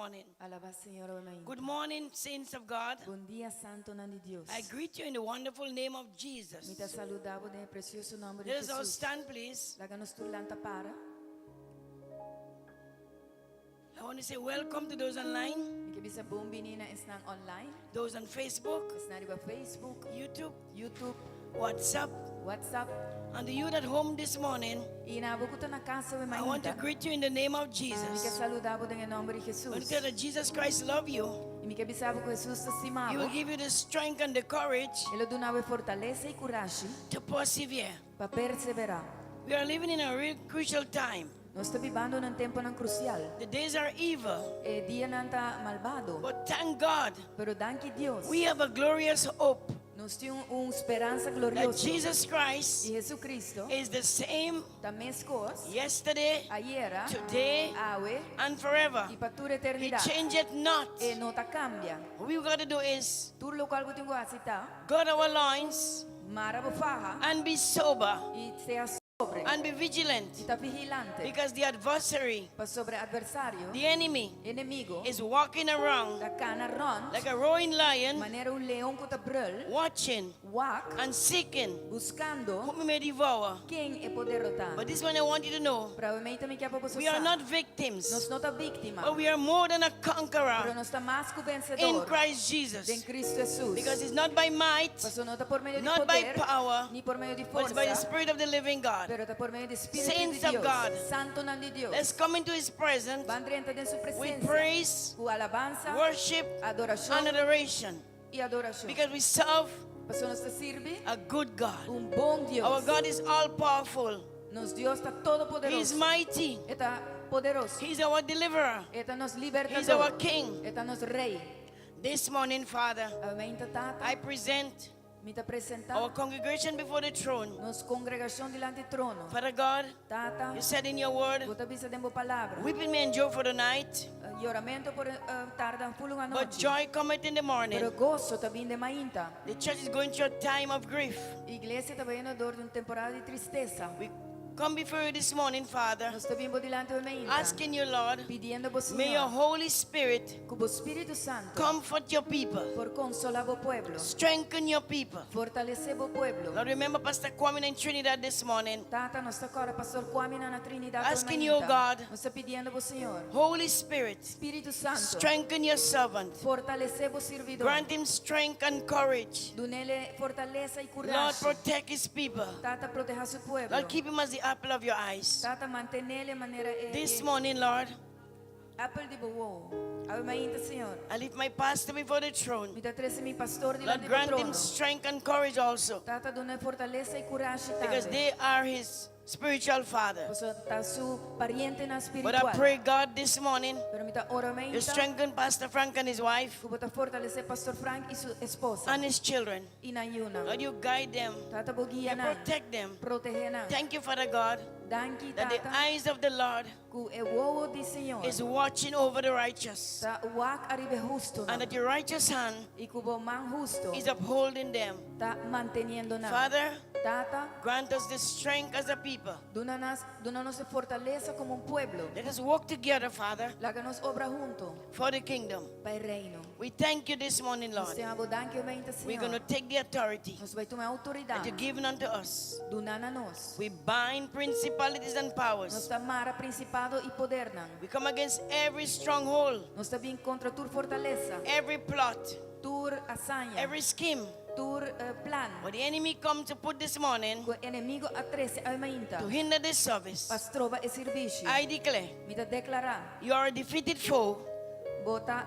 morning. Alaba Senhor o Elohim. Good morning, saints of God. Bom dia, Santo nome de Deus. I greet you in the wonderful name of Jesus. Mita saludavo nel precioso nome de Let us all Jesus. stand, please. Laga nos turlanta para. I want to say welcome to those online, Mika bisa bom binina isnang online. those on Facebook, Isnari ba Facebook, YouTube, YouTube, WhatsApp, WhatsApp. and the youth at home this morning. Inabo ko to na casa o I want to mainda. greet you in the name of Mika Jesus. saludavo dengan nome de When Jesus. you tell that Jesus Christ love you, E Mika bisavo ko Jesus ta He will simavo. give you the strength and the courage Ele donava fortaleza e coragem to persevere. para perseverar. We are living in a real crucial time. Nós estamos vivendo num tempo não crucial. The days are evil, E dia não está malvado. but thank God Pero danke Deus. we have a glorious hope Nós temos uma esperança that gloriosa. Jesus E Christ Jesus Cristo is the same também escos. yesterday, Ayer, today, awe and forever. e para toda a He eternidade. changeth not. E não tá cambia. What we've got to do is Tudo lo qual eu tenho que citar. guard our loins Mara farra and be sober e seja sobre. and be vigilant, E tá vigilante. because the adversary, Para sobre adversário, the enemy, inimigo, is walking around da cana ron, like a roaring lion, maneira leão que tá brul, watching wak, and seeking buscando whom he may devour. quem é poder derrotar. But this one I want you to know, Provavelmente me quer para você we are not Nós victims, não tá vítima. but we are more than a Pero conqueror nós tá mais que o in vencedor. Christ Em Jesus. Cristo Jesus. Because it's not by might, Passou não tá por meio de not by poder, power, nem por meio de but it's by the força, Spirit of the living God. pero tá por meio do Espírito Saints de of Deus. God, Santo nome de Deus. Let's come into His presence Van dentro de sua with presença. praise, Com alabança, worship, adoração and adoration. e adoração. Because we serve Passou nos serve a good God. bom Deus. Our God is all powerful. Nos Deus está todo He is poderoso. mighty. Está poderoso. He is our deliverer. Está nos He is libertador. our King. Está nos rei. This morning, Father, Amém, tata. I present Me tá apresentar our congregation before the throne. nos congregação diante do trono. Father God, Tata, you said in your word, vou te avisar de boa palavra. weeping may endure for the night, E oramento por tarde pulong a but noite. joy cometh in the morning. Pero gozo tá vindo de mainta. The church is going through a time of grief. A igreja está vendo dor de uma temporada de tristeza. We come before you this morning, Father, Nós está vindo diante de mainta. asking you, Lord, Pedindo ao may your Senhor Holy Spirit que o Espírito Santo comfort your people, por consolar o pueblo, strengthen your people. fortalecer o pueblo. Lord, remember Pastor Kwame in Trinidad this morning. Tata, nós está agora pastor Kwame na Trinidade. Asking you, God, nós está pedindo ao Senhor, Holy Spirit, Espírito Santo, strengthen your servant. fortalecer o servidor. Grant him strength and courage. Dune fortaleza e Lord, coragem. protect his people. Tata, proteja seu pueblo. Lord, keep him as the apple of your eyes. Tata, mantenele maneira This morning, Lord, apple de boa. Ave mainta, Senhor. I lift my pastor before the throne. Me dá trece mi pastor Lord, diante do grant him trono. strength and courage also, Tata, dune fortaleza e coragem because também. they are his spiritual father. Pois tá su pariente na But I espiritual. pray, God, this morning, Pero me dá oramento. you strengthen Pastor Frank and his wife Que bota fortalecer pastor Frank e sua esposa. and his children. E na yuna. Lord, you guide them, Tata, bogia you na. protect them. Protege na. Thank you, Father God, Danke, that the Tata. eyes of the Lord Que é o de Senhor. is watching over the righteous, Tá wak arribe justo na. and that your righteous hand E que o man justo. is upholding them. Tá manteniendo na. Father, Tata, grant us the strength as a people. dona nos fortaleza como un pueblo. Let us work together, Father, La que nos obra junto for the kingdom. para el reino. We thank you this morning, Nos Lord. tem abodanque o mente, We're going to Senhor. take the authority Nos vai tomar that autoridade. you've given unto us. Donana nos. We bind principalities and Nos powers. está mara principado e poder nan. We come against every stronghold, Nos está bien contra tur fortaleza, every plot, tur hazaña, every scheme. tur plan. What the enemy come to put this morning O enemigo a 13 al mainta. to hinder this service, Pastrova e serviço. I declare Mita declarar. you are a defeated foe, Bota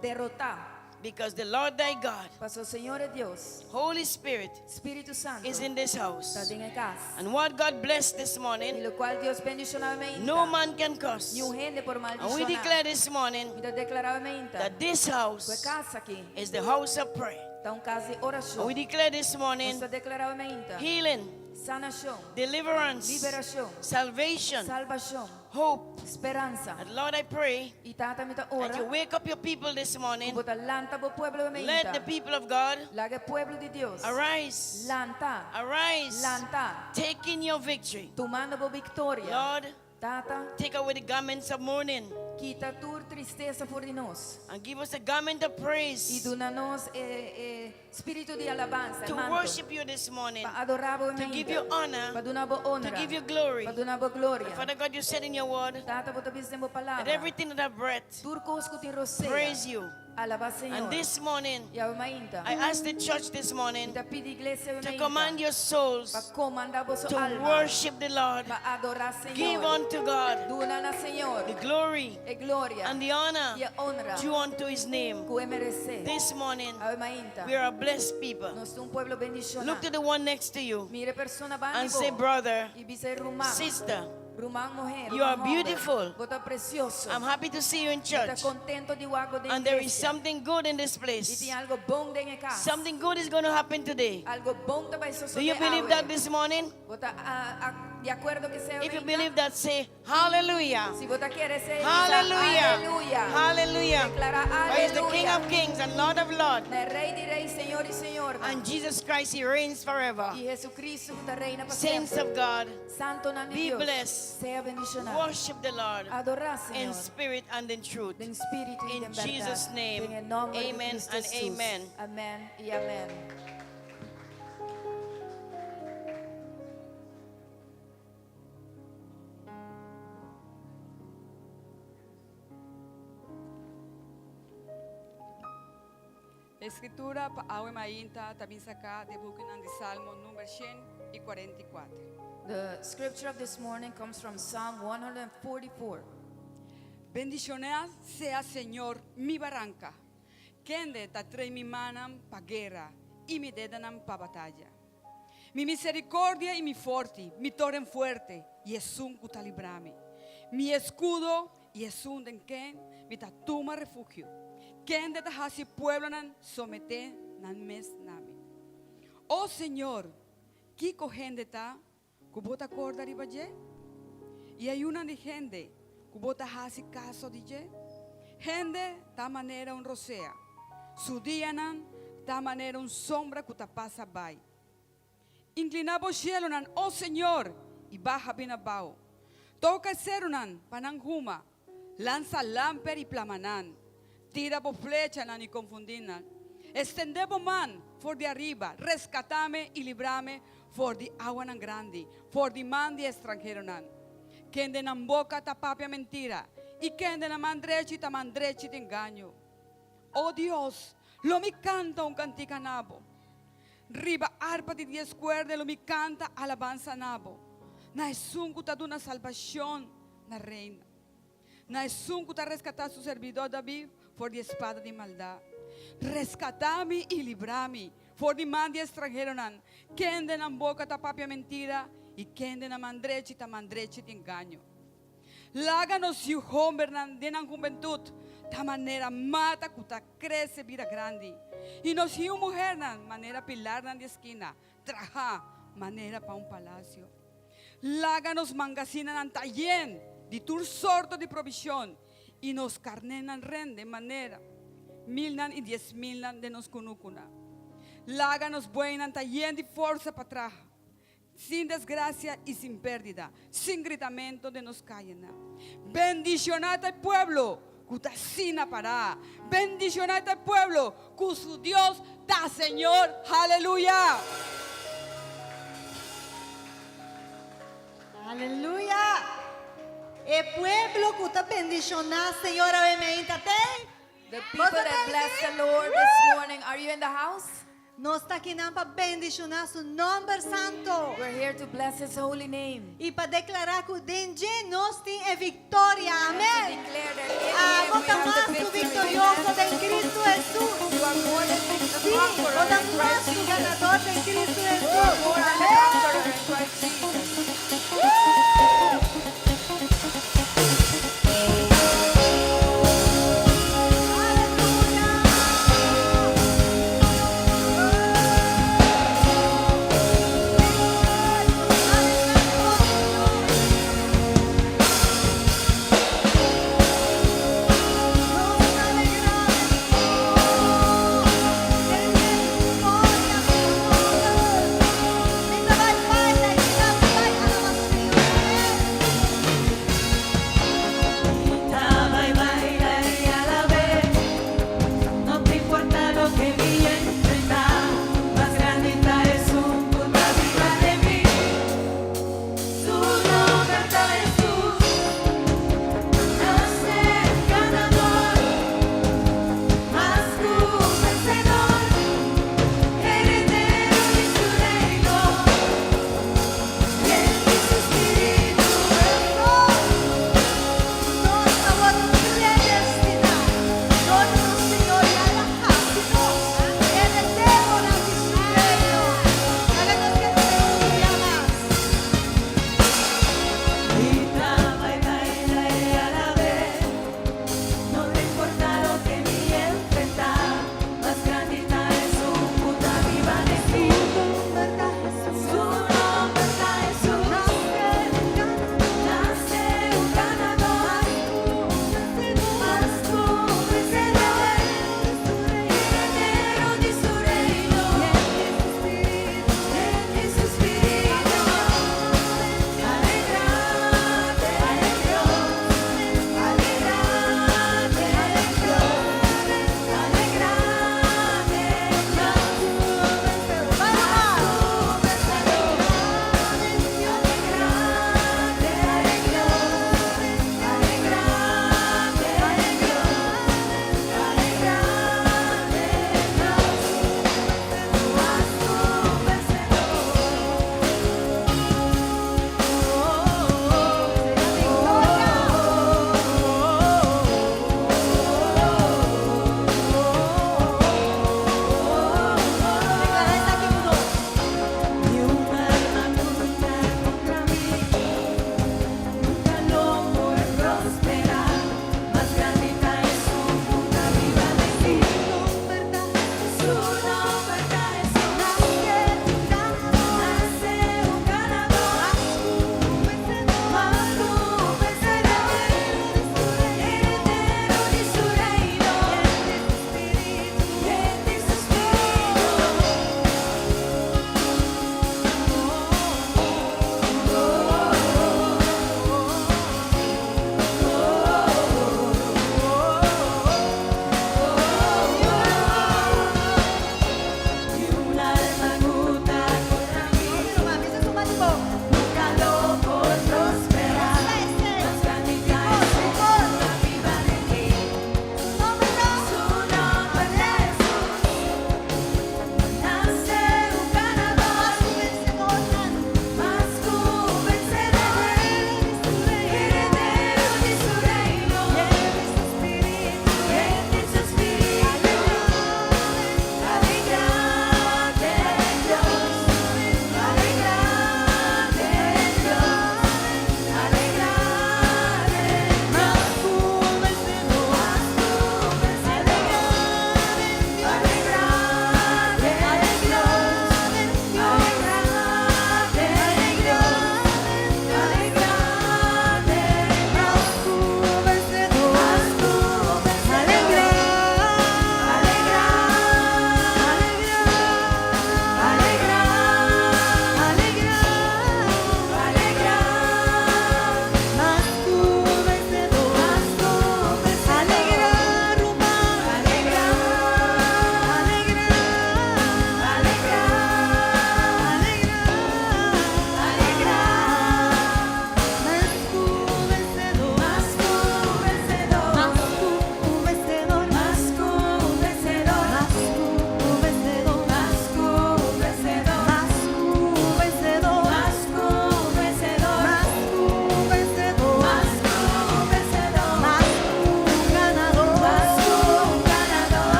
derrotar. because the Lord thy God, Paso Senhor é Deus. Holy Spirit, Espírito Santo. is in this Está house. dentro de casa. And what God blessed this E morning, lo qual Deus bendicionalmente. no man can curse. Ni un gente por And we maldicionar. declare this morning Mita declaradamente. that this Tua house casa aqui. is the house of prayer. Está casa de And oração. we declare this morning Está declaradamente. healing, Sanação. deliverance, Liberação. salvation, Salvação. hope. Speranza. And Lord, I pray I tata mi ta that you ora. wake up your people this morning. Kubota lanta bo pueblo me Let the people of God Lage pueblo di Dios. arise. Lanta. Arise. Lanta. Taking your victory. Tumando bo victoria. Lord, Tata. take away the garments of mourning Quita tur tristeza por nos. and give us a garment of Y praise duna-nos espíritu de alabanza. to manto. worship you this morning, Pa adorabo to give you honor, Pa dunabo honra. to give you glory. Pa dunabo gloria. Father God, you said in your word Tata bo tabis mo that palabra. everything that have breath, Turcos ko ti rosea. praise you. Alaba Señor. And this morning, Ya mainta. I ask the church this morning Ita pidi iglesia to command your souls Pa comanda bo so to alma. worship the Lord. Pa adorar Señor. Give unto God Duna na Señor. the glory E gloria. and the honor Y honra. due unto his name. Kue merece. This morning, Ave mainta. we are a blessed people. Nos un pueblo bendicionado. Look to the one next to you Mire persona bani and say, brother, Y bise rumang. sister, Rumang mujer. you are rumang joven. beautiful. Bota precioso. I'm happy to see you in Está church. contento de wago de And there is iglesia. something good in this Y place. tiene algo bom de en casa. Something good is going to happen today. Algo bom te va a suceder. Do you believe that this morning? Bota de acuerdo que sea If you ahorita. believe that, say hallelujah. Si bota quiere ser Hallelujah. aleluya. Hallelujah. Declara For he is the King aleluya. of kings and Lord of lords. El rey de rey, señor y señor. And Jesus Christ, he reigns forever. Y Jesucristo te reina para Saints siempre. of God, Santo nombre be de Dios. blessed. Sea bendicionado. worship the Lord Adorar, in Señor. spirit and in truth. En espíritu y In en verdad. Jesus' name, En el nombre de amen Cristo and Jesús. amen. Amén y amén. Escritura pa awe mainta tabin saka de buku ng Salmo number 144. The scripture of this morning comes from Psalm 144. Bendicionada sea Señor mi barranca, kende ta tre mi manam pa guerra y mi dedanam pa batalla. Mi misericordia y mi forti, mi torren fuerte y es un cutalibrame. Mi escudo y es un denken, mi tatuma refugio. Kende ta hasi pueblo nan somete nan mes nami. Oh Señor, kiko gente ta kubota corda ribaje? Y hay una de gente kubota hasi caso dije? Gente ta manera un rosea. Su día nan ta manera un sombra kuta pasa bay. Inclinabo cielo nan, oh Señor, y baja binabao. Toca cero nan, pananghuma, lanza lamper y plamanan. Tira por flecha nan y confundinan. Extendebo man for de arriba, rescatame y librame for de agua nan grande, for de man de extranjero nan. Quien de nan boca ta papia mentira, y quien de nan mandrechi ta mandrechi te engaño. Oh Dios, lo mi canta un cantica nabo. Riba arpa de 10 cuerdas, lo mi canta alabanza nabo. Na esungu ta duna salvación na reina. Na esungu ta rescatar su servidor David por de espada de maldad. Rescatame y librame por de man de extranjero nan. Quien de nan boca ta papia mentira y quien de nan mandrechi ta mandrechi te engaño. Láganos yu hombre nan de nan juventud. Ta manera mata kuta crece vida grande. Y nos yu mujer nan manera pilar nan de esquina. Traja manera pa un palacio. Láganos mangasina nan tayen de tur sorto de provisión. Y nos carnenan rende manera 1000 nan y 10,000 nan de nos kunukuna. Láganos buenan tayen de fuerza para atrás. Sin desgracia y sin pérdida, sin gritamento de nos caen. Bendicionad al pueblo, cutasina para. Bendicionad al pueblo, con su Dios da Señor. Aleluya. Aleluya. El pueblo que está bendicionado, Señor, obviamente. The people that bless the Lord this morning, are you in the house? Nós está aqui para bendicionar su nombre santo. We're here to bless His holy name. E para declarar que o dia nós temos vitória. To Amém. declare that Ah, in Him we bota have mais the do victory. vitorioso de Cristo Jesus. You are more than Sim, a conqueror bota in mais Christ do Jesus. ganador de Cristo You are Jesus. more than a Amém. conqueror in Christ Jesus.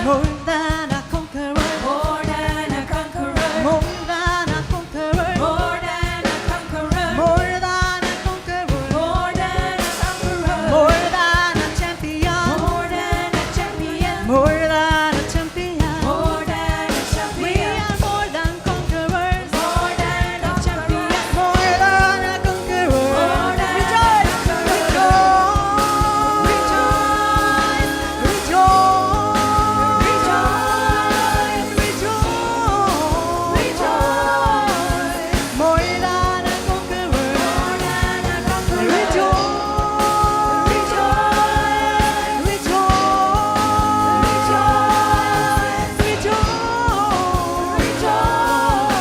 More than a conqueror. More than a conqueror. More than a conqueror. More than a conqueror. More than a conqueror. More than a conqueror. More than a champion. More than a champion. More than a champion. More than a We champion. are more than conquerors. More than a champion. More than a conqueror. More than a Rejoice. conqueror. Rejoice. Rejoice. Rejoice. Rejoice. Rejoice. More than a conqueror. More than a conqueror. Rejoice. Rejoice. Rejoice. Rejoice. Rejoice.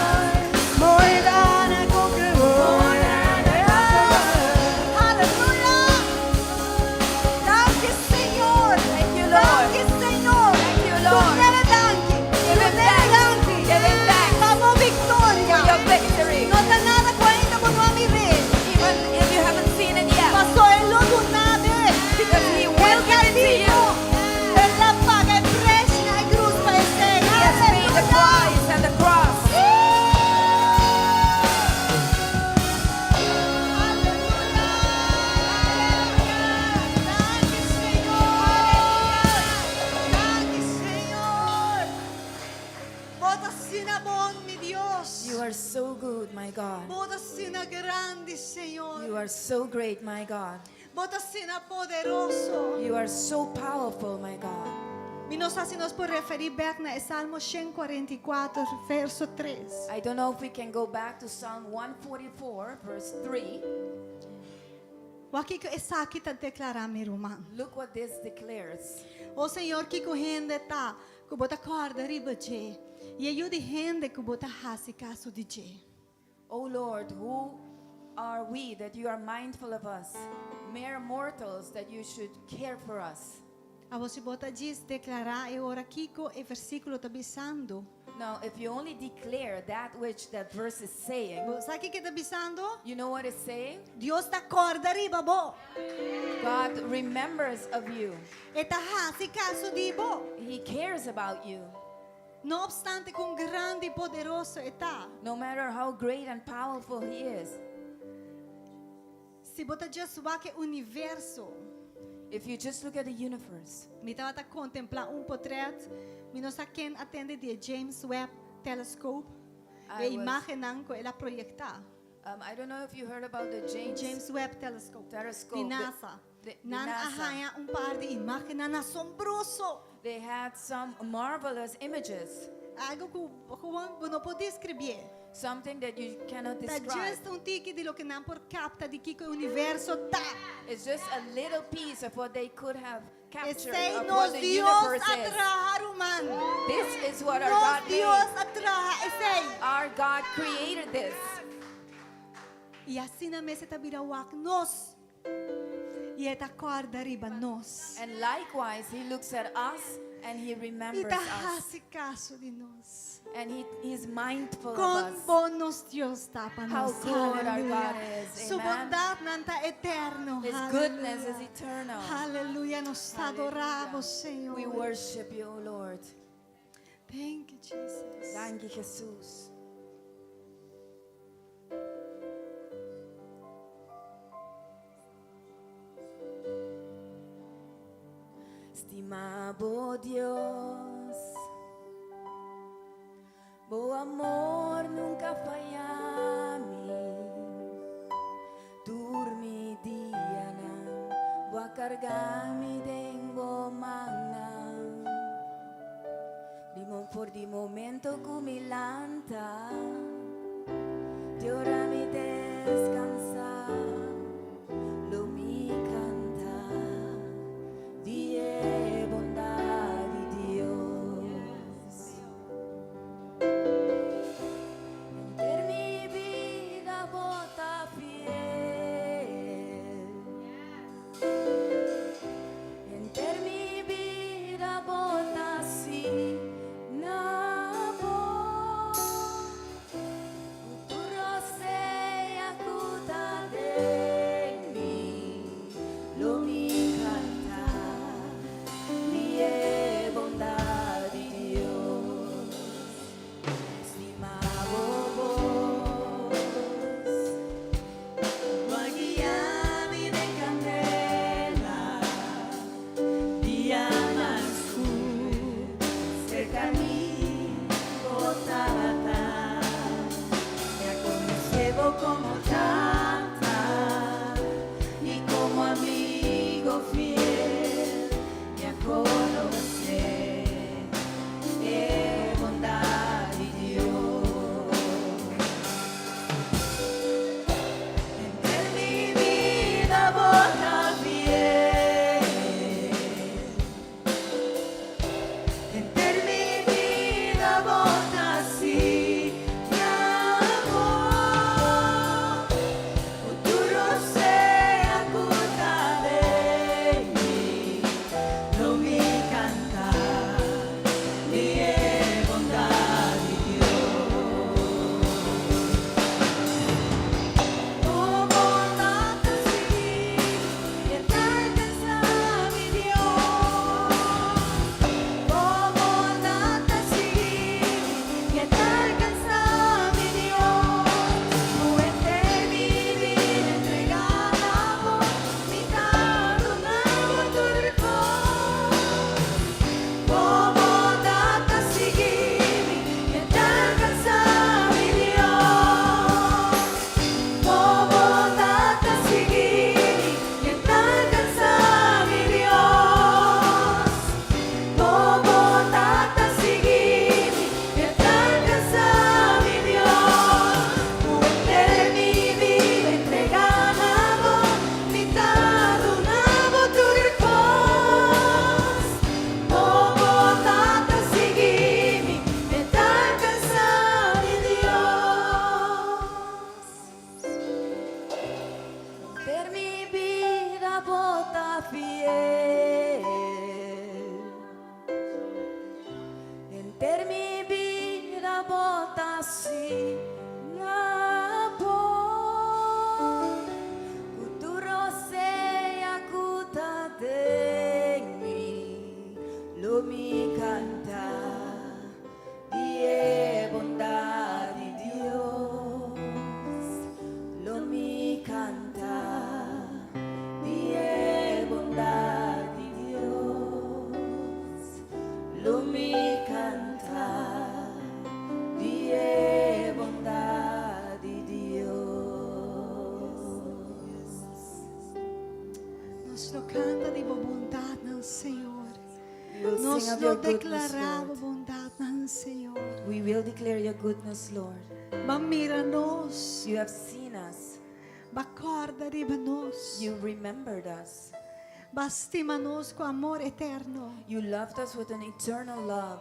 More than a conqueror. More than a conqueror. Hallelujah. Danke, Señor. Thank you, Lord. Danke, Señor. Thank you, Lord. Tunnele danke. Give him Tunnele thanks. danke. Give him thanks. Kamo victoria. For your victory. Non te nada ko ainda mo nuami rin. Even if you haven't seen it yet. Paso el lodo nade. Because he will El give it to you. castigo. El la paga el precio na cruz pa ese. He has paid the price and the cross. Danke, Señor. Danke, Señor. Bota sinabon, mi Dios. You are so good, my God. Bota sina grande, Señor. You are so great, my God. Bota sina poderoso. You are so powerful, my God. Mi non sa se nos può referir back na Salmo 144, verso 3. I don't know if we can go back to Psalm 144, verse 3. Waki ko esa kita declarar mi rumang. Look what this declares. O Senhor, que correndo tá, que bota corda riba je. E ajude rende que bota hasi caso de je. O Lord, who are we that you are mindful of us, mere mortals that you should care for us? A você bota diz declarar e ora Kiko e versículo tá bisando. Now, if you only declare that which that verse is saying, Sabe o que tá bisando? you know what it's saying? Deus tá corda riba bo. God remembers of you. E tá hasi caso de bo. He cares about you. Não obstante com grande e poderoso está. No matter how great and powerful He is. Se bota just wake universo. If you just look at the universe, Me estava a contemplar portrait. Me não sei quem atende de James Webb Telescope. I E was- imagem que ela projetar. I don't know if you heard about the James Webb Telescope. Telescope. De NASA. The Nan NASA. arranha par de imagens assombroso. They had some marvelous images, Algo que não pode descrever. something that you cannot Tá describe. just tique de lo que não por capta de que o universo tá. It's just a little piece of what they could have captured Esse of nos what the Dios universe is. atraha humano. This is what our Nos God Dios made. atraha esse. Our God created this. E assim na mesa tá birawak nos. E eta corda riba nos. And likewise, He looks at us and He E remembers tá us. hasi caso de nós. And He's mindful of Quão us. bom nos Deus tá para How nós. good our Aleluia. God is. Sua Amen. bondade não tá eterno. His Aleluia. goodness is eternal. Aleluia, nos adoramos, Senhor. We worship you, O Lord. Thank you, Jesus. Thank you, Jesus. Estimado Dios, bo amor nunca falla a mí. Dormi dia na, boa carga me dengo mana. Limon for di momento cumilanta, di ora mi descansa, lo mi canta, di bondad di Dios. Enter mi vida bota fiel. Enter mi vida bota si na voz. Futuro sei acuda ter mi vida bota si na por futuro sea cuta de mi lo mi canta die bondad de Dios lo mi canta die bondad de Dios lo mi canta die bondad de Dios. Nós não canta de bondade ng Senhor. We will Nós sing of não your goodness, declaramos Lord. bondade ng Senhor. We will declare your goodness, Lord. Mamira-nos, You have seen us. bacorda-nos, You remembered us. bastima-nos com amor eterno. You loved us with an eternal love.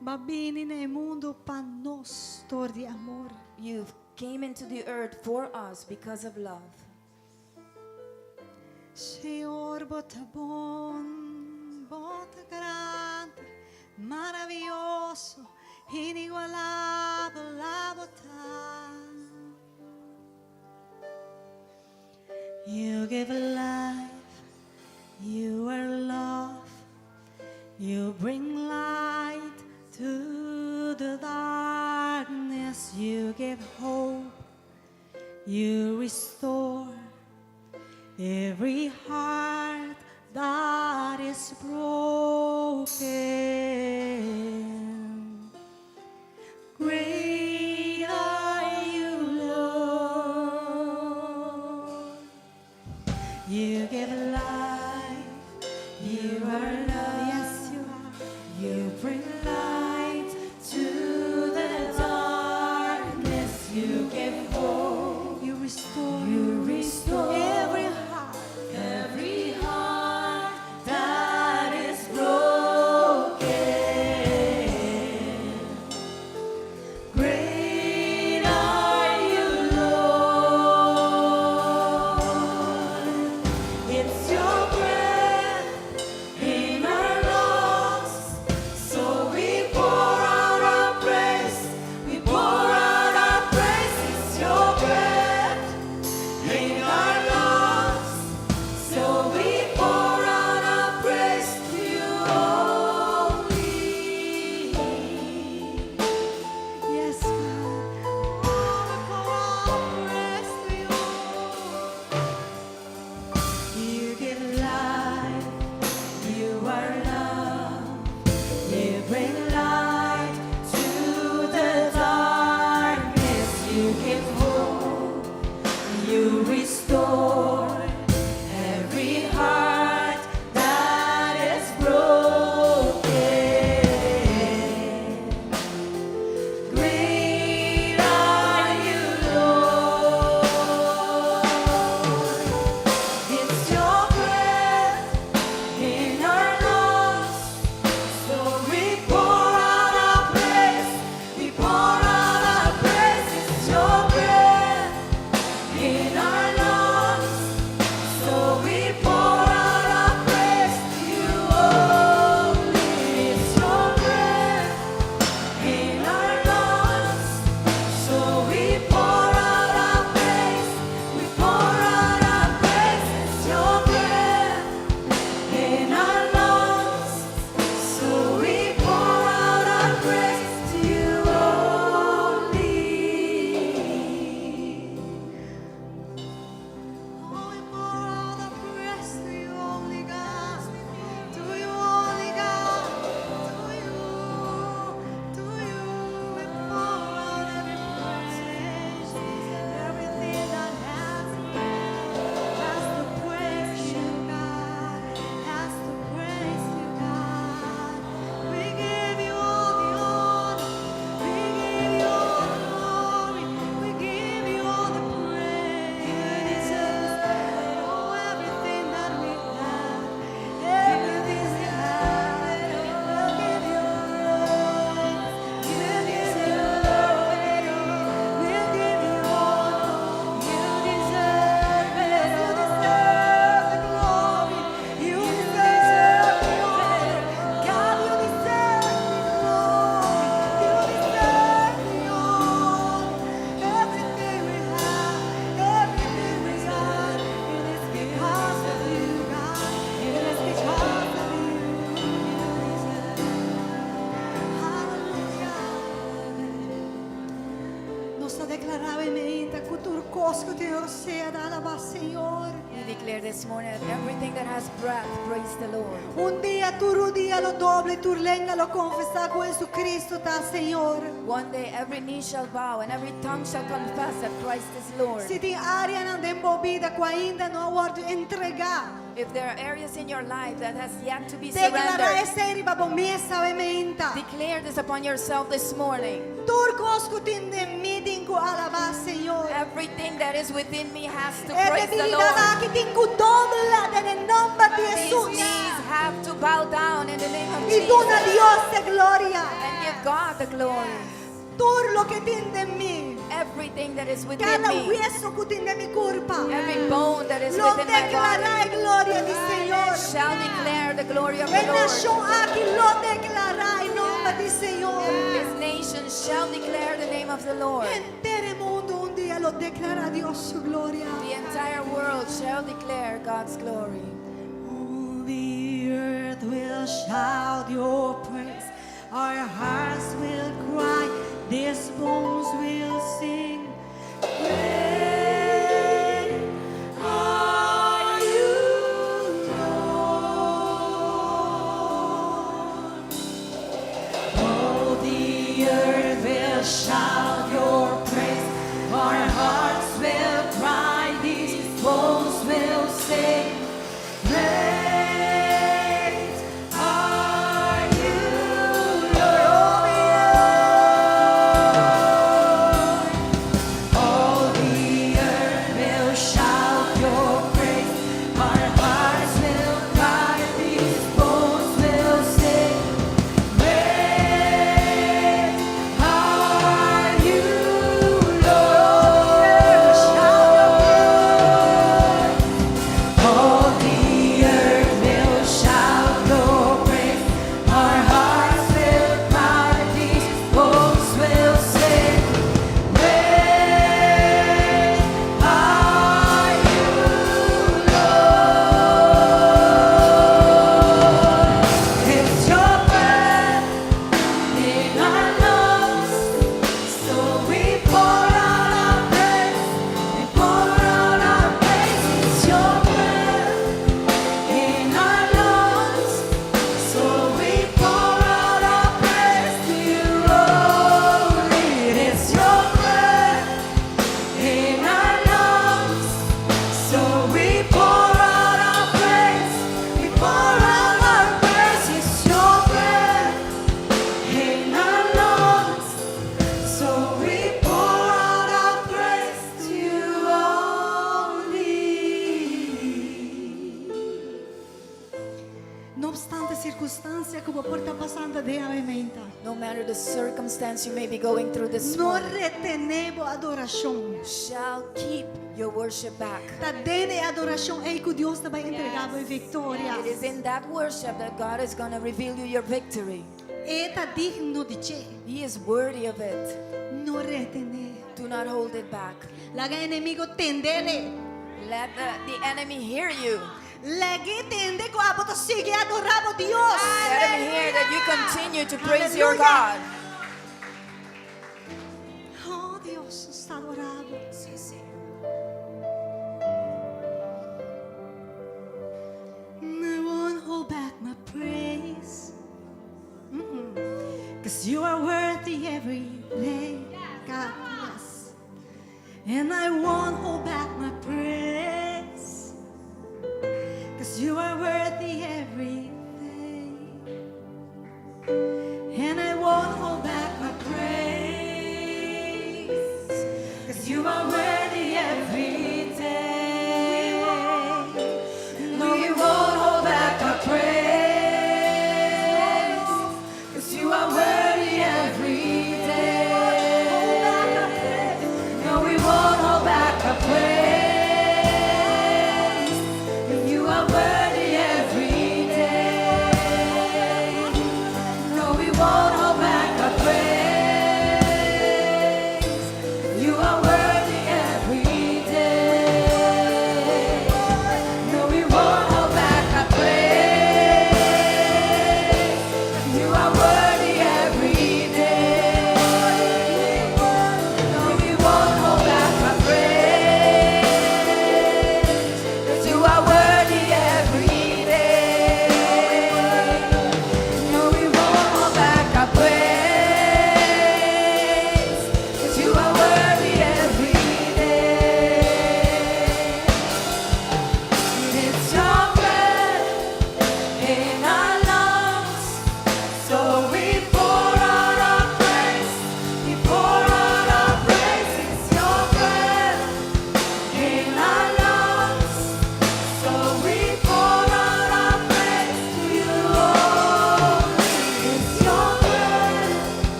Babini na mundo para nós, tor de amor. You came into the earth for us because of love. Senhor, bota bom, bota grande, maravilhoso, inigualável a botar. You give life, you are love, you bring light to the darkness, you give hope, you restore every heart that is broken. Great are you, Lord. You give life, you are love, yes you are. You bring light to the darkness, you give hope, you restore every heart that is broken. We declare this morning that everything that has breath, praise the Lord. Un dia tu dia lo doble, tu lenga lo confessar com Jesus Cristo, tá, Senhor. One day every knee shall bow and every tongue shall confess that Christ is Lord. Se tem área não envolvida que ainda não pode entregar, If there are areas in your life that has yet to be declarar surrendered, essa riba bomesa e menta. declare this upon yourself this morning. Turcos que tem de meeting com alabar, Senhor. Everything that is within me has to É praise the debilidade Lord. que tem que dobrar em nome de These Jesus. knees have to bow down in the name of E dona a Jesus Dios gloria. and give God the glory. Todo lo que tem de mim, Everything that is within cada me, hueso que tem de mi curpa, every bone that is lo within my declarar body gloria do Senhor. shall declare the glory of E the Lord. nação aqui lo declarar em nome do Senhor. This nation shall declare the name of the Lord. Entero mundo dia lo declara Dios su gloria. The entire world shall declare God's glory. All the earth will shout your praise. Our hearts will cry. These bones will sing. Great are you, Lord. All the earth will shout your praise. Our hearts will cry. These bones will sing. Great are you, Lord. All the earth will shout your praise. Our hearts will cry. These bones will sing. Great are you, Lord. Shout your praise. All the earth will shout your praise. Our hearts will cry. These bones will sing. Great are you, Lord. It's your breath in our lungs, so we pour out our praise. We pour out our praise. It's your breath in our lungs, so we pour out our praise to you only. It's your breath in our lungs, so we pour out our praise. We pour out our praise. It's your breath in our lungs, so we pour out our praise to you only. No obstante circunstancia como por estar pasando de avementa, No matter the circumstance you may be going through this no morning, retenemos adoração. shall keep your worship back. Tá dentro da adoração é que Deus vai entregar a vitória. It is in that worship that God is going to reveal you your victory. É tá digno de te. He is worthy of it. No retener. Do not hold it back. Laga inimigo tendele. Let the enemy hear you. Lagi tende ko abot sige adoramos Dios. Let him hear that you continue to praise your Hallelujah. God. Oh Dios, está adorado. I won't hold back my praise. Cause you are worthy every day. God, yes. And I won't hold back my praise. Cause you are worthy every day. And I won't hold back my praise. Cause you are worthy every day. No, we won't hold back our praise. Cause you are worthy every day. No, we won't hold back our praise. You are worthy every day.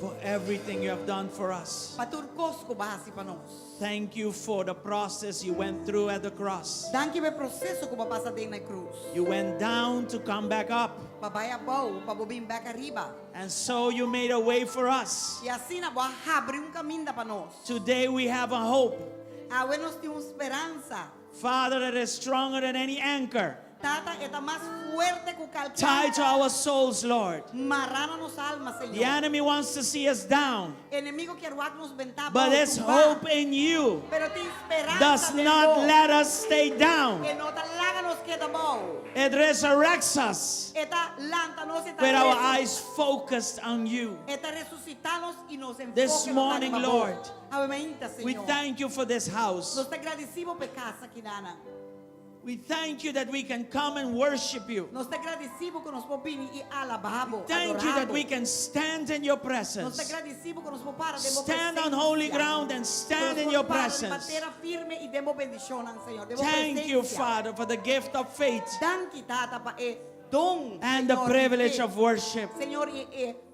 for everything you have done for us. Paturkos ko bahasi panos. Thank you for the process you went through at the cross. Danke be proseso ko papasa din na cruz. You went down to come back up. Pabayabaw, pabubim back arriba. And so you made a way for us. E assim na boa abre caminho para nós. Today we have a hope, Agora nós temos esperança. Father, that is stronger than any anchor. Tata está mais fuerte que o calcão. Tied to our souls, Lord. Marrana nos almas, Senhor. The enemy wants to see us down, Enemigo quer nos ventar. but there's hope in you. Pero tem esperança. Does not let us stay down. Que não tá laga nos queda bom. It resurrects us Eta lanta nos eta with our eyes focused on you. Eta resucitanos y nos enfoque This no morning, tanto Lord, Ave Maria, Senhor. we thank you for this house. Nos te agradecemos por casa aqui, Nana. We thank you that we can come and worship you. Nos te agradecemos que nos podemos ir alababo, Thank you that adorabo. we can stand in your Nos te presence. agradecemos que nos podemos parar de Stand on holy ground and stand in your presence. Bater firme y demos bendición, Señor. Demos Thank you, presencia. Father, for the gift of faith Danke, Tata, pa don, and the Señor, privilege de- of worship. Señor,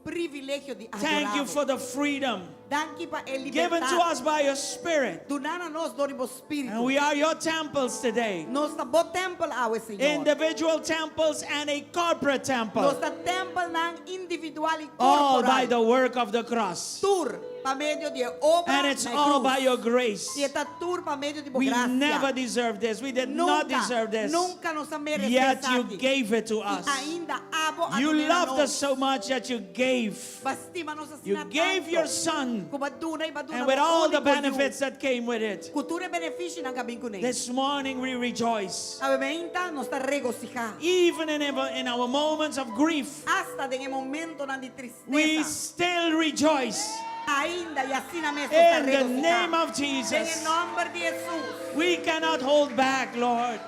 privilegio de Thank you adorabo. for the freedom Danke pa given to us by your Spirit. Dunana nos dorimo espírito. And we are your temples today. Nos ta bo temple awe, Señor. Individual temples and a corporate Nos temple. ta temple ng individual y All by corporal. the work of the cross. Tour pa medio de obra And it's na all cruz. by your grace. Y esta tour pa medio de We gracia. never deserved this. We did not Nunca, deserve this. nunca nos merecemos Yet you aquí. gave it to Y us. ainda abo a You donera loved us nos. so much that you gave. Bastima nos You asina gave tanto. your son. Como aduna y baduna And with mo all the único benefits that came with it. yu. Kultura beneficio ng gabing kuning. This morning we rejoice. Ave Maria, nos ta regocijar. Even in our moments of grief, Hasta en el momento na de we tristeza. still rejoice. Ainda y así na mesa In the name of En el Jesus, nombre de Jesús. we cannot hold back, Lord.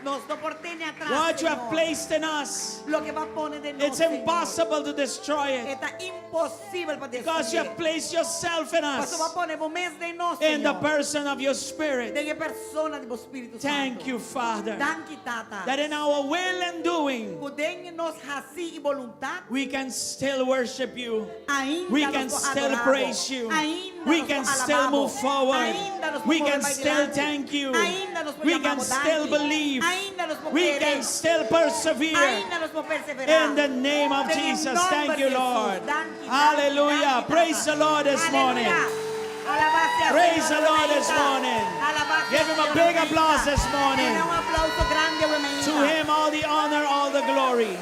Nos no portene atrás, What you have Señor. placed in us, Lo que va a poner de it's nos, Señor. impossible to destroy it. Está imposible para Because you have destruir. placed yourself in Paso va a us, poner momentos de nos, in the Señor. person of your Spirit. De que persona de vos Espíritu Thank Santo. you, Father, Danke, Tata. that in our will and doing, Pueden nos así y voluntad. we can still worship you. Ainda We nos can po still adoramos. praise you. Ainda We nos can po still alabamos. move forward. Ainda nos po We can mover still adelante. thank you. Ainda nos po We can llamamos still dante. believe. Ainda nos po We querer. can still persevere. Ainda nos po perseverar. In the name of En el Jesus. nombre Thank de you, Jesús. Lord. Danke, Hallelujah. danke, Praise Tata. the Lord this morning. Aleluya. Alabanza al Praise Señor, the Lord Ave this Maria. morning. Alabanza Give al him a Señor, big Ave applause Maria. this morning. Dile un aplauso grande, Ave Maria. To him all the honor, all the glory.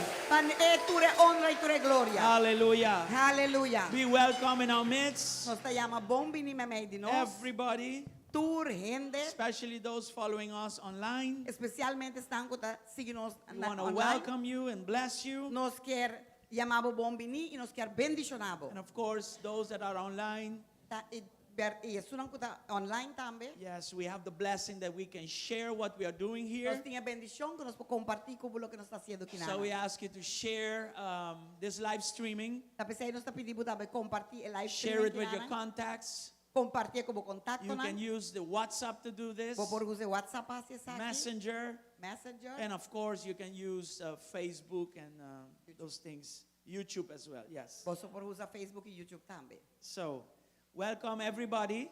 Ture honra y ture gloria. Hallelujah. Aleluya. We welcome in our midst Nos te llama bombi ni memei di nos. everybody, Tur gente. especially those following us online. Especialmente están que signos We want to welcome you and bless you. Nos quer llamabo bombi ni y nos quer bendicionabo. And of course, those that are online, Y sunan kuta online también. yes, we have the blessing that we can share what we are doing here. Nos tiene bendición que nos puede compartir con lo que nos está haciendo aquí. So we ask you to share this live streaming. Tapi saya nos está pidiendo también compartir el live Share it streaming with your kinana. contacts. Compartir como contacto You na. can use the WhatsApp to do this, Por usar WhatsApp así es aquí. Messenger, Messenger. and of course you can use Facebook and those things. YouTube as well, yes. Vos por usar Facebook y YouTube también. So, welcome everybody.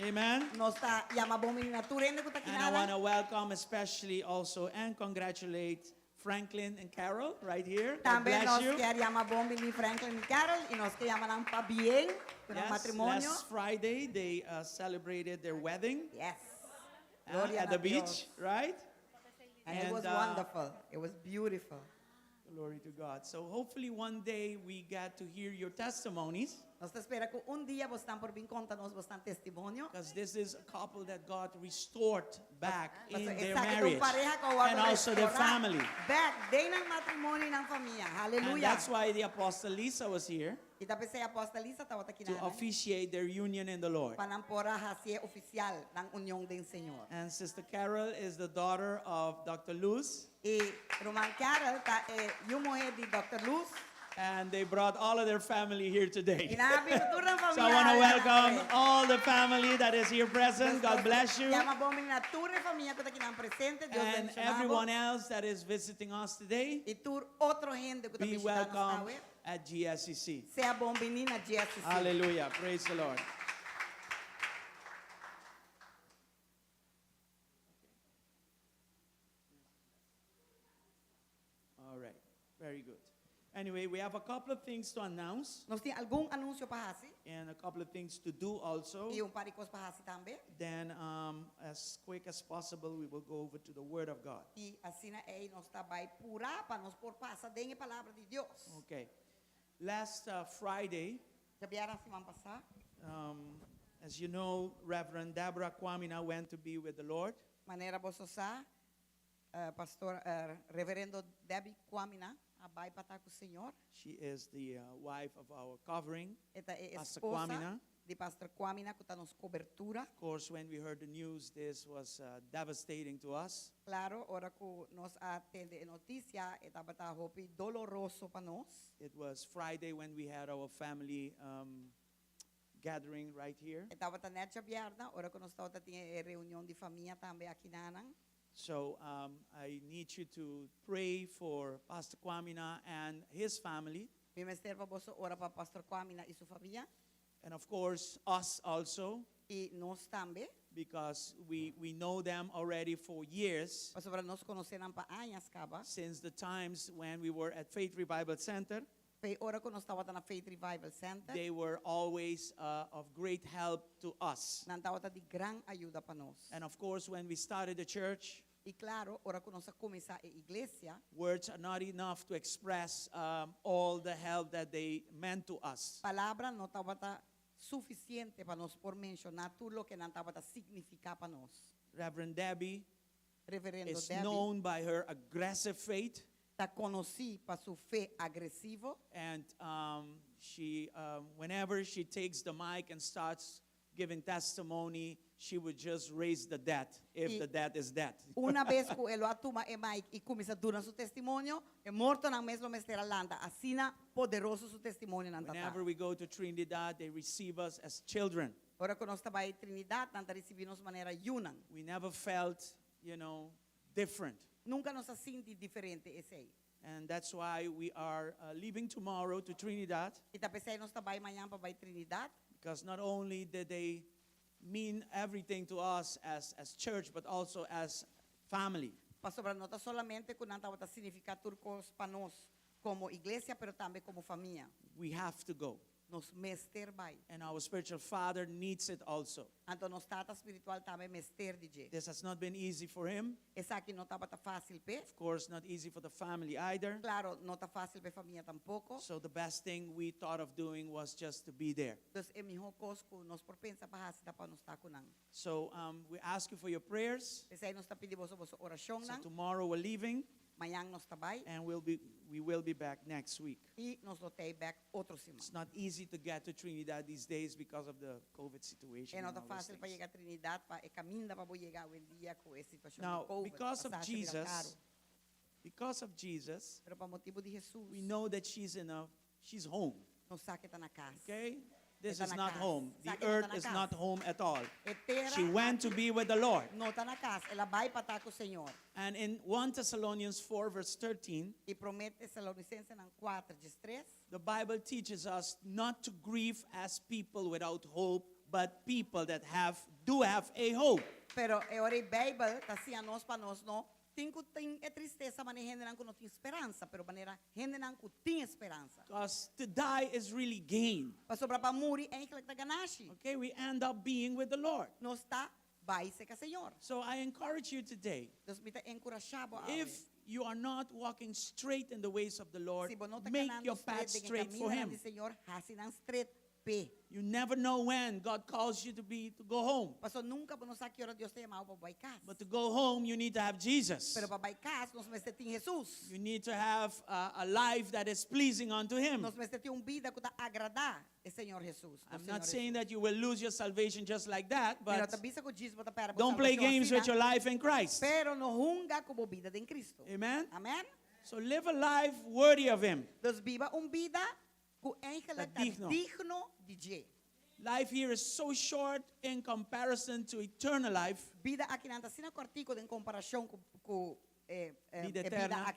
Amen. Nos está llama bombi ni naturende kuta And I want kinana. to welcome especially also and congratulate Franklin and Carol right here. God También bless nos you. quer llama bombi ni Franklin y Carol y nos que llaman pa bien con el Yes, matrimonio. last Friday they celebrated their wedding Yes. Gloria at the a Dios. beach, right? And it was And, wonderful. It was beautiful. Glory to God. So hopefully one day we get to hear your testimonies, Nos te espera que un día vos están por bien contanos vos están testimonio. because this is a couple that God restored back in Pastor, their esa que tu marriage pareja que and also their family. Back, de ng matrimonio y ng familia. And Hallelujah. that's why the Apostle Lisa was here Y tapos sa apostolisa tawa ta to kinana. officiate their union in the Lord. Panampora hasi oficial ng unyong din Señor. And Sister Carol is the daughter of Dr. Luz, Y Roman Carol ta yung mujer di Dr. Luz. and they brought all of their family here today. Inabi ko ng So familia. I want to welcome all the family that is here present. God bless you. Llama bombi na tur familia ko ta kinang presente. Dios And bendicionado. everyone else that is visiting us today, Y tur otro gente ko ta we bisitanos welcome tawe. at GSCC. Sea bom-vindo na GSCC. Hallelujah. Praise the Lord. All right. Very good. Anyway, we have a couple of things to announce Nós temos algum anúncio para hasi and a couple of things to do also. e para coisa para hasi também. Then, as quick as possible, we will go over to the Word of God. E assim é nós tá vai purar para nós por passa dentro a palavra de Deus. Okay. Last Friday, Já vieram semana passada. as you know, Reverend Deborah Kwamina went to be with the Lord. Maneira você sabe, pastor reverendo Debbie Kwamina abai para estar com o Senhor. She is the wife of our covering, Esta é Pastor esposa Kwamina. de pastor Kwamina que está nos cobertura. Of course, when we heard the news, this was devastating to us. Claro, ora que nós atende a notícia, estava tá roupa doloroso para nós. It was Friday when we had our family gathering right here. Estava tá nessa vierna, ora que nós estava tinha reunião de família também aqui na Anang. So I need you to pray for Pastor Kwamina and his family. Me mester para você ora para pastor Kwamina e sua família And of course, us also, e nós também. because we know them already for years, Para nós conhecermos para anos caba. since the times when we were at Faith Revival Center. Pe ora que nós estava na Faith Revival Center. They were always of great help to us. Não estava de gran ajuda para nós. And of course, when we started the church, E claro, ora que nós começar a igreja, words are not enough to express all the help that they meant to us. palavra não estava suficiente para nós por mencionar tudo o que não estava significar para nós. Reverend Debbie Reverendo is Debbie known by her aggressive faith, está conhecida para sua fé agressiva. and she, whenever she takes the mic and starts giving testimony, she would just raise the debt if Y- the debt is debt. Una vez que ele atuma e mic e começa a dar seu testemunho, é morto na mesma mestera landa. Assim poderoso seu testemunho na Whenever we go to Trinidad, they receive us as children. Ora que nós estava em Trinidad, nós recebemos de maneira yunan. We never felt, different. Nunca nos senti diferente esse aí. And that's why we are leaving tomorrow to Trinidad, E tá pensando nós estava amanhã para Trinidad, because not only did they mean everything to us as church, but also as family. para sobre nós solamente que não estava significar turcos para nós como igreja, pero também como família. We have to go. Nos mester vai. And our spiritual father needs it also. Então nos tata espiritual também mester de. This has not been easy for him. Essa aqui não estava fácil, pe? Of course, not easy for the family either. Claro, não está fácil para família tampouco. So the best thing we thought of doing was just to be there. Então é melhor coisa que nós por pensar para hasta para nós estar com nang. So we ask you for your prayers. Esse aí nós está pedindo vossa oração So nang. tomorrow we're leaving, Amanhã nós está vai and we will be back next week. e nós lotei back outro semana. It's not easy to get to Trinidad these days because of the COVID situation. É não and está all those fácil para things. chegar a Trinidad, para é caminho para chegar hoje em dia com essa situação Now, de COVID. because of passagem vira caro. Jesus, because of Jesus, Pero para motivo de Jesus, we know that she's home. nós sabe que está na casa. Okay? This Está is na not casa. home. The Sabe que earth está na is casa. not home at all. Etera, She went to be with the Lord. não está na casa, ela vai para estar com o Senhor. And in 1 Thessalonians 4, verse 13, E promete Tessalonicenses em 4:3, the Bible teaches us not to grieve as people without hope, but people that do have a hope. pero é hora Bible está assim a nós para nós não tem é tristeza, mas gente não tem esperança, pero maneira gente não tem esperança. Because to die is really gain. Para sobrar para morrer é que está ganache. Okay? We end up being with the Lord. Nós está vai ser com o Senhor. So I encourage you today, Nós me encorajado a if you are not walking straight in the ways of the Lord, se você não está make caminhando your path straight for caminho Him. do Senhor, assim não straight pé. You never know when God calls you to go home. Pastor nunca não sabe que hora Deus te chamou para vai casa. But to go home, you need to have Jesus. Pero para vai casa, nós mais tem Jesus. You need to have a life that is pleasing unto Him. Nós mais tem vida que está agradar o Senhor Jesus. I'm not saying that you will lose your salvation just like that, Pero but também se que Jesus bota para don't play games with your life in Christ. Pero no hunga como vida em Cristo. Amen? Amém? So live a life worthy of Him. Nós viva vida que digno. digno de Deus. Life here is so short in comparison to eternal life. Vida aqui não está sendo cortico em comparação com Vida eterna.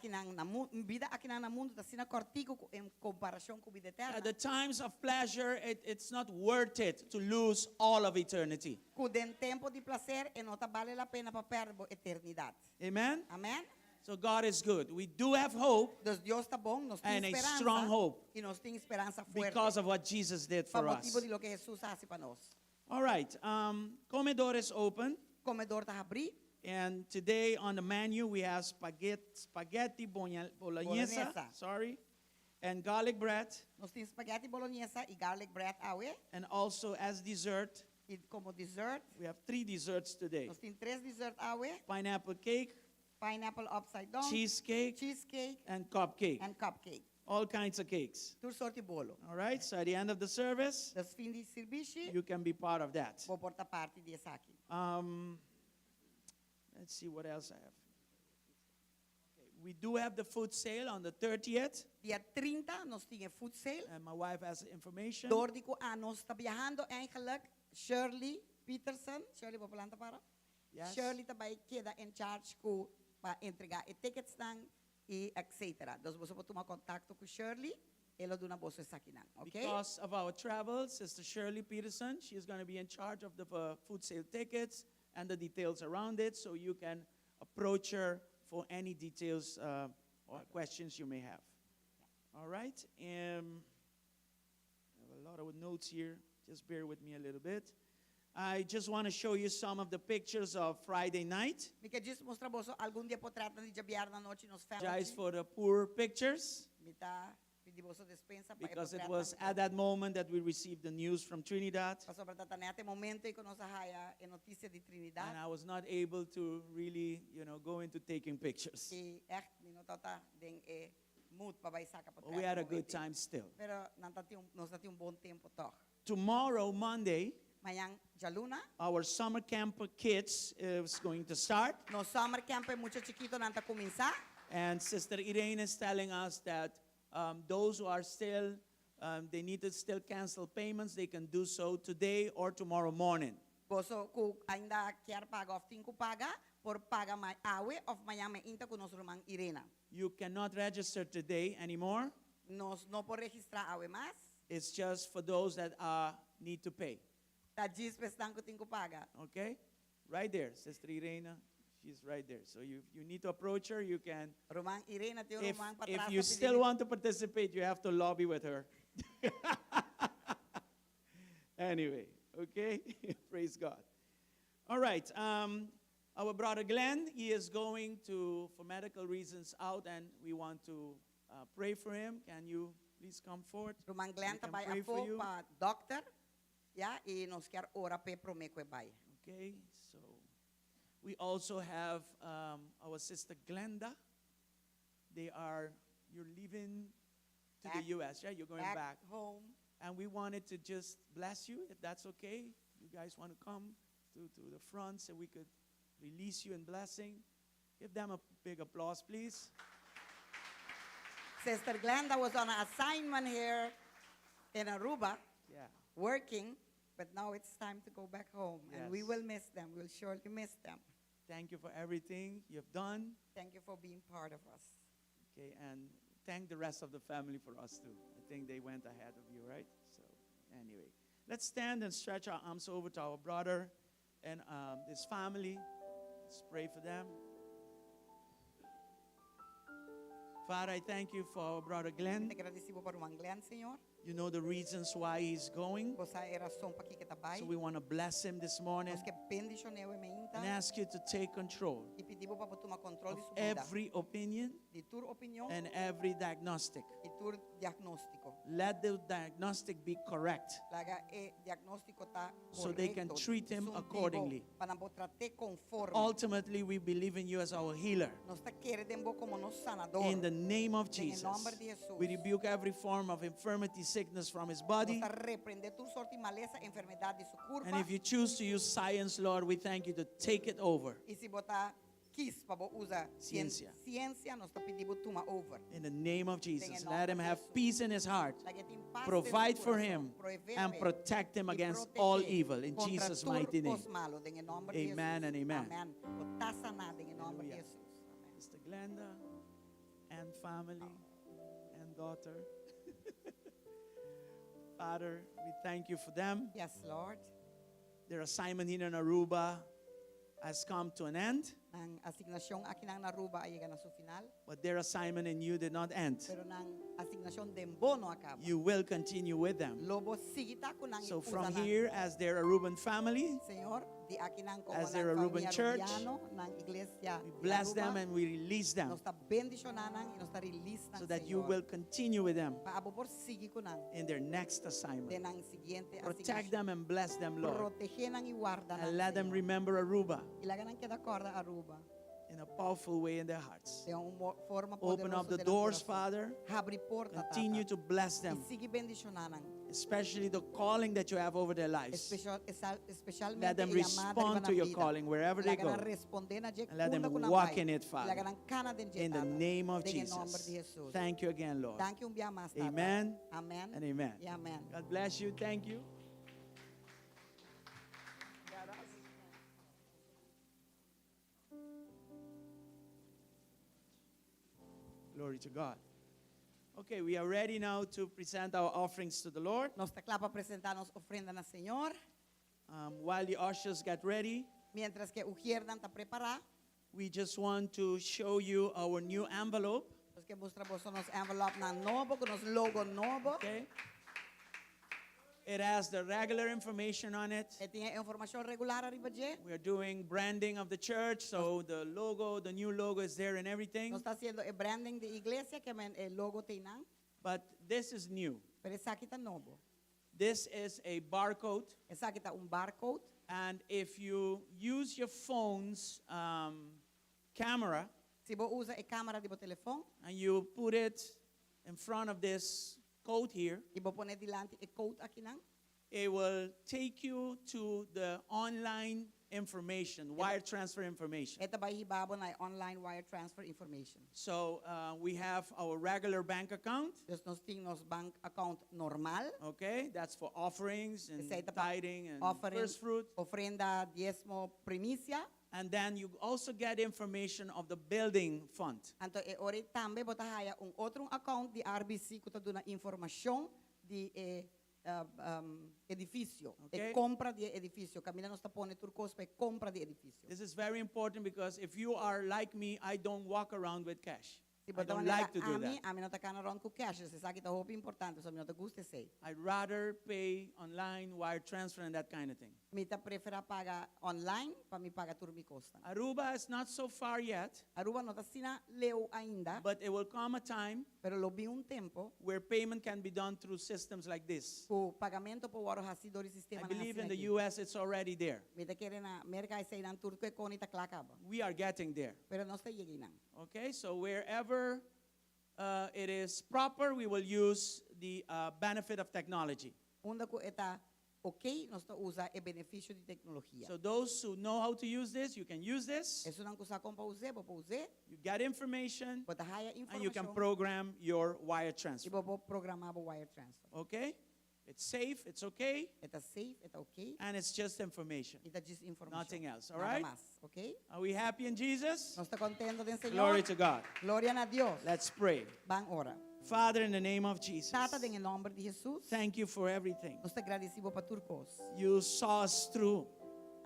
vida aqui na mundo tá sendo cortico em comparação com vida eterna. At the times of pleasure, it's not worth it to lose all of eternity. Cuando tempo de prazer e não tá vale a pena para perder a eternidade. Amen? Amém? So God is good. We do have hope Dus Deus tá bom, nós and temos a esperança. strong hope E nós temos esperança forte. because of what Jesus did for Por us. motivo de lo que Jesus faz para nós. All right. Comedor is open. Comedor tá abrir. And today on the menu we have spaghetti bolognese, Bolognese. sorry, and garlic bread, Nós temos spaghetti bolognese e garlic bread awe. and also as dessert, E como dessert, we have 3 desserts today. nós temos 3 dessert awe. Pineapple cake, Pineapple upside down. cheesecake, Cheesecake and cupcake. and cupcake. All kinds of cakes. Tudo sorte de bolo. All right, so at the end of the service, Das fim de serviço, you can be part of that. vou portar parte desse aqui. Let's see what else I have. Okay, we do have the food sale on the 30th, Dia 30, nós tínhamos food sale. and my wife has information. Doordico nós está viajando eigenlijk Shirley Peterson. Shirley, vou planta para? Yes. Shirley também queda em charge para entregar e tickets e etc. Dus você pode tomar contato com Shirley. Ela dá uma bolsa aqui, ok? Because of our travels, Sister Shirley Peterson, she is going to be in charge of the food sale tickets and the details around it, so you can approach her for any details or questions you may have. All right? I have a lot of notes here. Just bear with me a little bit. I just want to show you some of the pictures of Friday night. Mi que just mostra você algum dia por trás de jabiar na noite nos Apologize family. for the poor pictures, Mi tá pedi você dispensa para because it was at that moment that we received the news from Trinidad, Pastor Frank neste momento e que nós haya a notícia de Trinidad. and I was not able to really, go into taking pictures. E echt não tá den mood para vai sacar para But we had a good time still. Pero nós tá bom tempo toch. Tomorrow, Monday, Manhã já luna. our summer camp kids is going to start. No summer camp é muito chiquito nanta começar. And Sister Irene is telling us that those who are still, they need to still cancel payments, they can do so today or tomorrow morning. Boso ku ainda quer paga of tinko paga por paga mai awe of manhã me inta com nos romang Irena. You cannot register today anymore. Nos no por registrar awe mas. It's just for those that need to pay. Ta gis pestan ko tinko paga. Okay? Right there, Sister Irene. She's right there. So you need to approach her. You can. Romang Irena teo If, romang if patras. you still want to participate, you have to lobby with her. Anyway, okay? Praise God. All right. Our brother Glenn, he is going for medical reasons out, and we want to pray for him. Can you please come forward? Romang Glenn We can tabay pray for afo you. pa doctor. Ya e nos quer ora pe promeco bay. Okay, so we also have our sister Glenda. You're leaving to Back- the U.S., yeah? You're going back. home. And we wanted to just bless you, if that's okay. You guys want to come to the front so we could release you in blessing. Give them a big applause, please. Sister Glenda was on an assignment here in Aruba, Yeah. working, but now it's time to go back home. And we Yes. will miss them. We'll surely miss them. Thank you for everything you've done. Thank you for being part of us. Okay, and thank the rest of the family for us too. I think they went ahead of you, right? So, anyway, let's stand and stretch our arms over to our brother and his family. Let's pray for them. Father, I thank you for our brother Glenn. Te agradecemos por Juan Glenn, Señor. You know the reasons why he's going. Você é razão para que trabalhe. So we want to bless him this morning Nós que bendicioneu e meinta. and ask you to take control E pedimos para tomar controle of de sua vida. every opinion De tua opinião and every diagnostic. e teu diagnóstico. Let the diagnostic be correct Laga e diagnóstico tá so they can correcto, treat him sundigo, accordingly. Para não tratar conforme. Ultimately, we believe in you as our healer. Nós está querendo como nosso sanador. In the name of En el Jesus, nombre de Jesús. we rebuke every form of infirmity, sickness from his body. Nós está repreender tu sorte de maleza, enfermidade de sua curva. And if you choose to use science, Lord, we thank you to take it over. E se botar quis para usar Ciência. ciência, nós está pedindo toma over. In the name of Jesus, En el let him nombre de have Jesús. peace in his heart. La que tem paz Provide dentro for do him coração, provee and protect him e against protege all evil. In contra Jesus' todos mighty name. os malos, en el nombre de Amen Jesús. and amen. Amén. O está sanado en el nombre de Hallelujah. Jesús. Amén. Mr. Glenda and family and daughter. Father, we thank you for them. Yes, Lord. Their assignment here in Aruba has come to an end, Ang asignasyon akin ang Aruba ay na sa final, but their assignment in you did not end. pero nang asignasyon dembo no acaba. You will continue with them. Lobo sigita ko nang So from ipusanan. here, as their Aruban family, Señor, di akin ang as their Aruban church, ng iglesia. we bless them and we release them Nos ta bendisyonanan, nos ta release ng so that you Señor. will continue with them Paabo por sigi ko nang in their next de assignment. nang siguiente Protect them and bless them, Lord. Protege nang iwarda And let them Señor. remember Aruba Ilaga nang kita korda Aruba. in a powerful way in their hearts. De forma Open up poderosa the de doors, corazón. Father. Abri porta, Continue Tata. to bless them, Isigi bendisyonanan. especially the calling that you have over their lives. Especialmente Let them iamada respond ko to ng your vida. calling wherever they Ilaga go. nang responde na je And let them kunda ko ng walk bahay. in it, Father. Ilaga nang kana din je In the Tata. name of Ding nombre de Jesus. Jesus. Thank you again, Lord. Thank you un día más, Tata. Amen Amen. and amen. Y amen. God bless you. Thank you. Glory to God. Okay, we are ready now to present our offerings to the Lord. Nos está para presentarnos ofrenda na Señor. While the ushers get ready, Mientras que Ujierdan está preparada. we just want to show you our new envelope. Los que mostramos son los envelope na novo, con los logo novo. Okay. It has the regular information on it. E tiene información regular arriba je. We are doing branding of the church, so the logo, the new logo is there and everything. Nos está haciendo el branding de iglesia, que el logo tiene. But this is new. Pero esa aquí está novo. This is a barcode, Esa aquí está un barcode. and if you use your phone's camera Si vos usa el cámara de vos teléfono and you put it in front of this code here, y vos pones delante el code aquí nan, it will take you to the online information, wire transfer information. esta va a hibabo na online wire transfer information. So we have our regular bank account, Entonces nos tiene nos bank account normal, okay? That's for offerings and Esa ita pa- tithing and offering, first fruit. ofrenda, diezmo, primicia. And then you also get information of the building fund. Anto ori tambe bota haya un otro account di RBC kuta duna información di edificio, Okay. compra di edificio. Camila nos tapone turcos pe compra di edificio. This is very important because if you are like me, I don't walk around with cash. Si I bota don't manera like to do that. a mí no ta kana ron ku cash, se sa kita hope importante, so mi no te guste sei. I'd rather pay online, wire transfer, and that kind of thing. Mi ta prefera paga online, pa mi paga turmi costa. Aruba is not so far yet, Aruba no ta sina leu ainda, but it will come a time pero lo vi un tempo where payment can be done through systems like this. ku pagamento po waro hasidori I sistema na believe in hasina the aquí. US it's already there. Mi ta kere na merga ay seiran turco e koni ta klakaba. We are getting there. Pero no está lleginan. Okay, so wherever it is proper, we will use the benefit of technology. Unda ko eta okay, nos ta usa e beneficio di tecnología. So those who know how to use this, you can use this. Eso nang kusa kong pa use, bo pa use, You get information, bo ta haya and you can information, program your wire transfer. ibo po programa bo wire transfer. Okay? It's safe, it's okay, Eta safe, eta okay, and it's just information. eta just information. Nothing else, all Nada right? más, okay? Are we happy in Jesus? Nos está contento del Señor. Glory to God. Gloria a Dios. Let's pray. Van ora. Father, in the name of Jesus, Tata, en el nombre de Jesús, thank you for everything. nos te agradecemos pa turcos. You saw us through,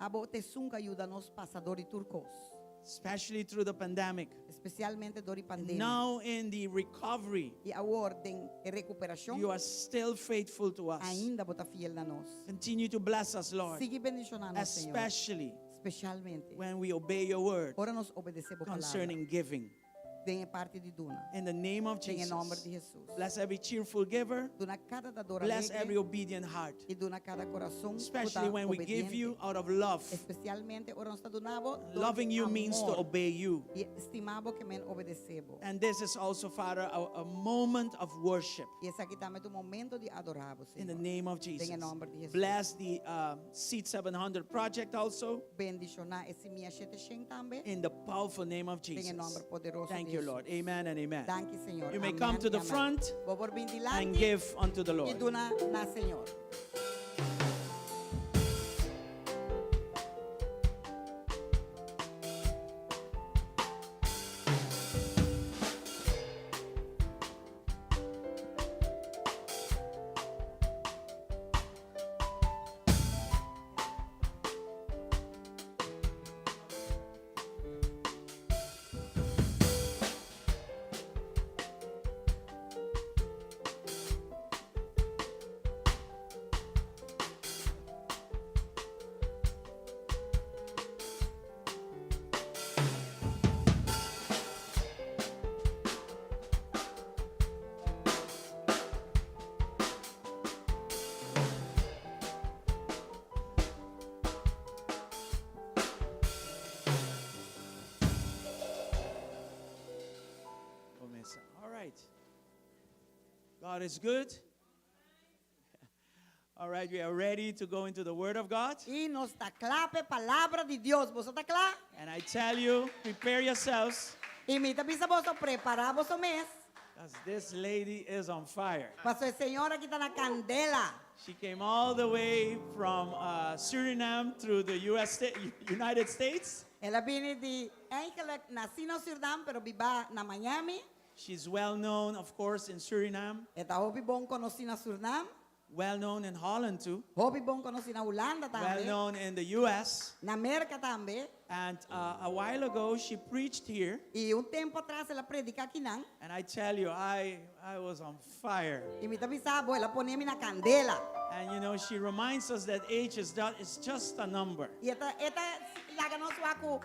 Abo te sunca ayuda nos pasadori turcos, especially through the pandemic. especialmente dori And pandemia. now in the recovery, Y ahora en recuperación, you are still faithful to us. ainda bota fiel na nos. Continue to bless us, Lord, Sigue bendicionando, Señor. especially Especialmente, when we obey your word ahora nos obedecemos palabra. concerning giving. De parte de Duna. In the name of En el nombre de Jesus, Jesús. bless every cheerful giver, Duna cada dador bless every alegre obedient heart, y duna cada corazón especially puta when we give obediente. you out of love. Especialmente ahora nos está donando Loving you means to obey you. y estimamos que men obedecemos. And this is also, Father, a moment of worship Y es aquí también tu momento de adorar, in the Señor. name of Jesus. En el nombre de Jesús. Bless the Seed 700 project also Bendicionar esse minha gente también. in the powerful name of En el Jesus. nombre poderoso Thank de you, Jesús. Lord. Amen and amen. Thank you, Señor. You may Amén come to y the amén. front Vou por vir and delante give unto the y Lord. duna na Señor. God is good. All right, we are ready to go into the Word of God. Y nos está clave palabra de Dios. ¿Vos está claro? And I tell you, prepare yourselves, Y mi tapisa vos preparar vos mes. because this lady is on fire. Pastor Señor aquí está la candela. She came all the way from Suriname through the United States. Ela viene de ela nací no Suriname, pero viva na Miami. She's well known, of course, in Suriname, Eta hobby bon conheci na Suriname. well known in Holland too, Hobby bon conheci na Holanda well também. known in the US. Na América também. And a while ago, she preached here. E tempo atrás ela predica aqui não. And I tell you, I was on fire. E mi tapisa ela põe na candela. And you know, she reminds us that age is just a number. E esta laga nos waku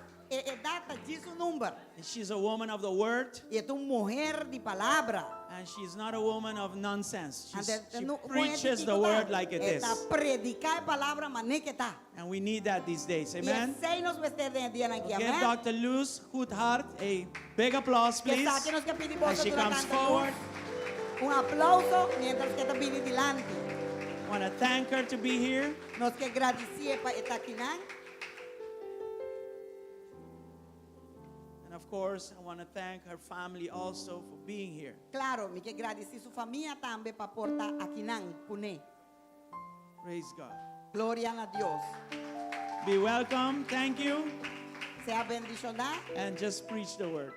data diz o número. And she's a woman of the word, E é mulher de palavra. and she's not a woman of nonsense. And She preaches the word like it is. Esta predicar a palavra mané que tá. And we need that these days. E Amen. sei nos vestir de dia aqui, Give amém. Dr. Louise Goedhart a big applause, Que please, está aqui nos que pedir as she comes forward. aplauso mientras que está vindo dilante. I want to thank her to be here. Nos que agradecer para estar aqui não. And of course, I want to thank her family also for being here. Claro, me que agradecer sua família também para portar aqui não, puné. Praise God. Glória a Deus. Be welcome. Thank you. Sea bendicionado. And just preach the word.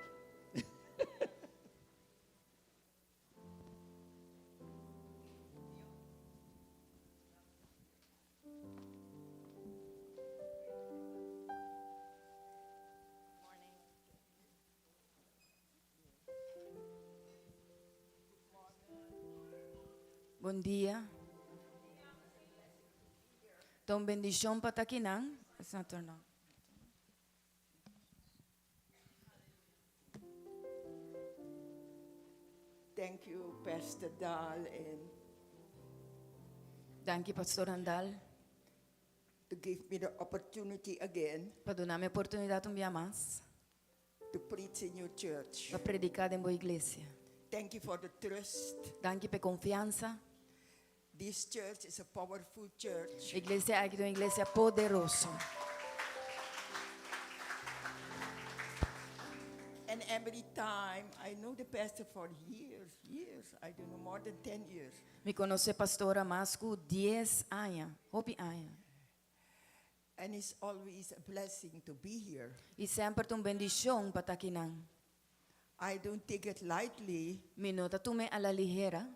Bom dia. Então, bendição para Taquinan. It's not turn on. Thank you, Pastor Daal, and Dank je, Pastor Daal, to give me the opportunity again para dar-me a oportunidade um dia mais to preach in your church. para predicar em boa igreja. Thank you for the trust. Dank je pela confiança. This church is a powerful church. A igreja aqui é uma igreja poderosa. And every time, I know the pastor for years, I don't know, more than 10 years. Me conhece pastora mais que 10 anos, houve anos. And it's always a blessing to be here. E sempre uma bendição para Taquinan. I don't take it lightly Me nota tume a la ligera,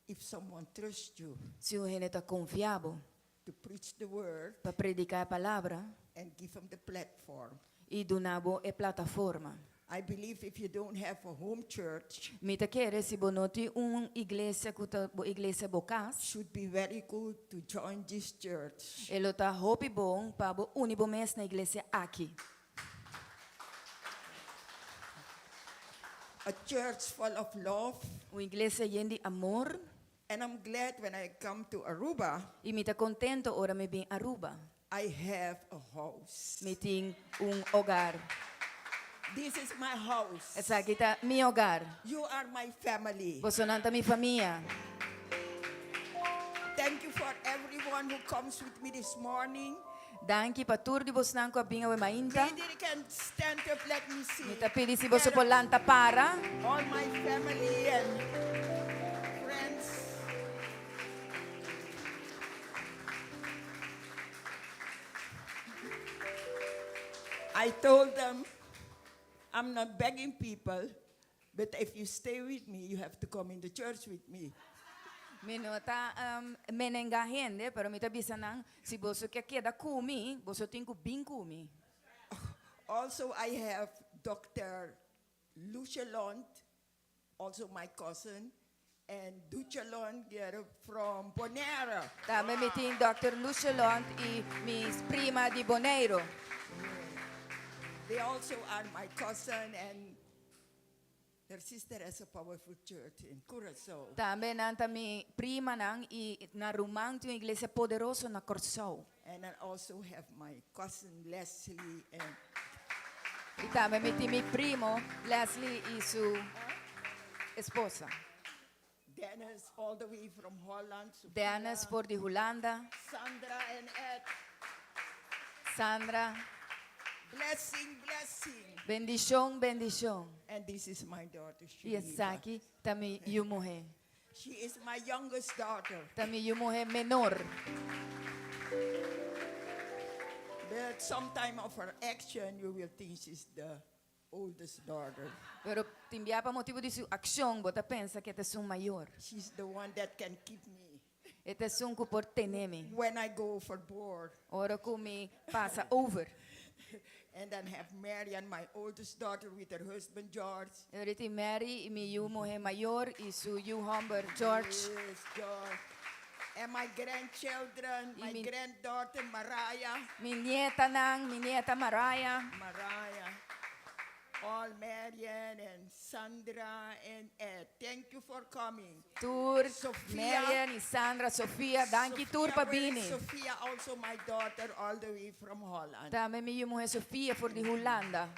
if someone trusts you se o gente está confiável to preach the word para predicar a palavra and give them the platform. e donabo a plataforma. I believe if you don't have a home church, Me ta quer se bonoti igreja que ta igreja bocas, should be very good to join this church. elo ta hopi bom para bo unibo mes na igreja aqui. A church full of love. Uma igreja de amor And I'm glad when I come to Aruba, e me ta contento ora me bin Aruba. I have a house. Me ting hogar. This is my house. Essa aqui tá mi hogar. You are my family. Você não tá mi família. Thank you for everyone who comes with me this morning. Danke para tudo você não combina o mainta. Maybe they can stand up, let me see. Me ta pedi se você polanta para. All my family and friends. I told them, I'm not begging people, but if you stay with me, you have to come in the church with me. Me não tá menenga gente, pero me tá bisanang se você quer queda comi, você tem que bem comi. Also, I have Dr. Luchelont, also my cousin, and Duchelont from Bonera. Também me tem Dr. Luchelont e Miss Prima de Boneiro. They also are my cousin, and their sister has a powerful church in Curacao. Também nanta mi prima nang e na rumang tem igreja poderosa na Corsao. And I also have my cousin Leslie and E também me tem mi primo Leslie e sua esposa. Dennis, all the way from Holland. Sophia, Dennis voor die Hollanda. Sandra and Ed. Sandra. Blessing, blessing. Bendición, bendición. And this is my daughter, E Shirley. essa aqui também e o morrer. She is my youngest daughter. Também o morrer menor. But sometime of her action, you will think she's the oldest daughter. Pero timbia pa motivo de sua ação, bota pensa que é um maior. She's the one that can keep me. Este é um que por teneme. When I go overboard. Ora que me passa over. And then have Marian, my oldest daughter, with her husband George. Eu reti Mary e meu morrer maior e su Humber George. Yes, George. And my grandchildren, my min- granddaughter Mariah. Minha nieta Mariah. Mariah. All Marian and Sandra and Ed. Thank you for coming. Tur, Sophia. Marian e Sandra, Sofia, danke tur pa where is bini. Sophia, also my daughter, all the way from Holland. Também meu morrer Sofia voor die Hollanda.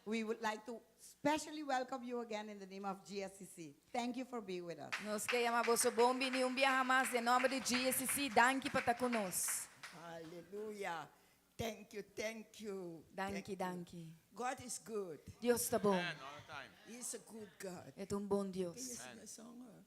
We would like to specially welcome you again in the name of GSCC. Thank you for being with us. Nós queremos vosso bom bini dia mais em nome de GSCC. Danke por estar conosco. Hallelujah. Thank you, thank you. Danke, thank you. danke. God is good. Deus está bom. He's a good God. É bom Can you Deus. sing a song?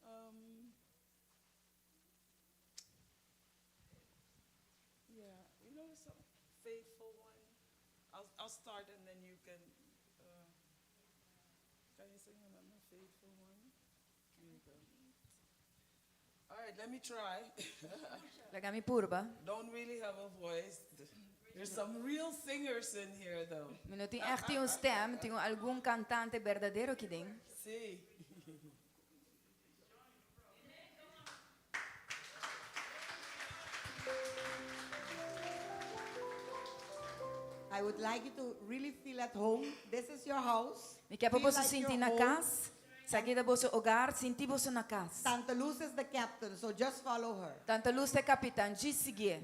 Oh, no. Yeah, you know some faithful one. I'll start and then you can you sing another faithful one? Here you go. All right, let me try. Lagami purba. Don't really have a voice. There's some real singers in here though. Mas não tem echt uma stem, tem algum cantante verdadeiro aqui dentro. See. I would like you to really feel at home. This is your house. Me quer para Feel você like sentir you're na home. casa. Sakita vosso hogar, sentir vosso na casa. Santa Luz is the captain, so just follow her. Tanta luz é capitã, de seguir.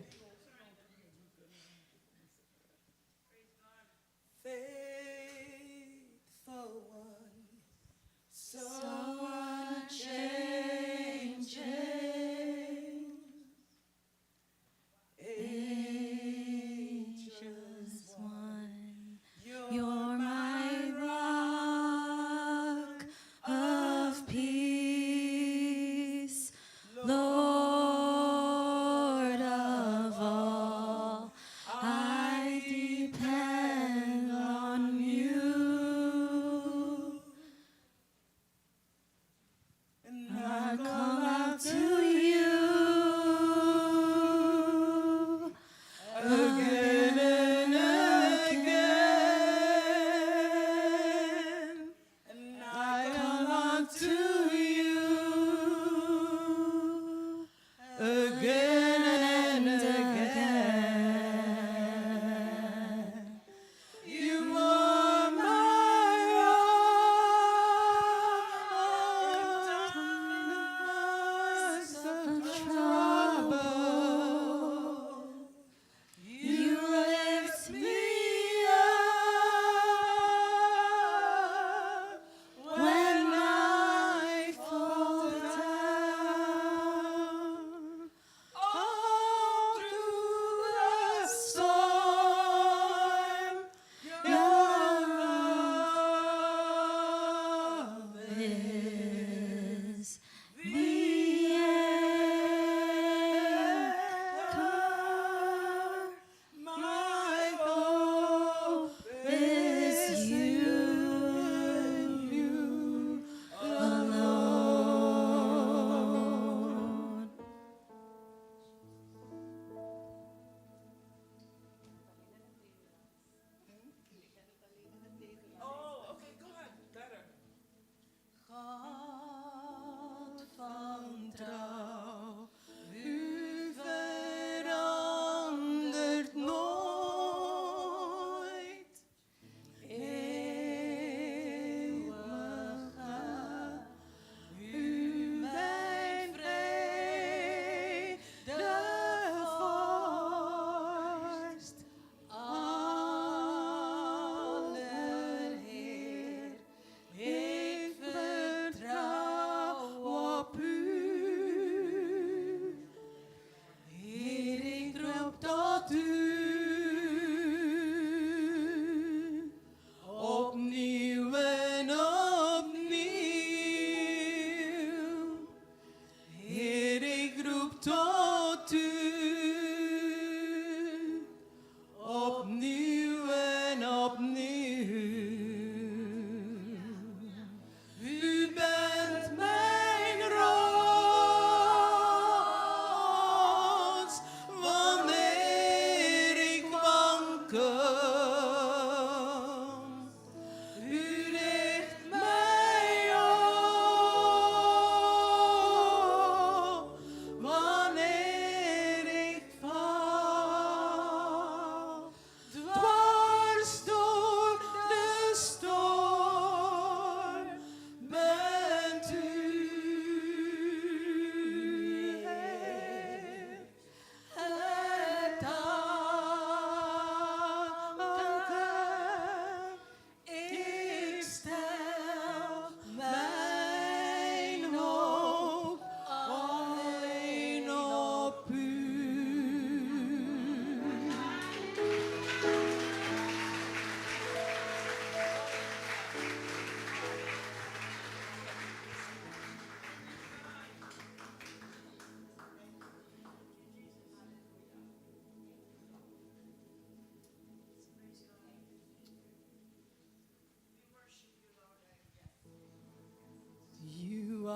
Faithful one, so unchanging. Angels one, you're my rock of peace, Lord of all.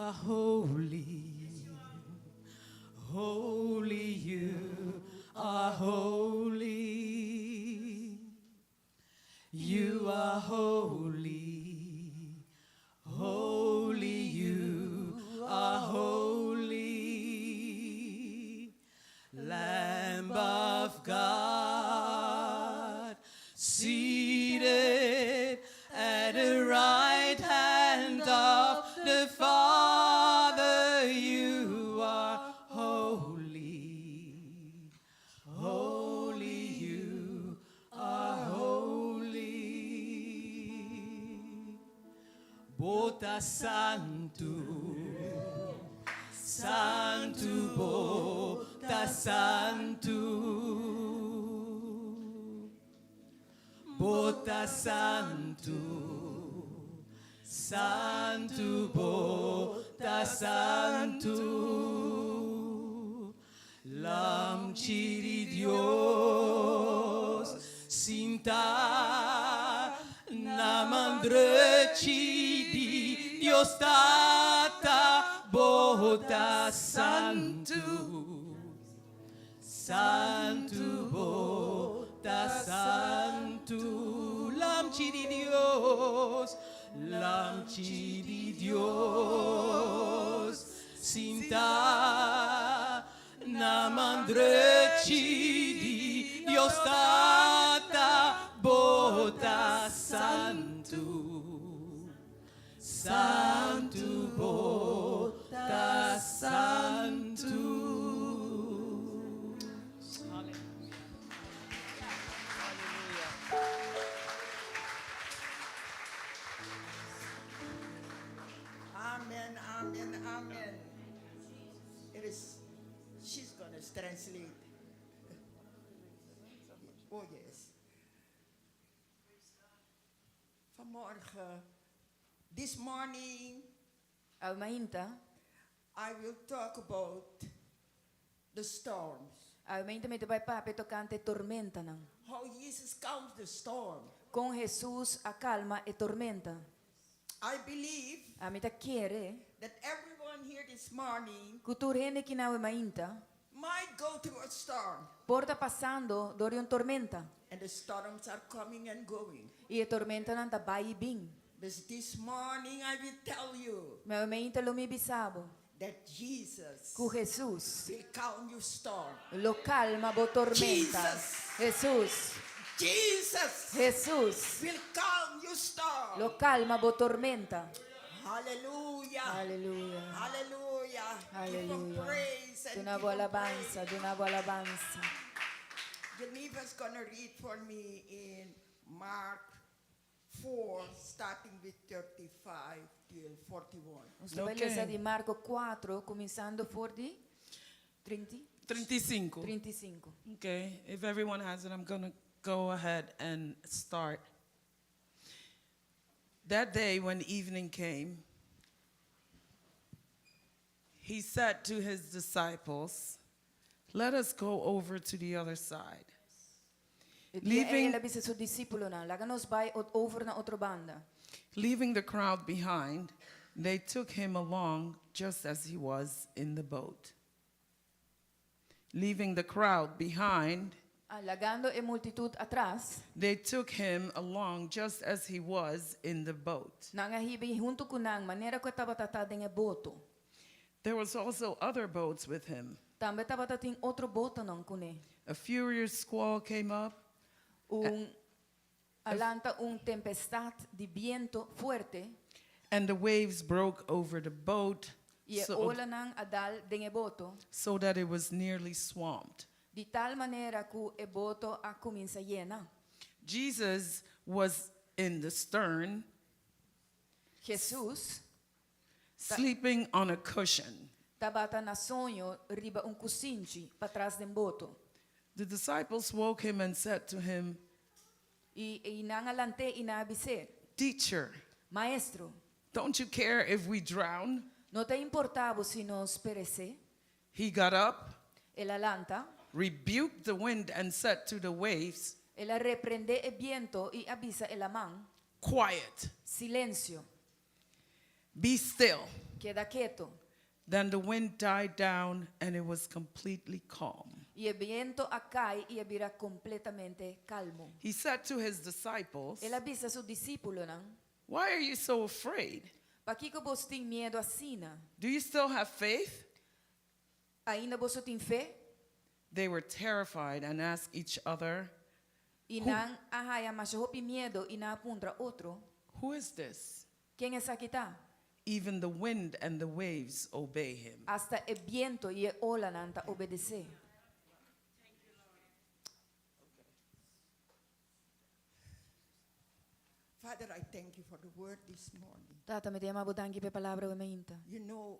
are holy. Holy, you are holy. You are holy. Holy, you are holy. Lamb of God, seated at the right hand of the Father, you are holy. Holy, you are holy. Bota Santo, Santo, Bota Santo. Bota Santo, Santo, Bota Santo, Lamci di Dios, Sinta, Namandreci di Dios Tata, Bota Santo, Santo, Bota Santo, Lamci di Dios, Lamci di Dios, Sinta, Namandreci di Dios Tata, Bota Santo, Santo, Bota Santo. Amen, amen, amen. She's going to translate. Oh, yes. Vanmorgen, this morning, Almainta, I will talk about the storms. almainta me vai pape tocante tormenta não. How Jesus calms the storm. Com Jesus acalma e tormenta. I believe A mita quiere that everyone here this morning kuturhene que na almainta might go through a storm. porta passando dori un tormenta. And the storms are coming and going. E a tormenta não tá vai bing. But this morning I will tell you Me almainta lo mi bisabo. that Jesus Cu Jesus will calm your storm. lo calma bo tormenta. Jesus. Jesus Will calm your storm. lo calma bo tormenta. Hallelujah. Hallelujah. Hallelujah. Give him Hallelujah. praise and Donavo give him alabanza, praise. donavo alabanza. Geneva's gonna read for me in Mark 4, starting with 35 till 41. Sto okay. Di Marco 4, cominciando for di 30? 35. 35. Okay, if everyone has it, I'm going to go ahead and start. That day when evening came, he said to his disciples, "Let us go over to the other side." Leaving the crowd behind, they took him along just as he was in the boat. Leaving the crowd behind, Allagando e multitud atrás, they took him along just as he was in the boat. nangahibi junto kunang manera ko tabatata dinge boto. There was also other boats with him. Tambe tabatating otro boto nang kune. A furious squall came up, Alanta un tempestad di viento fuerte and the waves broke over the boat e ola nang adal dinge boto. so that it was nearly swamped. Di tal manera ku e boto a comienza llena. Jesus was in the stern, Jesus sleeping on a cushion. tabata na sonho riba un kusinchi patras den boto. The disciples woke him and said to him, I nangalante inabiser. "Teacher, Maestro, don't you care if we drown?" no te importavo si nos perece? He got up, El alanta, rebuked the wind, and said to the waves, el reprende el viento y avisa el amán. "Quiet, Silencio, be still." queda quieto. Then the wind died down and it was completely calm. Y el viento acai y era completamente calmo. He said to his disciples, Ele avisa a sus discípulos, não? "Why are you so afraid? Para que vos tem medo assim? Do you still have faith?" Ainda vos tem fé? They were terrified and asked each other, E não arraia mais hope medo e não apunta outro. "Who is this? Quem é essa que tá? Even the wind and the waves obey him." Hasta el viento y el ola não tá obedecer. Father, I thank you for the word this morning. Tata, me tema bodangi pe palavra o meinta. You know,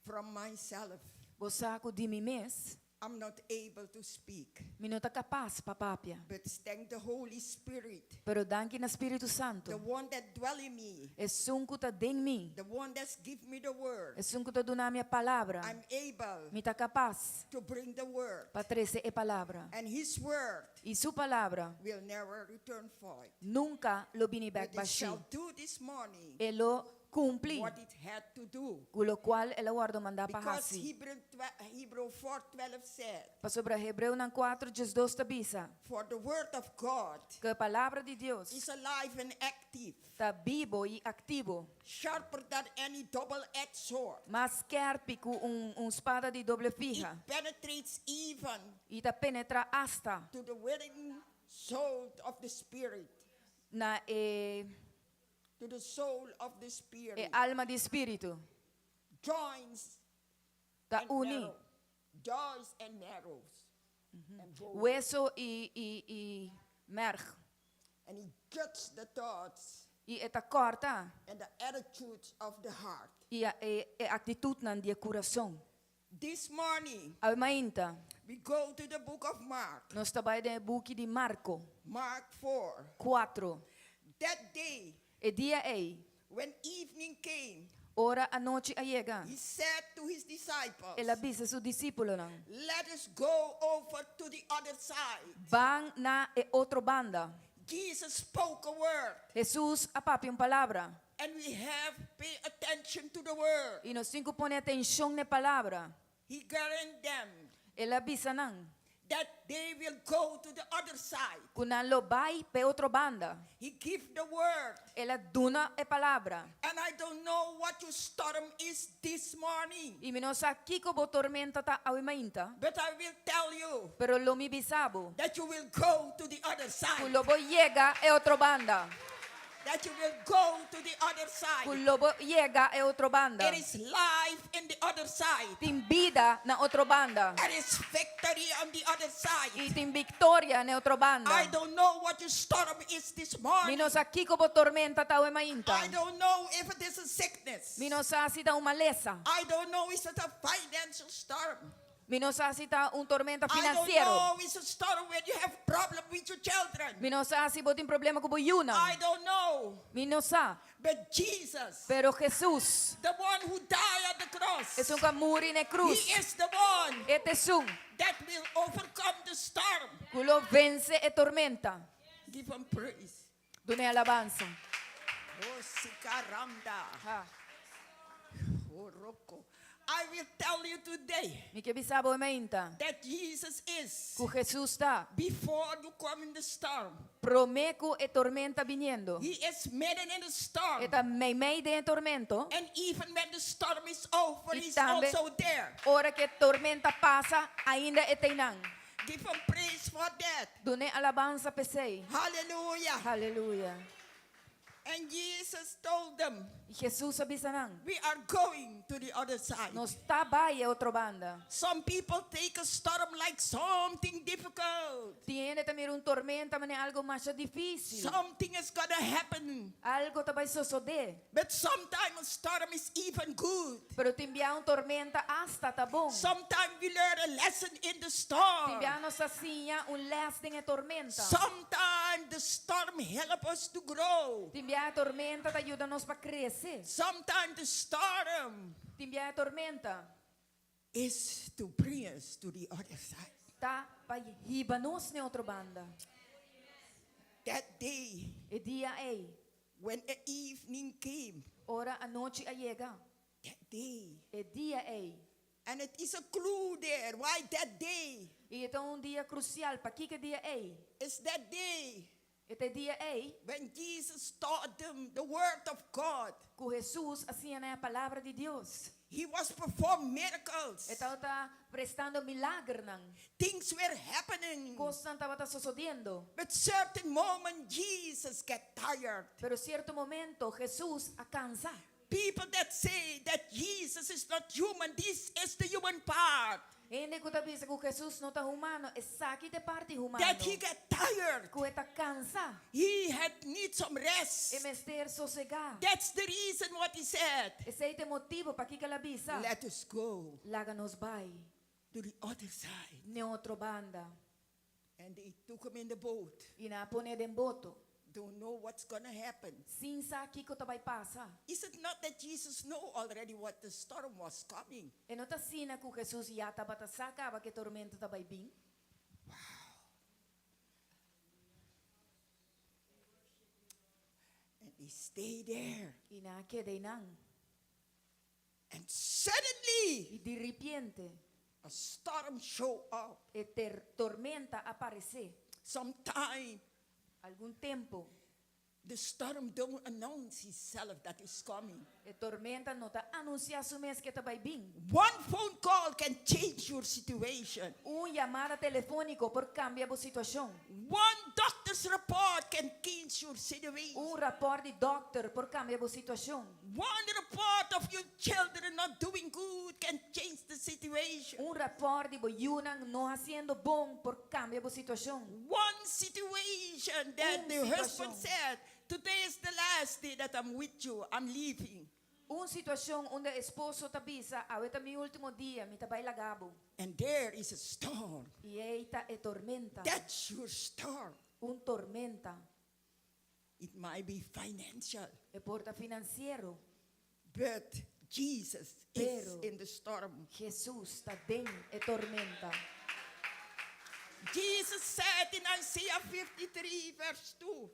from myself, Vos saco de mim mes, I'm not able to speak, me não tá capaz, papapia. but thank the Holy Spirit, Pero danki na Espírito the Santo. one that dwell in me, É sunco tá den mim. the one that's give me the word. É sunco tá dona minha palavra. I'm able Me tá capaz to bring the word, para trazer a palavra. and His word E sua palavra will never return void. nunca lo bini back But it shall baixo. do this morning E lo cumpli. what it had to do. Com lo qual ela guarda mandar para Because hasi. Hebrew 4:12 said, Para sobre Hebreu nan 4, 12 tabisa. for the word of God Que a palavra de Deus is alive and active, está vivo e activo. sharper than any double-edged sword. Mais querpe com espada de doble fija. It penetrates even E tá penetra hasta to the willing soul of the spirit, na to the soul of the spirit, alma de espírito. joints Tá and uni. marrow, joints and marrows, and bones. Hueso e merg. And he judged the thoughts E eta corta. and the attitudes of the heart. E a atitude nan dia coração. This morning, A mainta. we go to the book of Mark, Nós trabalhamos no book de Marco Mark 4. 4. That day, E dia ei. when evening came, Ora a noite a chega. he said to his disciples, Ele avisa seu discípulo não. let us go over to the other side. Van na outra banda. Jesus spoke a word, Jesus a papi palavra. and we have pay attention to the word. E nós cinco põe atenção na palavra. He guaranteed them Ele avisa não. that they will go to the other side. Quando lo vai pe outra banda. He give the word, Ele duna a palavra. and I don't know what your storm is this morning, E me nós aqui como tormenta tá a mainta. but I will tell you Pero lo mi bisabo. that you will go to the other side. Quando lo llega a outra banda. That you will go to the other side. Quando lo llega a outra banda. It is life in the other side. Tem vida na outra banda. It is victory on the other E side. tem vitória na outra banda. I don't know what your storm is this morning. Minos aqui como tormenta tá o mainta. I don't know if it is a sickness. Minos asi tá uma lesa. I don't know if it's a financial storm. Minos asi tá tormenta I don't financeiro. know if it's a storm when you have problem with your children. Minos asi botin problema com boyuna. I don't know. Minos sa. But Jesus, Pero Jesus the one who died at the cross, es un camuri na cruz. He is the one Este es un that will overcome the storm. culo vence e tormenta. Give him praise. Dune alabanza. Oh, Sikaranda. Ha. Oh, Rocco. I will tell you today Mi que bisabo mainta. that Jesus is, Cu Jesus tá. before you come in the storm, Promeco e tormenta viniendo. He is midden in the storm. Eta mei de tormento. And even when the storm is over, Y He's también- also there. Ora que tormenta pasa, ainda e teinan. Give Him praise for that. Dune alabanza pesei. Hallelujah. Aleluya. And Jesus told them, E Jesus abisanan. we are going to the other side. Nos tá vai outra banda. Some people take a storm like something difficult. Tiene también un tormenta, mas é algo mais difícil. Something is going to happen. Algo tá vai suceder. But sometimes a storm is even good. Pero te enviar un tormenta hasta tá bom. Sometimes we learn a lesson in the Te storm. enviar nos assim un lesson em tormenta. Sometimes the storm helps us to grow. Te enviar a tormenta te ajuda nos para crescer. Sometimes the storm Te enviar a tormenta is to bring us to the other side. tá para riba nos na outra banda. That day, E dia ei, when the evening came, ora a noite a chega. that day. é dia A. And it is a clue there. Why that day? E então dia crucial, para que dia A? It's that day Este dia A, when Jesus taught them the word of God. que Jesus assim é a palavra de Deus. He was performing miracles. Então está prestando milagre não. Things were happening. Coisas estavam sucedendo. But certain moment Jesus get tired. Pero certo momento Jesus cansa. People that say that Jesus is not human, this is the human part. Ainda que está dizendo que Jesus não está humano, essa aqui é parte humana. That he get tired. Que está cansa. He had need some rest. E mestre sossegar. That's the reason what he said. Esse é o motivo para que ela avisa. Let us go Laga nos vai. to the other side. Na outra banda. And they took him in the boat. E na pone de boto. Don't know what's going to happen. Sim, sabe que vai passar. Is it not that Jesus know already what the storm was coming? E não está sina que Jesus já estava sacava que tormenta estava vir. And he stayed there. E na quedei não. And suddenly, E de repente, a storm showed up. e tormenta aparecer. Sometime, Algum tempo, the storm don't announce itself that is coming. e tormenta não está anunciando o mês que estava vir. One phone call can change your situation. Chamada telefônica por cambiar a situação. One doctor's report can change your situation. Rapport de doctor por cambiar a situação. One report of your children not doing good can change the situation. Rapport de boyunan não haciendo bom por cambiar a situação. One situation that the husband said, today is the last day that I'm with you, I'm leaving. Situação onde o esposo te avisa, ahorita é meu último dia, me vai lagabo. And there is a storm. E eita é tormenta. That's your storm. Tormenta. It might be financial, É porta financeiro. but Jesus Pero- is in the storm. Jesus está dentro é tormenta. Jesus said in Isaiah 53 verse 2,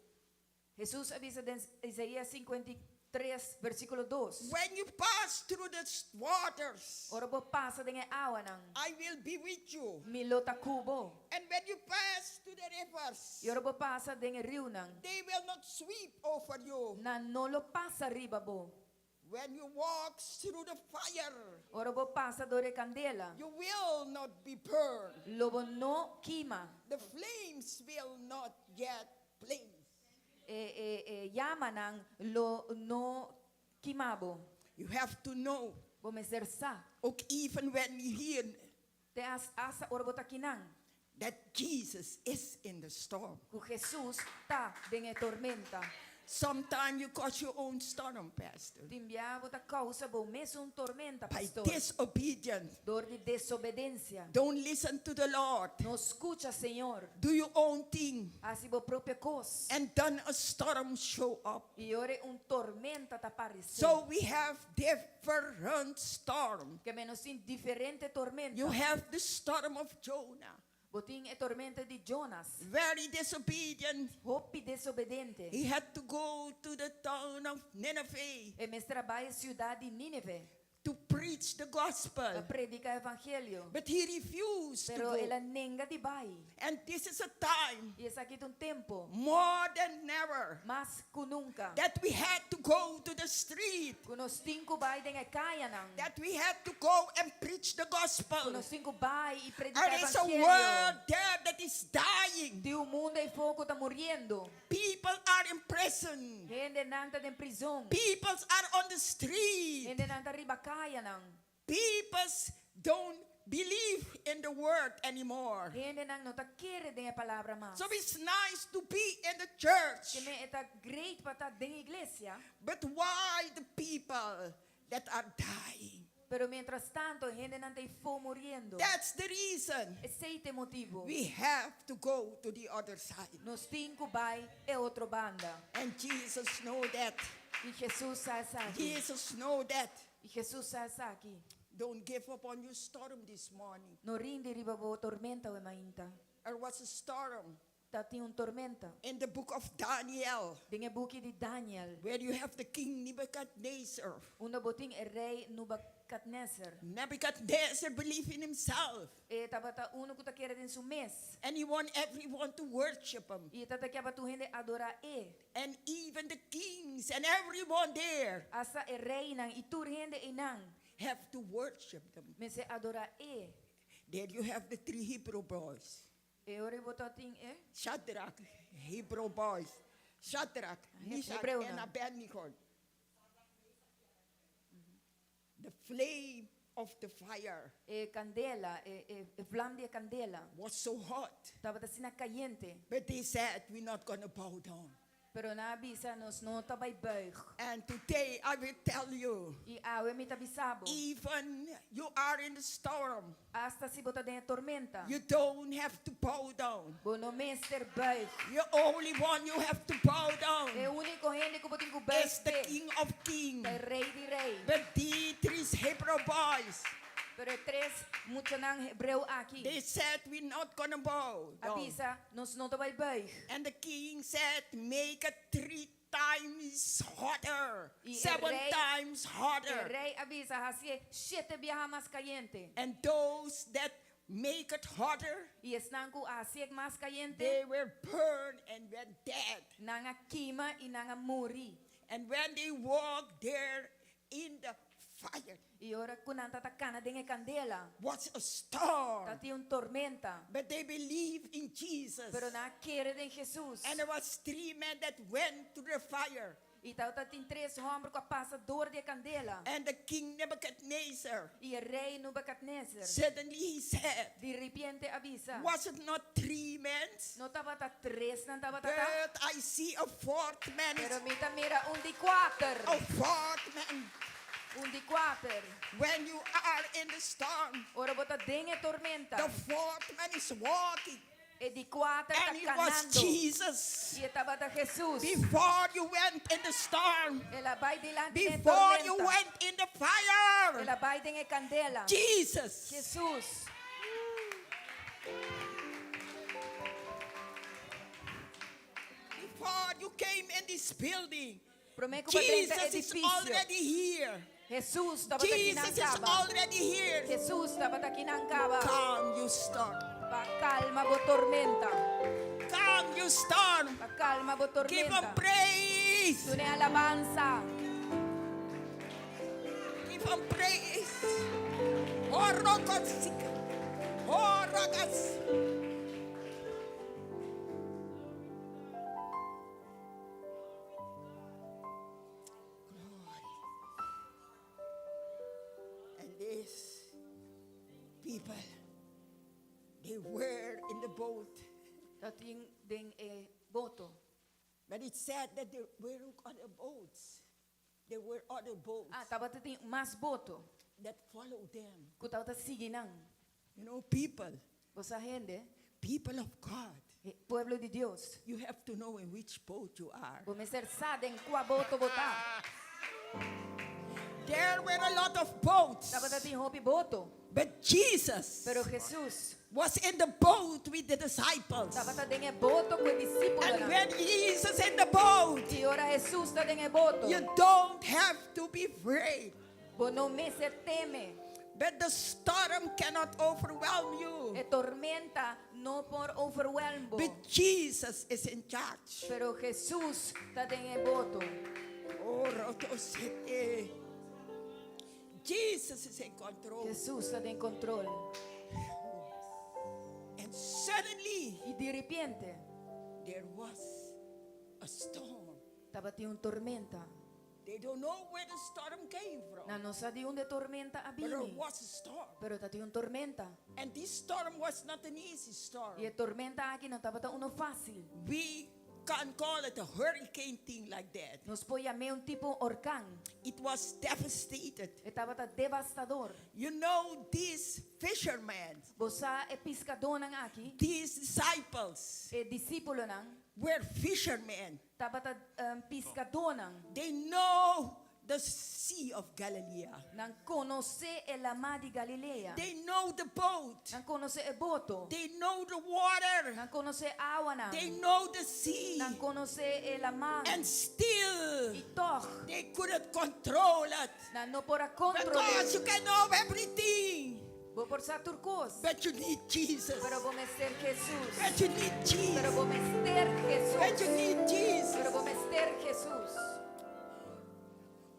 Jesus avisa em Isaías 53, versículo 2. when you pass through the waters, Ora bo passa den água nang I will be with you. milota kubo. And when you pass to the rivers, E ora bo passa den rio nang they will not sweep over you. na não lo passa riba bo. When you walk through the fire, Ora bo passa dore candela. you will not be burned. Lobo no quima. The flames will not yet blaze. Llama nang lo no quimabo. You have to know, Bo meser sa. okay, even when we hear Te asa ora bo takinang. that Jesus is in the storm. Ku Jesus ta den tormenta. Sometimes you cause your own storm, Pastor, Timbiavo ta causa bo mesmo tormenta, by pastor. disobedience. Dor de desobedência. Don't listen to the Lord. No escucha, Senhor. Do your own thing. Assim bo própria coisa. And then a storm show up. E ora tormenta ta aparecer. So we have different storm. Que menos indiferente tormenta. You have the storm of Jonah. Botin tormenta de Jonas. Very disobedient. Hopi desobediente. He had to go to the town of Nineveh E mes trabalha cidade de Nínive. to preach the gospel. Para predicar evangelho. But he refused to Pero go. ela nenga de vai. And this is a time, E esse aqui tempo. more than ever, Mas ku nunca. that we had to go to the street. Kunos cinco vai den Caya nang. That we had to go and preach the gospel. Kunos cinco vai e predicar There is a evangelho. world there that is dying. De mundo e fogo tá morrendo. People are in prison. Gente nang tá em prisão. People are on the street. Gente nang tá riba Caya nang. People don't believe in the word anymore. Gente nang não tá querer den a palavra mais. So it's nice to be in the church. Que me é great para tá den igreja. But why the people that are dying? Pero mientras tanto, gente não tem fome morrendo. That's the reason Esse é o motivo. we have to go to the other side. Nos cinco vai é outra banda. And Jesus know that. E Jesus sabe aqui. Jesus know that. E Jesus sabe aqui. Don't give up on your storm this morning. No rinde riba bo tormenta o mainta. There was a storm tati un tormenta. In the book of Daniel, Dinge boekje di Daniel. where you have the king Nebuchadnezzar. Una boting rei Nebuchadnezzar. Nebuchadnezzar believed in himself, E tabata uno kuta kere din su mes. and he want everyone to worship him. E tata kya batu hende adora e. And even the kings and everyone there Asa rei nang itur hende inang. have to worship them. Mese adora e. There you have the three Hebrew boys. E ore botating e. Shadrach, Hebrew boys. Shadrach, Meshach, Hebrew and na. Abednego. The flame of the fire E candela, e vlam di candela. was so hot, Tabata sina caliente. but they said, we're not going to bow down. Pero na bisa nos no tabay buig. And today I will tell you, I awe mi tabisabo. even you are in the storm, Hasta si bota den tormenta. you don't have to bow down. Bono mester buig. The only one you have to bow E down único hende ko boting ko buig. is the King of Kings. Kay rei di rei. But the three Hebrew boys, Pero tres mucho nang Hebreo aquí. they said, we're not going to bow down. Avisa, nos no tabay buig. And the king said, make it 3 times hotter, Y el 7 rey- times El hotter. rey avisa así 7 viaja más caliente. And those that make it hotter, Y están ku así más caliente. they were burned and were dead. Nanga kima y nanga muri. And when they walked there in the fire, Y ahora kunan tatakana den candela. was a storm. Tati un tormenta. But they believed in Jesus. Pero na quiere de Jesús. And there was 3 men that went to the fire. Y tao tatin tres hombres com a passador de candela. And the king Nebuchadnezzar, Y el rey Nebuchadnezzar. suddenly he said, De repente avisa. was it not 3 men? No tava ta tres, não tava ta. But I see a 4th man. Pero mira di quatro. A 4th man. Di quatro. When you are in the storm, Ora bota dengue tormenta. the 4th man is walking. E di quatro And it was caminando. Jesus. E tava ta Jesus. Before you went in the storm, Ela vai delante de before you tormenta. went in the fire, Ela vai dengue candela. Jesus. Jesus. Before you came in this building, Promete que Jesus dentro is edifício. already here. Jesus estava aqui na Jesus is cava. already here. Jesus estava aqui na cava. Calm you storm. Pa calma bo tormenta. Calm you storm. Pa calma bo Give him tormenta. praise. Tune alabanza. Give him praise. Oh, Rokotsika. Oh, Rokas. Glory. And these people, they were in the boat. Dating ding boto. But it said that there were other boats. There were other boats Tava tating mas boto. that followed them. Kutaw ta sige nang. You know, people Bosa hende. of God. Pueblo de Dios. You have to know in which boat you are. Bumeser sa den kwa boto bota. There were a lot of boats, Tava tating hopi boto. but Jesus Pero Jesus. was in the boat with the disciples. Tava ta den boto ko disipulo And na. when Jesus in the boat, Y ora Jesus ta den boto. you don't have to be afraid. Bono me se teme. But the storm cannot overwhelm you. E tormenta no por overwhelm bo. But Jesus is in charge. Pero Jesus ta den boto. Oh, Rotosete. Jesus is in control. Jesus ta den control. And suddenly, Y de repente, there was a storm. tava ti un tormenta. They don't know where the storm came from. Na non sa di unde tormenta But there abini. was a storm. Pero tati un tormenta. And this storm was not an easy storm. Y e tormenta aqui não tava uno fácil. We can't call it a hurricane thing like that. Nos poi me un tipo orcán. It was devastated. E tava devastador. You know, these fishermen, Bosa e pescador nang aqui. these disciples E discípulo nang. were fishermen. Tava pescador nang. They know the Sea of Galilee. Nang conose el mar di Galilea. They know the boat. Nang conose e boto. They know the water. Nang conose awa na. They know the sea. Nang conose el mar. And still, E toch, they couldn't control it. na no pora Because controle. you can know everything. Bo por sa turcos. But you need Jesus. Pero bo mester Jesus. But you need Pero Jesus. bo mester But you Jesus. need Jesus. Pero bo mester Jesus.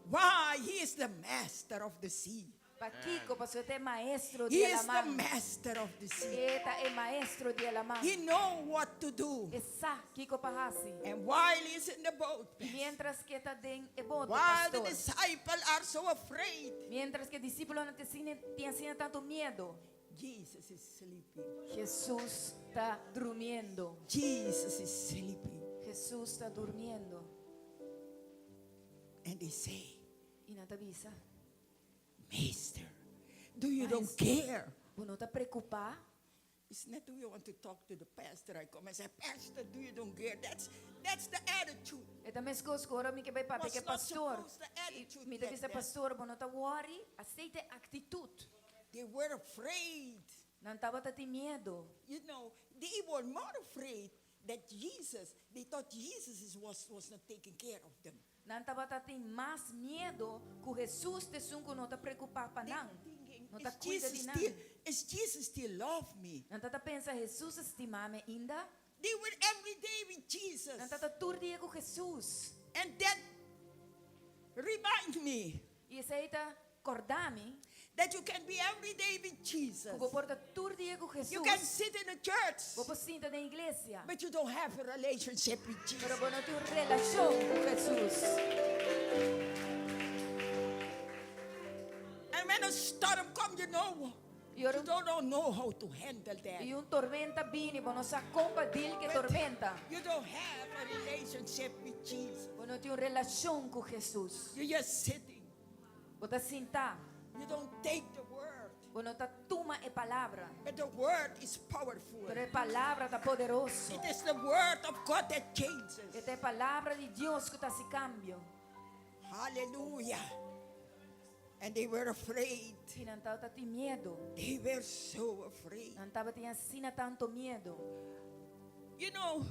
Why? He is the master of the sea. Pa Kiko, pa sote maestro He di is the alamang. master of the sea. Eta e maestro di alamang. He know what to do. Esa Kiko pahasi. And while he's in the boat, Mientras que ta den e boto, while the pastor. disciples are so afraid, Mientras que discípulos no tienen tanto miedo, Jesus is sleeping. Jesús está durmiendo. Jesus is sleeping. Jesús está durmiendo. And they say, Y no te avisa. Master, do you don't care? ¿Vos no te preocupas? It's not that we want to talk to the pastor. I come and say, Pastor, do you don't care? That's the attitude. Esta mes coscora mi que vai papi Was que not pastor. supposed the attitude Mi te like dice that. pastor, vos no te worry, aceite actitud. They were afraid. No estaba te miedo. You know, they were more afraid that Jesus, they thought Jesus was not taking care of them. No estaba te más miedo que Jesús te sunco no te preocupa pa They nan. were thinking, No te cuida de nan. is Jesus still love me? No te pensa Jesús estimame ainda. They were every day with Jesus. No te tur dia com Jesús. And that remind me E aceita cordami that you can be every day with Jesus. que vou porta tur dia com Jesus. You can sit in a church, Vou sinta na igreja. but you don't have a relationship with Jesus. Pero vos no tienes relación con Jesús. And when a storm comes, you know, E you ora don't know how to handle that. e tormenta vini, vos não sa compa dele que tormenta. You don't have a relationship with Jesus. Vos não tienes relação com Jesus. You're just sitting. Vos tá sentar. You don't take the word. Vos não tá toma a palavra. But the word is powerful. Pero a palavra tá poderoso. It is the word of God that changes. Esta é a palavra de Deus que tá se cambio. Hallelujah. And they were afraid. E não tá te medo. They were so afraid. Não tava tinha sina tanto medo. You know,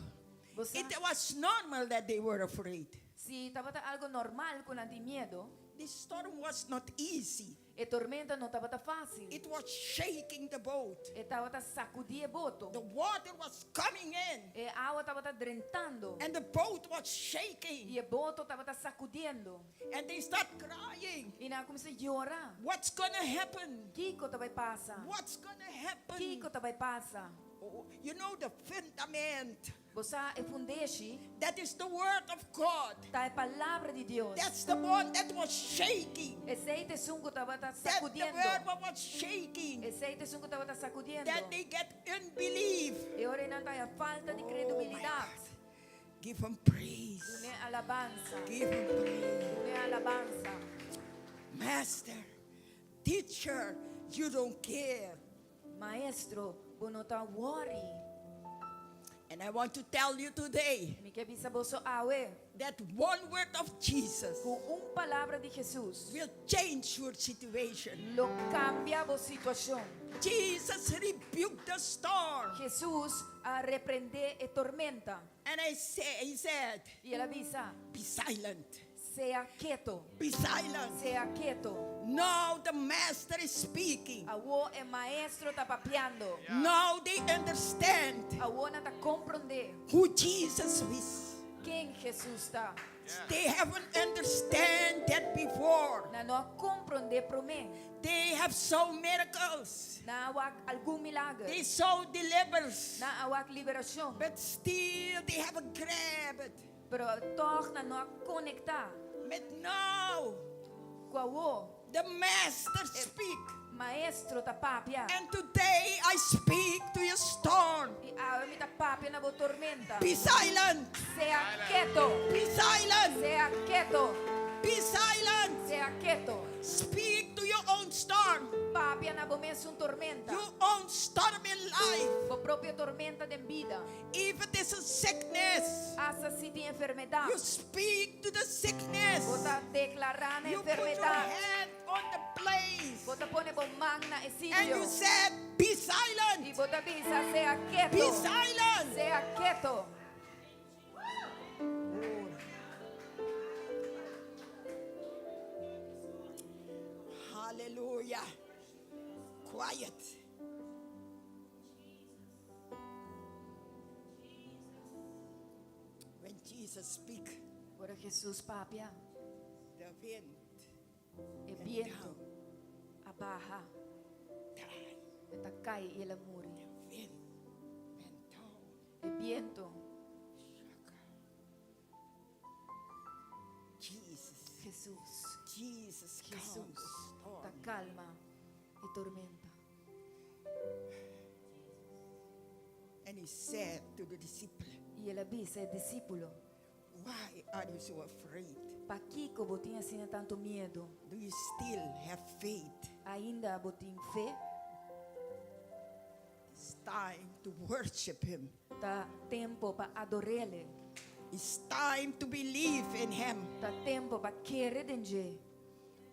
Vos it was normal that they were afraid. se tava algo normal com anti medo, The storm was not easy. a tormenta não tava fácil. It was shaking the boat. E tava sacudir boto. The water was coming in. E a água tava drentando. And the boat was shaking. E o boto tava sacudindo. And they start crying. E na comecei a chorar. What's gonna happen? Kiko tá vai passar. What's gonna happen? Kiko tá vai passar. Oh, you know the fundament. Você é fundeixe, That is the word of God. tá a palavra de Deus. That's the one that was shaking. Esse aí te sunco tava That the sacudindo. word was shaking. Esse aí te sunco tava sacudindo. That they get unbelief. E ora não tá a falta de credibilidade. Give him praise. Une alabanza. Give him praise. Une alabanza. Master, teacher, you don't care. Maestro, você não tá worry. And I want to tell you today Me quer bisa bolso awe. that one word of Jesus Com palavra de Jesus. will change your situation. Lo cambia a situação. Jesus rebuked the storm. Jesus a repreender a tormenta. And he said, E ela avisa, be silent. sea quieto, Be silent. sea quieto. Now the master is speaking. Awo é maestro tá papiando. Now they understand Awo na tá compreender who Jesus is. quem Jesus tá. They haven't understand that before. Na não compreender pro mim. They have so miracles. Na awak algum milagre. They saw deliverance. Na awak liberação. But still they haven't grabbed it. Pero toch na não conectar. But now Com awo, the master speak. maestro tá papia. And today I speak to your storm. E awe mi tá papia na bo tormenta. Be silent. Sea quieto. Be silent. Sea quieto. Be silent. Sea quieto. Speak to your own storm. Papi papia na bomenso tormenta. Your own storm in life. Bo propria tormenta de vida. If it is a sickness, Asa si ti enfermedad. you speak to the sickness. Bota declarar na You put your enfermedad. hand on the place. Bota pone bom magna e And you sitio. said, be Y silent. bota bisa sea quieto. Be silent. Sea quieto. Hallelujah. Quiet. When Jesus speak, Ora Jesus papia. the wind E viento abaja. died. E takai e la muri. Wind went down. E viento. Jesus. Jesus. Jesus calmed the Jesus. storm. Ta calma e tormenta. And he said to the disciple, E ela disse ao discípulo: why are you so afraid? "Pa que que você tinha assim tanto medo? Do you still have faith? Ainda você tem fé? It's time to worship him. Tá tempo para adorá-lo. It's time to believe in him. Tá tempo para querer em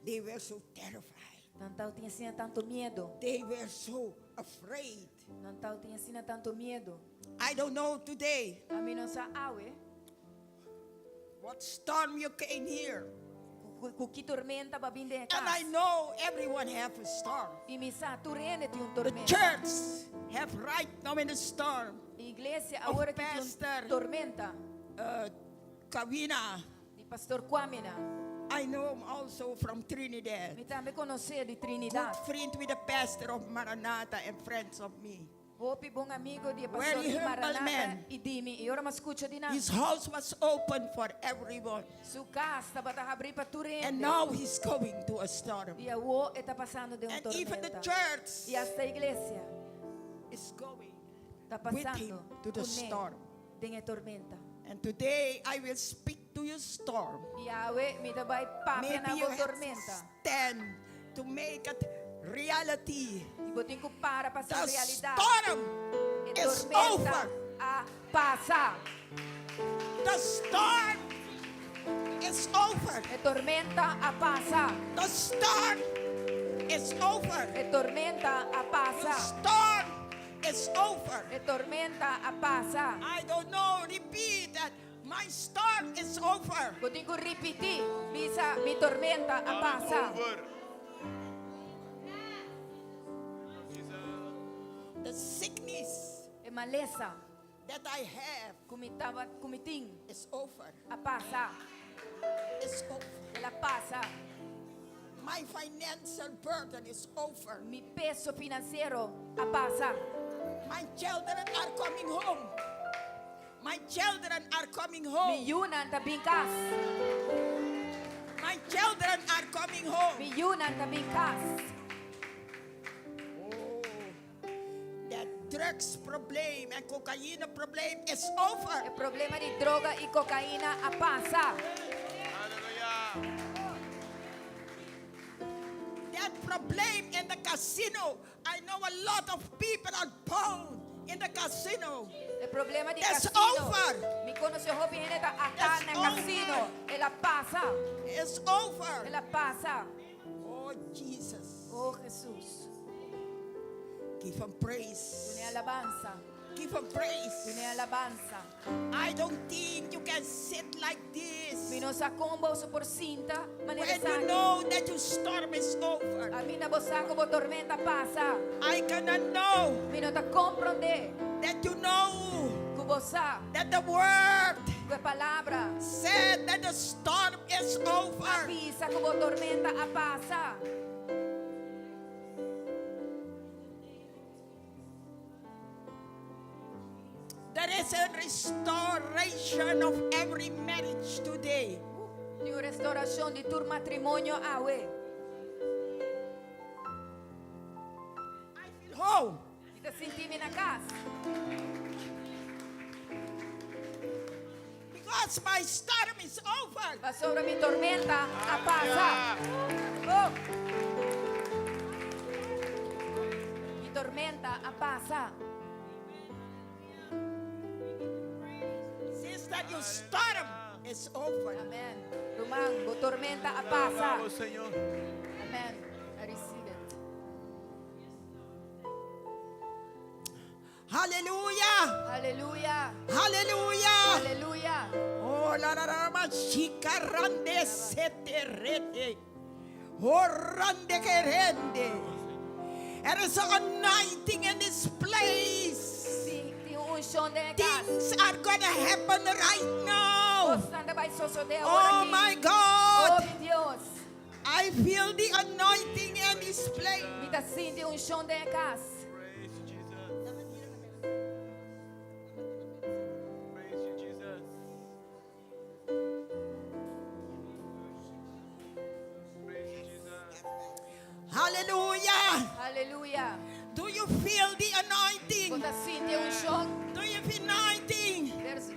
They were so terrified. Não tinha assim tanto medo. They were so afraid. Não tinha assim tanto medo. I don't know today A mim não sa awe. what storm you came here. Com que tormenta para vir de And I casa. know everyone have a storm. E me sa tu rene tem The tormenta. church have right now in the storm. Igreja Of agora tem Pastor. tormenta. Kawina. De pastor Kwamina. I know him also from Trinidad. Me também conhecer de Good Trinidad. friend with the pastor of Maranatha and friends of me. Hopi bom amigo de pastor Very de humble Maranata man. e Dimi. E ora ma escucha di nada. His house was open for everyone. Su casa estava a abrir para tu rende. And now he's going to a storm. E a uo está passando de And even the tormenta. church E esta igreja is going. está With passando him to the storm. de tormenta. And today I will speak to your storm. E awe mi da vai papia na Maybe you bo have to tormenta. stand to make it reality. E botin ko para The passar realidade. storm E is tormenta over. a passar. The storm is over. E tormenta a passar. The storm is over. E tormenta a The passar. storm is over. E tormenta a passar. I don't know, repeat that. My storm is over. Botin ko repetir. Bisa mi tormenta a passar. The sickness E malesa. that I have Kumiting is over. a passar. It's over. Ela passa. My financial burden is over. Mi peso financeiro a passar. My children are coming home. My children are coming Mi home. yunan ta bingkas. My children are coming home. Mi yunan ta bingkas. Oh, that drugs problem and cocaine problem is over. E problema di droga e cocaína a passar. That problem in the casino, I know a lot of people are bound in the casino. E problema di It's casino. over. Mi conosce hobby neta acá It's na over. casino. E la passa. It's E over. la passa. Oh, Jesus. Oh Jesus. Give him Tu praise. ne alabanza. Give him praise. Tu ne alabanza. I don't think you can sit like this Mi no sa combo so por cinta. when Manera you know that your storm is over. A mi na bosaco bo tormenta passa. I cannot know Mi no ta comprende. that you know Kubosa. that the word Que palabra. said that the storm is over. Avisa que bo tormenta a passa. There is a restoration of every marriage today. Di una restaurazione di tur matrimonio awe. I feel home. Ti sentimi na casa. Because my storm is over. Ma sobre mi tormenta a passa. Oh. tormenta pasa. Sister, your storm is over. Amen. Rumang, bu tormenta pasa. Alabamos, Señor. Amen. I receive it. Hallelujah. Hallelujah. Hallelujah. Hallelujah. Oh, la la la ma chica rande sete rete. Oh, rande kerende. There is an anointing in this place. Sim, tem unção de casa. Things are gonna happen right now. Ostanda vai suceder Oh agora my aqui. God. Oh, meu Deus. I feel the anointing in this place. Me dá sim de unção de casa. Praise you, Jesus. Praise you, Jesus. Praise you, Jesus. Hallelujah. Aleluia. Do you feel the anointing? Quando assim tem unção, Do you feel anointing?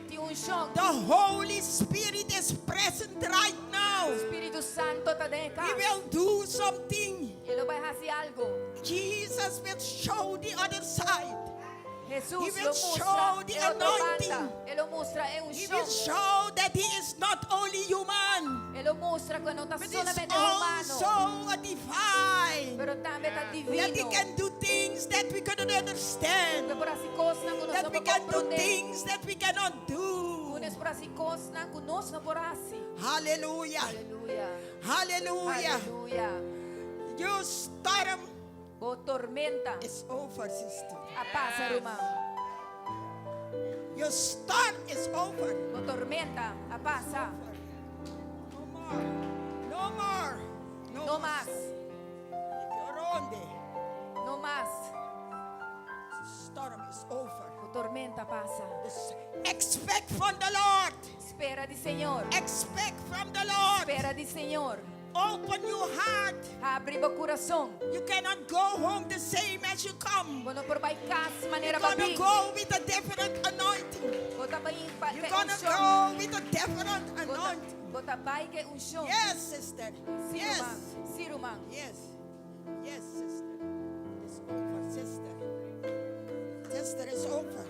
tem unção. The Holy Spirit is present right O now. Espírito Santo está dentro de He casa. will do something. Ele vai fazer algo. Jesus will show the other side. Jesus He lo will show mostra, the ele lo anointing. manda, ele lo mostra é He will unção. show that He is not only human, Ele lo mostra que não está but is solamente humano, also a divine. pero também está That He divino. can do things that we cannot understand. Que por assim coisas que nós That não we podemos can do compreender. things that we cannot do. Unes por assim coisas que nós não por assim. Hallelujah. Aleluia. Hallelujah. Aleluia. Your storm O tormenta is over, sister. a passa, irmão. Your storm is over. O tormenta a passa. No more. No more. No mais. You're on there. No mais. Storm is over. O tormenta passa. Expect from the Lord. Espera de Senhor. Expect from the Lord. Espera de Senhor. Open your heart. Abre o coração. You cannot go home the same as you come. Quando por vai casa, maneira You're para gonna vir. go with a different anointing. Bota vai You're gonna go with a different anointing. Bota vai que unção. Yes, sister. Sim, Yes. irmão. Sim, irmão. Yes. Yes, sister. It's over, sister. Sister, it's over.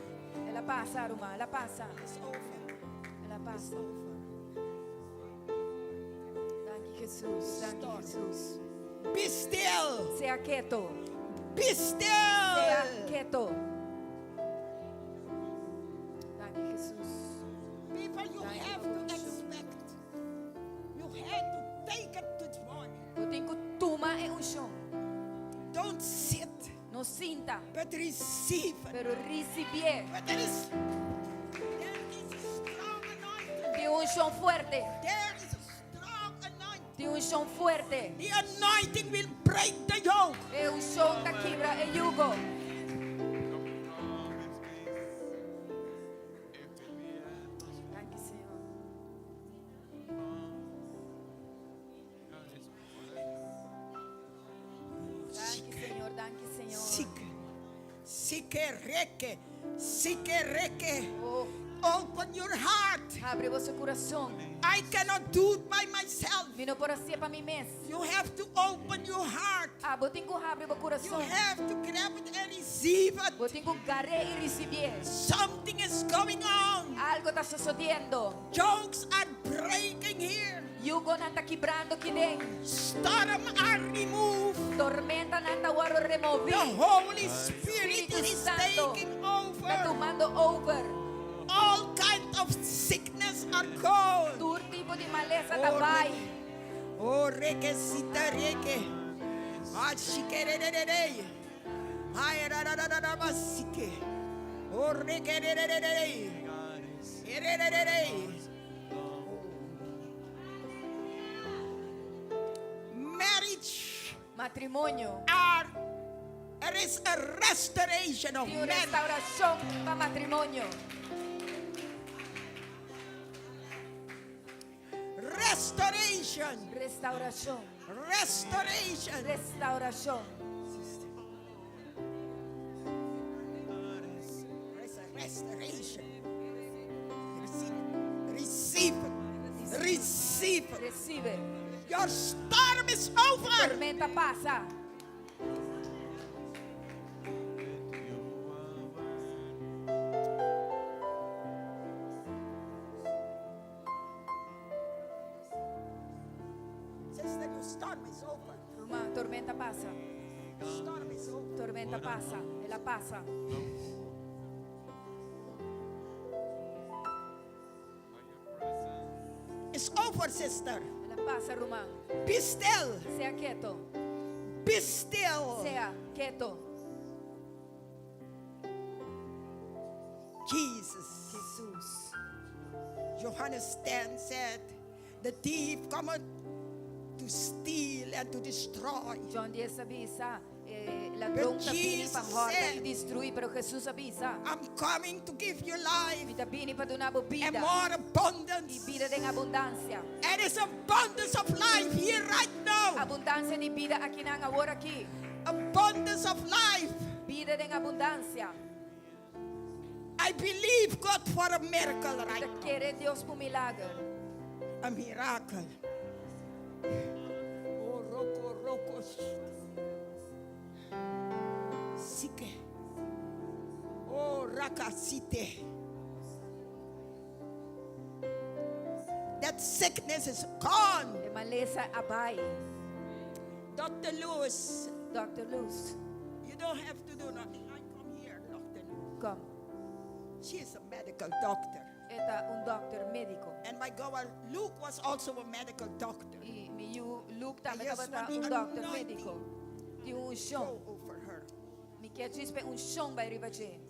Ela passa, irmã. Ela passa. It's over. Ela It's passa. over. Danke, Jesus. Danke, Jesus. Be still. Sea quieto. Be still. Sea quieto. Danke, Jesus. People, you have to expect. You have to take it this morning. Eu tenho que tomar a unção. Don't sit, Não sinta, but receive it. pero recibe. But there is a strong anointing. Tem unção forte. There is a strong anointing. Tem unção forte. The anointing will break the yoke. É unção que quebra o jugo. Danke, Senhor. Danke, Senhor. Danke, Senhor. Sikereke. Oh, Open your heart. abre vosso coração. I cannot do it by myself. Vino por assim para mim mesmo. You have to open your heart. Ah, eu tenho que abrir meu You coração. have to grab it and receive it. Eu tenho que agarrar e receber. Something is going on. Algo está sucedendo. Jokes are breaking here. Jugo não está quebrando aqui dentro. Storm are removed. Tormenta não está agora The removida. Holy Spirit Espírito is Santo taking está over. tomando over. All kinds of sickness are gone. Todo tipo de maleza está vai. Oh, reke sita reke. Ashikerere. Ay ra ra ra ra ra basike. Oh, reke re re re re. Re re re re. Marriage Matrimônio. there is a restoration of Tem uma marriage. restauração para matrimônio. Restoration. Restauração. Restoration. Restauração. Restoration. Receive it. Receive it. Recibe. Your storm is over. Tormenta passa. The storm is over. Ruma, tormenta pasa. The storm is over. Tormenta pasa. Ela pasa. It's over, sister. Ela pasa, Ruma. Be still. Sea quieto. Be still. Sea quieto. Jesus. Jesus. Johannes 10 said, the thief cometh to steal and to destroy. John 10 avisa, ladrão está vindo para roubar e destruir, pero Jesus avisa, I'm coming to give you life está vindo para dar vida and more e abundance. vida em abundância. And it's abundance of life here right now. Abundância de vida aqui na agora aqui. Abundance of life. Vida em abundância. I believe God for a miracle right Está now. querendo Deus por milagre. A miracle. Oh, roko. Sike. Oh, rakasite. That sickness is gone. De maleza abai. Dr. Louise, Dr. Luz, you don't have to do nothing. I come here, Dr. Louise. come. She is a medical doctor. Eta doctor médico. And my God, Luke was also a medical doctor. E Luke também Yes, estava one doctor anointing. médico. De chão. Go over her. Me quer dizer chão vai ribater.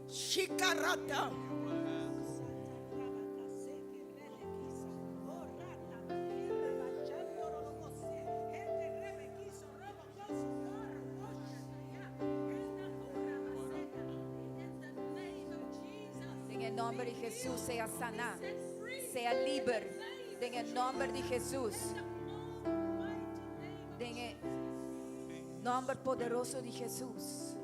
Shikarata. Em nome de Jesus, seja sanar, seja livre. Em nome de Jesus. Em nome poderoso de Jesus.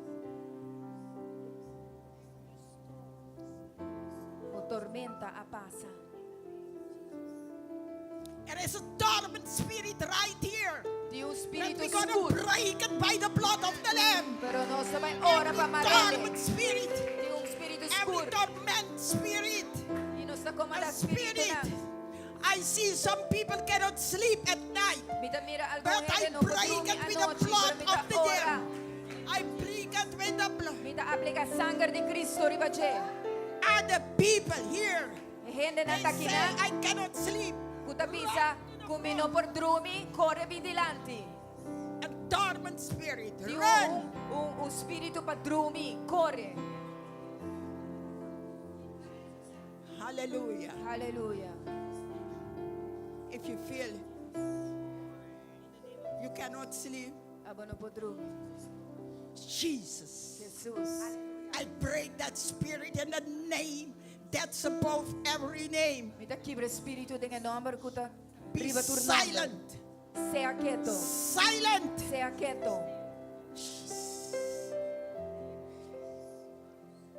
O tormenta a passa. There is a dormant spirit right here. De That espírito we're going to escuro. break it by the blood of the Lamb. Pero não se vai ora para Dormant amarelo. spirit. De espírito Every escuro. dormant spirit. E não está como A a espírito spirit. não. I see some people cannot sleep at night. Mira, mira, But I no break podrumi it with the anoche, blood pero of the mira, ora. Lamb. I break it with the blood. Mira, aplica sangue de Cristo ribaje. Other people here, Gente na they say, takina, I cannot sleep. kuta bisa, kumino por drumi, corre vigilanti. A dormant spirit, Di run. un spirito pa drumi, corre. Hallelujah. Hallelujah. If you feel you cannot sleep, Abono po drumi. Jesus, Jesus. I break that spirit in the name that's above every name. Mita kibre spirito dengan nomor kuta Be riba turnando. silent. Sea quieto. Silent. Sea quieto.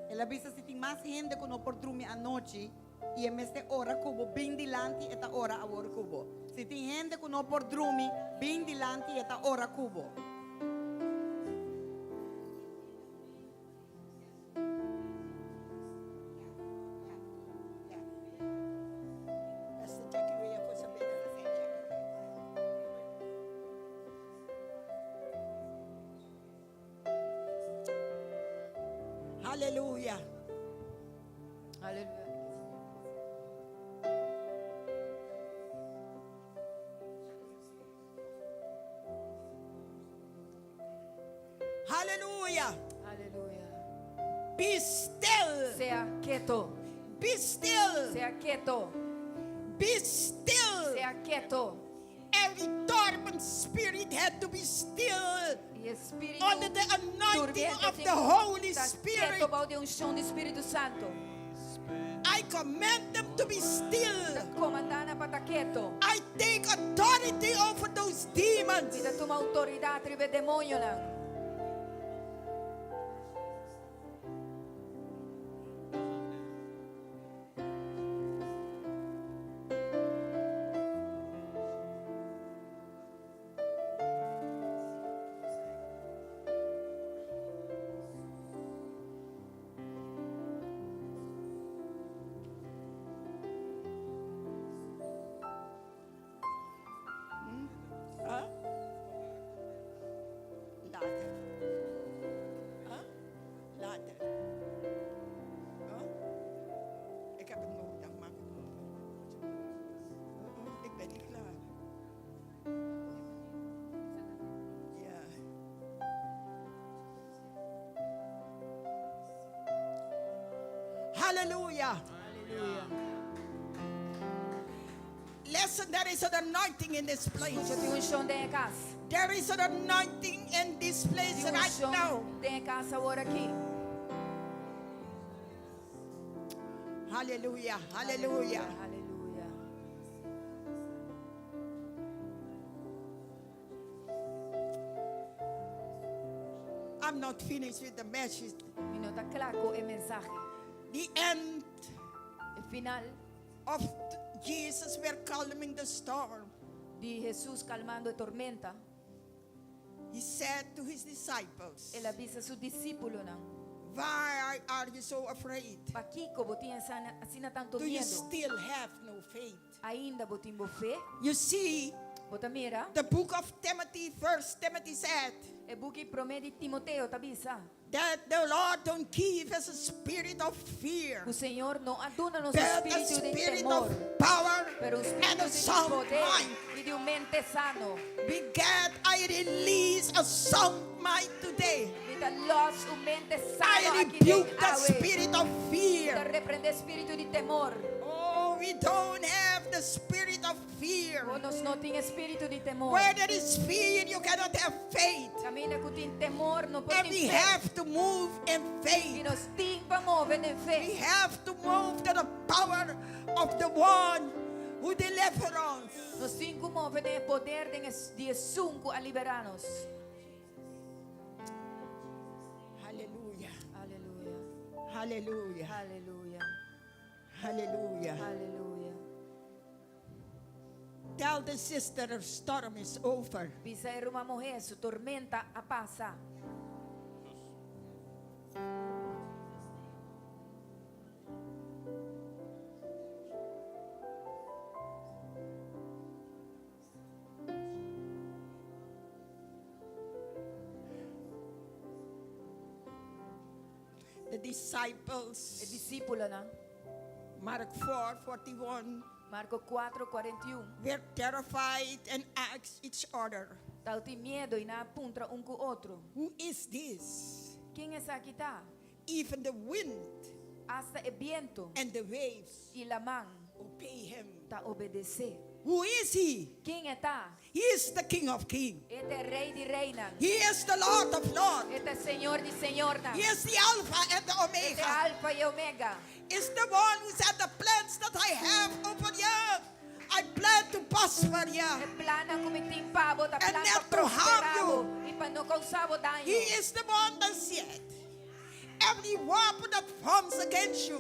Ela avisa se tem mais gente que não pode dormir à noite e em esta hora cubo bem dilante esta hora agora cubo. Se tem gente que não pode dormir bem dilante esta hora cubo. Pastor Jackie, we are going to be there. Hallelujah. Hallelujah. Hallelujah. Hallelujah. Be still. Sea quieto. Be still. Sea quieto. Be still. Sea quieto. Every dormant spirit had to be still E espírito under the anointing dormiente of tem the que Holy estar Spirit. quieto bajo de unção do Espírito Santo. I command them to be still. Comandana para estar quieto. I take authority over those demons. Vida toma autoridade sobre demônio lá. Hallelujah. Listen, there is an anointing in this place. Escucha, tem unção dentro da casa. There is an anointing in this place Tem right now. unção dentro da casa agora aqui. Hallelujah. Hallelujah. Aleluia. I'm not finished with the message. E não está claro com a mensagem. The end O final of Jesus were calming the storm. de Jesus calmando a tormenta. He said to his disciples, Ele avisa seus discípulos, não? why are you so afraid? Para que como tinha assim tanto Do you medo? still have no faith? Ainda botim fé? You see, Bota mira. the book of Timothy, First Timothy said E buki promete Timoteo, tabisa. that the Lord don't give us a spirit of fear, O Senhor não aduna nosso but a espírito de spirit temor, of power pero o and espírito a de sound poder mind. e de mente sano. I release a sound mind today. Mita los o mente sano I aqui rebuke dentro. the spirit of Mita fear. repreende espírito de temor. Oh, we don't have the spirit of fear. O nós não tem espírito de temor. Where there is fear, you cannot have faith. Camina com tem temor, não And pode we ter fé. have to move in E faith. nós temos que mover em We fé. have to move to the power of the one who delivers us. Nós temos que mover em poder de Jesus a liberar-nos. Hallelujah. Aleluia. Hallelujah. Aleluia. Hallelujah. Aleluia. Tell the sister the storm is over. Bisa era uma mulher, sua tormenta a passa. The disciples, É discípula, não? Mark 4:41, Marco 4:41. were terrified and asked each other, Tal tem medo e na apunta um com o outro. who is this? Quem é essa que tá? Even the wind Hasta o viento and the waves e la man obey him. tá obedecer. Who is he? Quem é tá? He is the King of Kings. Este é rei de reina. He is the Lord of Lords. Este é senhor de senhor. He is the Alpha and the Este é Omega. alfa e omega. Is the one who said the plans that I have over you. I plan to prosper you. É plana como timpabo, tá And plana not para to harm prosperado e para não causar dano. He is the one that said, every weapon that forms against you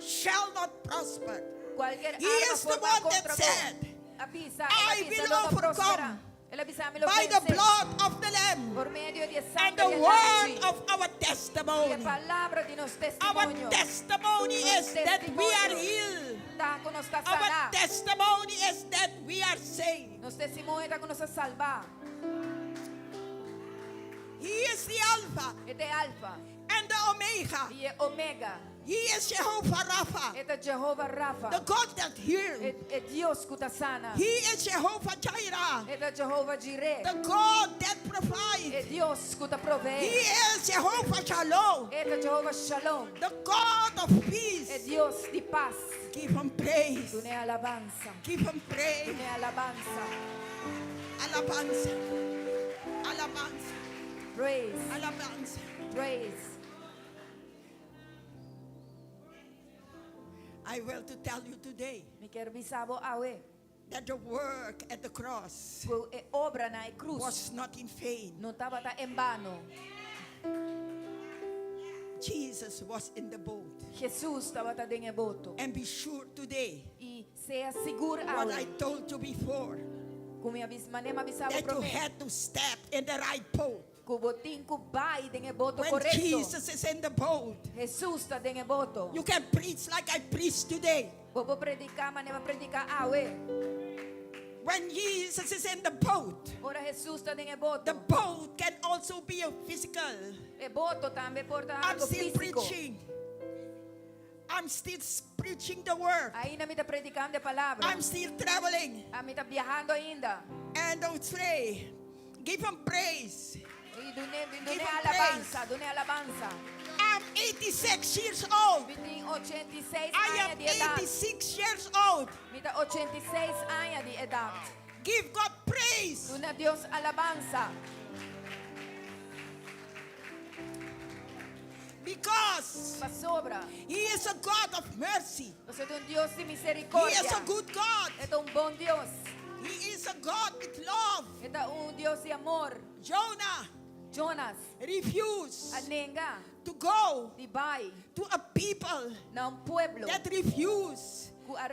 shall not prosper. Qualquer He arma is the formada one that contra said, vos. Avisa, I ele avisa, will não overcome prosperará. Ele avisa, me lo by the vencer. blood of the Lamb Por medio de and sangue the e word leite. of our E a testimony. palavra de nosso Our testemunho. testimony is that we are healed. Está com nos está Our sanar. testimony is that we are saved. Nos testemunho está com nos salvar. He is the Alpha Este é alfa and the Omega. e é omega. He is Jehovah Rapha, Este é Jehová Rafa. the God that heals. É Deus que está sana. He is Jehovah Jireh, Este é Jehová Jireh. the God that É provides. Deus que está He provee. is Jehovah Shalom, Este é Jehová Shalom. the God of É peace. Deus de paz. Give him praise. Tu ne alabanza. Give him Tu praise. ne alabanza. Alabanza. Alabanza. Praise. Alabanza. Praise. I will to tell you today Me quero bisabo awe. that the work at the cross Que é obra na cruz. was not in vain. Não estava tá em vano. Jesus was in the boat. Jesus estava tá dentro do boto. And be sure today, E seja seguro what I awe. told you before, Como me bisabo that you prometo. had to step in the right boat. Que o botinho que vai dentro do boto When correto. Jesus is in the boat, Jesus está dentro do boto. you can preach like I preach today. Vou predicar, mas não vai predicar awe. When Jesus is in the boat, Ora Jesus está dentro do the boto. boat can also be a physical. E boto também porta I'm algo still físico. preaching. I'm still preaching the word. Ainda me está predicando a palavra. I'm still traveling. A me está viajando ainda. And don't pray. Give him praise. E do ne Give him alabanza, do ne alabanza. I'm 86 years old. Vi tem 86 I anos am de idade. 86 years old. Mi tem 86 anos de idade. Give God praise. Duna a Deus alabanza. Because Pa sobra. He is a God of mercy. Você é Deus de He misericórdia. is a good God. É bom Deus. He is a God with love. É Deus de amor. Jonah Jonas, refused a nenga, to go di bai, to a people na pueblo. that refused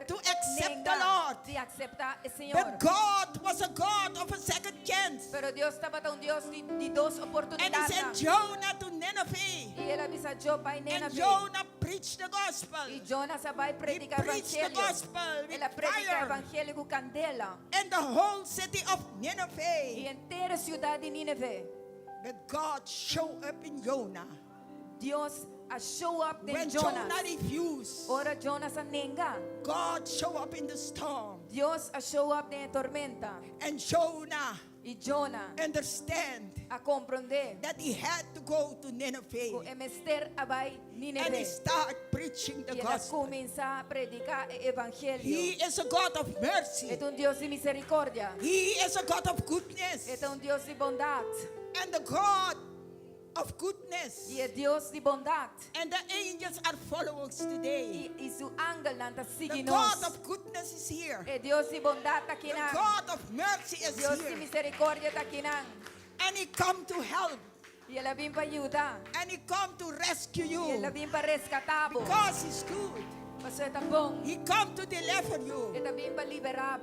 to accept nenga, the Lord. de acceptar o Senhor. But God was a God of a second chance. Pero Deus estava um Deus de dos And He oportunidades. sent Jonah to Nineveh. E ele avisou para And Nínive. Jonah preached the gospel. E Jonas vai He predicar o preached the evangelho. gospel with Ela predica o fire. evangelho com candela. And the whole city of E Nineveh. inteira a cidade de Nínive. But God showed up in Jonah. Deus a show up em When Jonas. Jonah refused, Ora Jonas a nenga. God showed up in the storm. Deus a show up em tormenta. And Jonah E Jonas understand a compreender. that he had to go to O Nineveh. emester abai And he Nínive. started preaching the E ela gospel. começa a predicar o evangelho. He is a God of mercy. É Deus de misericórdia. He is a God of goodness. É Deus de bondade. And the God of goodness. E é Deus de bondade. And the angels are followers today. E seu ángel não está The seguindo God nós. of goodness is here. É Deus de bondade está aqui The não. God of mercy is Deus de here. misericórdia está aqui não. And He come to help. E ela vem para ajudar. And He come to rescue E ela you. vem para resgatar. Because He's good. Você está bom. He come to deliver you. Ele vem para liberar.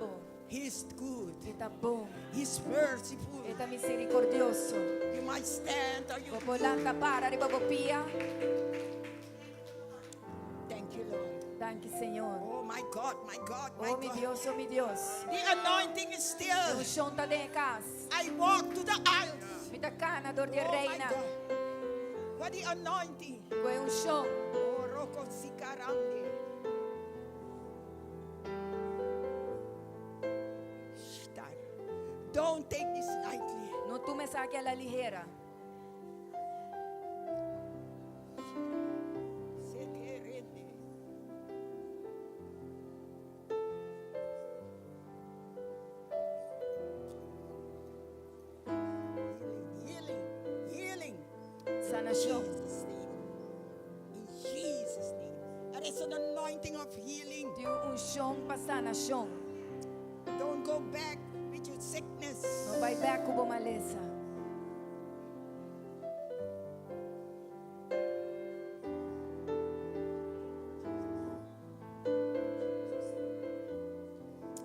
He's good. Está bom. He's merciful. Está misericordioso. You might stand or you Popolanta para de babopia. Thank you, Lord. Danke, Senhor. Oh my God, my God, my Oh, meu God. Deus, oh, meu Deus. The anointing is O still. chão está dentro de casa. I walk to the aisles. Me dá cana, dor de Oh my reina. God. What the anointing. Foi chão. Oh, Roko Sikarande. Shtai. Don't take this lightly. Não tu me saque a la ligera. Seterende. Healing, healing, Sanação. Jesus' name. In Jesus' name. There is an anointing of healing. Deu chão para sanação. Don't go back with your sickness. Não vai back com uma maleza.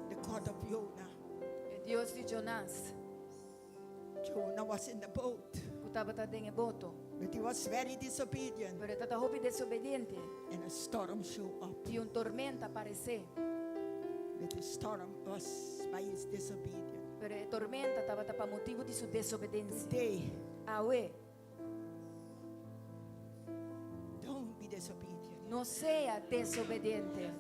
The God of Jonah. É Deus de Jonas. Jonah was in the boat, O estava tá dentro do boto. but he was very disobedient, Pero tata hopi desobediente. and a storm showed up. E tormenta apareceu. But the storm was by his disobedience. Pero a tormenta estava para motivo de sua desobediência. Today, Aue, don't be disobedient. não seja desobediente.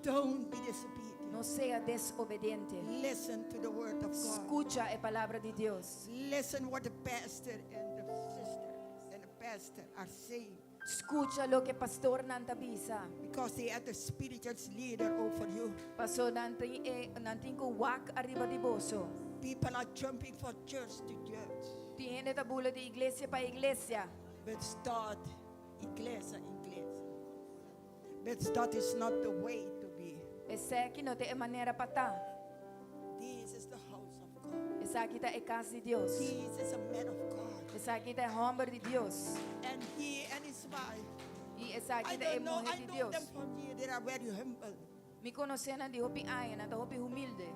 Don't be disobedient. Não seja desobediente. Listen to the word of God. Escucha a palavra de Deus. Listen what the pastor and the sister and the pastor are saying, Escucha lo que pastor nanta bisa. because they are the spiritual leader over you. Pastor nanting ko wak arriba di boso. People are jumping from church to church, Tiene tabula de iglesia pa iglesia. but start iglesia. But that is not the way to be. Esa que não tem maneira para tá. This is the house of God. Esa aqui tá é casa de Deus. This is a man of God. Esa aqui tá é homem de Deus. And he and his wife, E essa I aqui tá é don't know, mulher I de know Deus. them from here. They are very humble. Me conhecendo de hopi aia, na hopi humilde.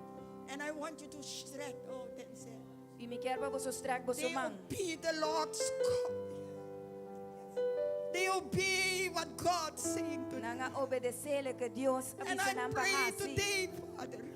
And I want you to stretch out and say, E me quer para você strak você they man. obey the Lord's call. They obey what God's saying to them. Nanga obedecer que Deus And avisa I nang pray bahasi. today, Father,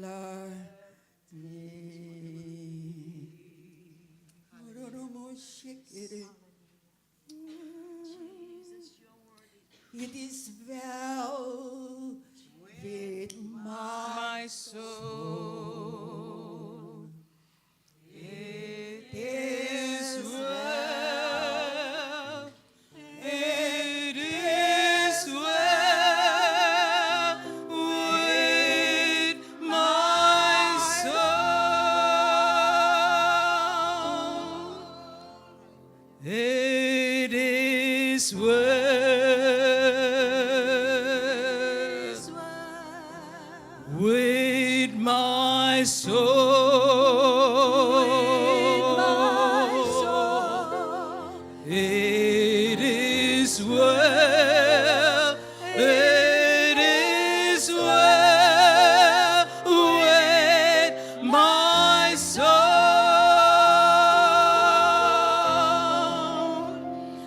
Love me. It is well with my soul. It is well. It is well with my soul. It is well with my soul. It is well. It is well with my soul.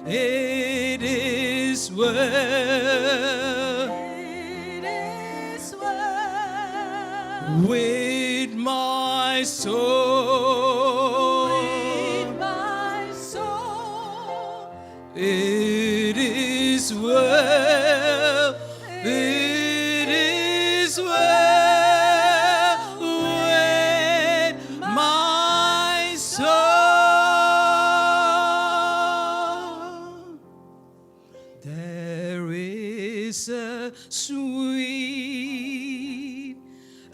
It is well. It is well with my soul. With my soul. It is well. It is well with my soul. There is a sweet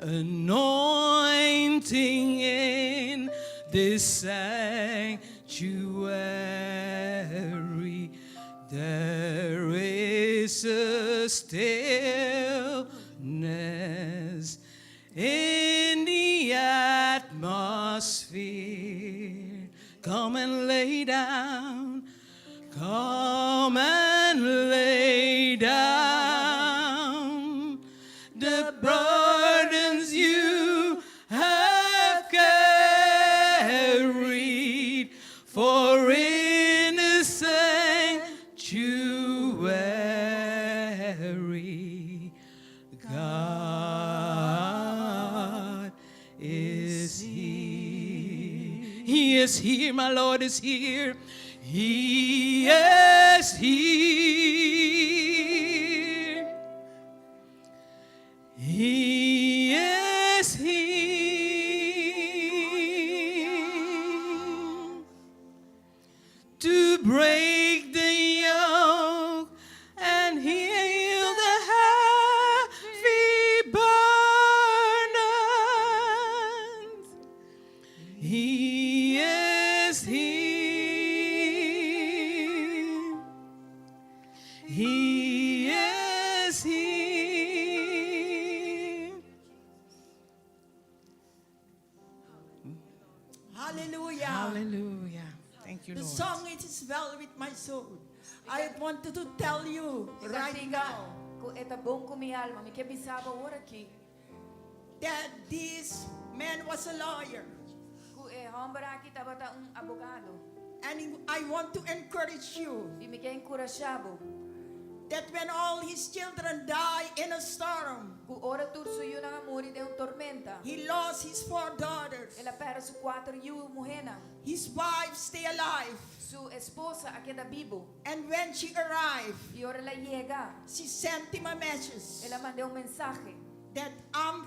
anointing in this sanctuary. There is a stillness in the atmosphere. Come and lay down. Come and lay down the burdens you have carried, for in the sanctuary, God is here. He is here, my Lord is here. He is here. He is here to break the yoke and heal the heavy burdens. He is here. He is here. Hallelujah. Hallelujah. Thank you, The Lord. song It Is Well With My Soul. I wanted to tell you right now Bom com minha alma, me que bisaba ora aqui. that this man was a lawyer. Hambara aqui tava abogado. And I want to encourage you E me que encorajado. that when all his children die in a storm, Ora turso yun ang amuri de tormenta. he lost his 4 daughters. Ela pera su 4 yu muhena. His wife stay alive. Su esposa aqueda vivo. And when she arrived, E ora la llega. she sent him a message Ela mandou mensaje. that I'm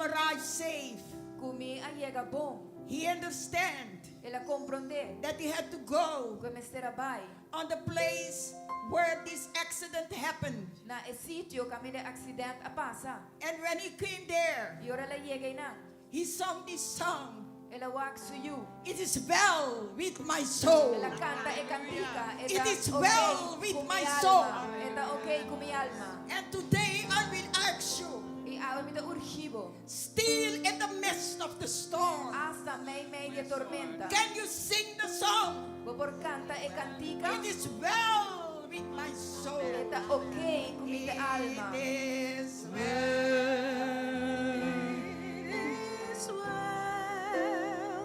arrived safe. Kumi a llega bom. He understand Ela compreende. that he had to go Que me bai. on the place where this accident happened. Na e sitio kami de accident a pasa. And when he came there, E ora la llega na. he sung this song. Ela wak su yu. It is well with my soul. Ela canta e cantica. It is okay well with con my mi soul. alma. Eta okay con mi alma. And today I will ask you, I awa mi da urgibo. still in the midst of the storm, Hasta may de tormenta. can you sing the song? Por canta e cantica. It is well with my soul. Eta okay con mi alma. It is well.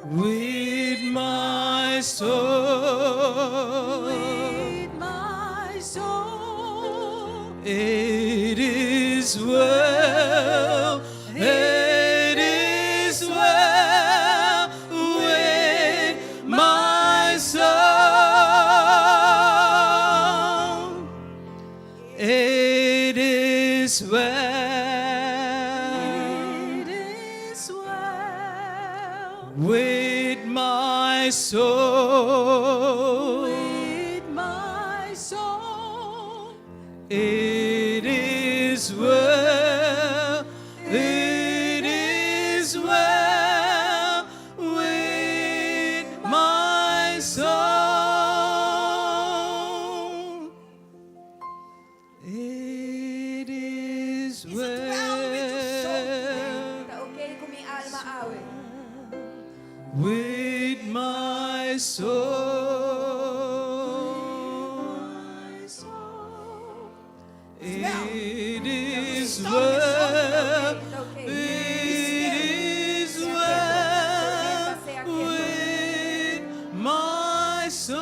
With my soul. With my soul. It is well. It with my soul. with my soul. It is well, it is well with my soul. It is well Okay kung may alma awe. with my soul. It is well, Okay. it is well with my soul.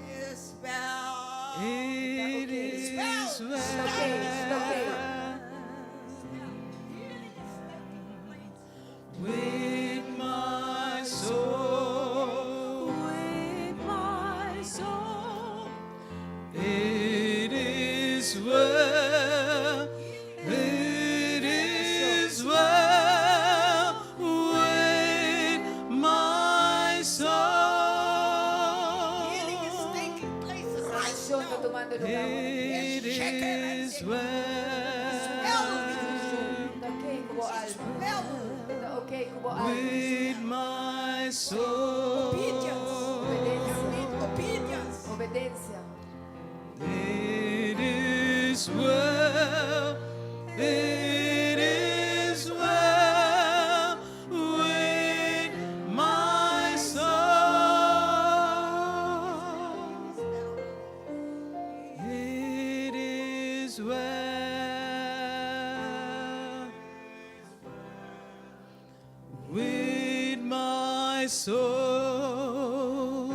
Yes, well. It is Okay. with my soul. With my soul. It is well, it is well with my soul. Healing is taking place right Aksyon na now. tumando lugar. It is well Okay kubo alma. Well, Okay kubo alma. with my soul. obedience. Obedensya. It is well, it is well with my soul. It is well with my soul.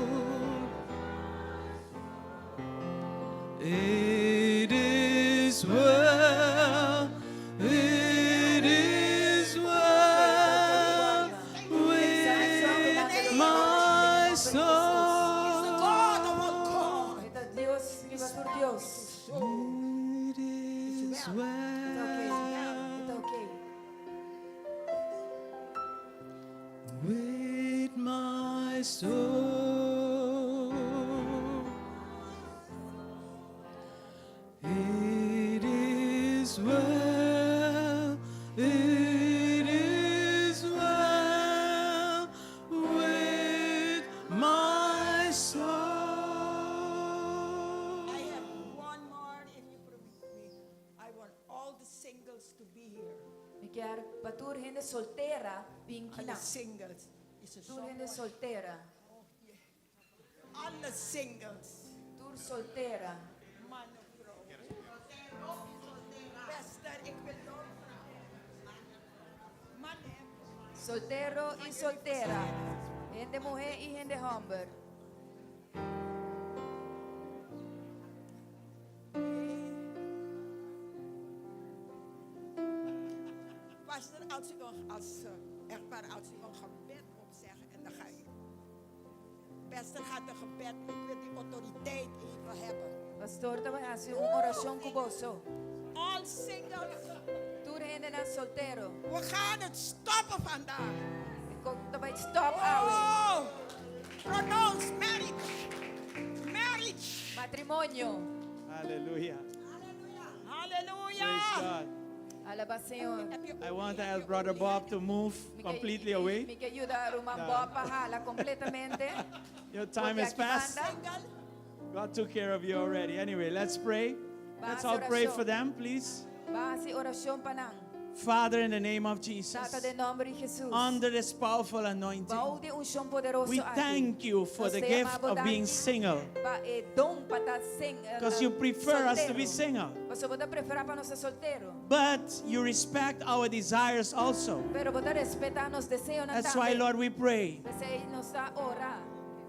It is well, it is well with my soul. God of all God. Ito Diyos, Libatur Diyos. It is Ito well okay. with my soul. It is well, it is well with my soul. I have one more, if you permit me. I want all the singles to be here. Mikyar patur hende soltera being All the kinang. singles. Is it Tur hende someone? soltera. All the singles. Tur soltera. Man of God. Pastor, ik wil nog vragen. Mannen. Soltero y soltera. Hende mujer y hende hombre. Pastor, als u een gebed opzegt en dan ga je. Pastor gaat een gebed, ik wil die autoriteit even hebben. Pastor, te vai hacer una oración cuboso. All singles. Tur hende na soltero. We gaan het stoppen vandaag. Kung te vai stop awe. Oh! Pronounce marriage. Marriage. Matrimonio. Hallelujah. Hallelujah. Praise God. Alaba Señor. I want to ask Brother Bob to move completely away. Mi que ayuda a rumambo pahala completamente. Your time is past. God took care of you already. Anyway, let's pray. Let's all pray for them, please. Base oración panang. Father, in the name of Jesus, Tata de nombre de Jesús. under this powerful anointing, Bau de unción poderoso we ati. thank you for the gift of being single, Dom pata sing. because you prefer us to be single. Paso bota prefera para nos soltero. But you respect our desires also. Pero bota respeta nos deseo na That's why, Lord, we pray Kasi nos da ora.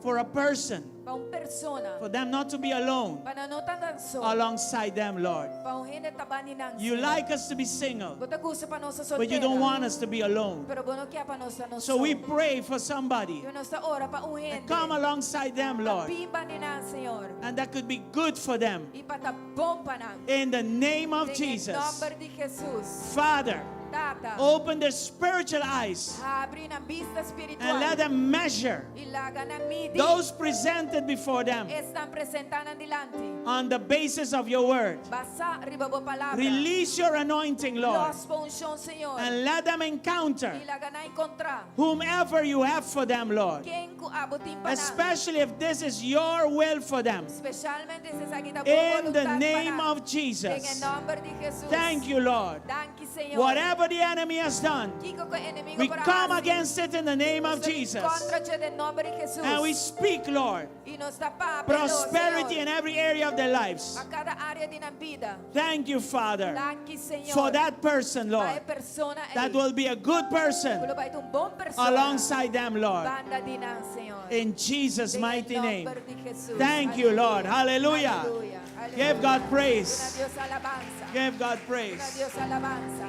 for a person, Pa un persona. for them not to be alone Para no tan so. alongside them, Lord. Pa un hende tabani nang. You like us to be single, Bota gusto pa nos soltero. but you don't want us to be alone. Pero bueno kaya pa nos nos. So we pray for somebody Yo nos da ora pa un and hende. come alongside them, Lord, Pimba ni na Señor. and that could be good for them. Ipatabom pa nang. In the name of En el Jesus, nombre de Jesús. Father, mata. Open their spiritual eyes Abre ng vista espiritual. and let them measure Ilaga ng midi. those presented before them Están presentanan dilante. on the basis of your word. Basa ribabo palabra. Release your anointing, Lord, Los po unción, Señor. and let them encounter Ilaga na encontrar. whomever you have for them, Lord. Quien ku abutin pa na. Especially if this is your will for them. Especialmente si sa kita po In the voluntad name pa na. of Jesus. En el nombre de Jesús. Thank you, Lord. Thank you, Señor. Whatever the enemy has done, Kiko ko enemigo we para come hacer. against it in the name of Nosotros Jesus. contra siya del nombre de Jesús. And we speak, Lord, Y nos tapamos, prosperity in Señor, every area of their lives. a cada área de la vida. Thank you, Father, Thank you, Señor. for that person, Lord, Para persona that will be a good person Kulo ba itong buong persona, alongside them, Lord. banda din ang Señor. In Jesus' En el mighty name. nombre de Jesús. Thank you, Lord. Hallelujah. Aleluya. Aleluya. Give God Una praise. Dios alabanza. Give God Una praise. Dios alabanza.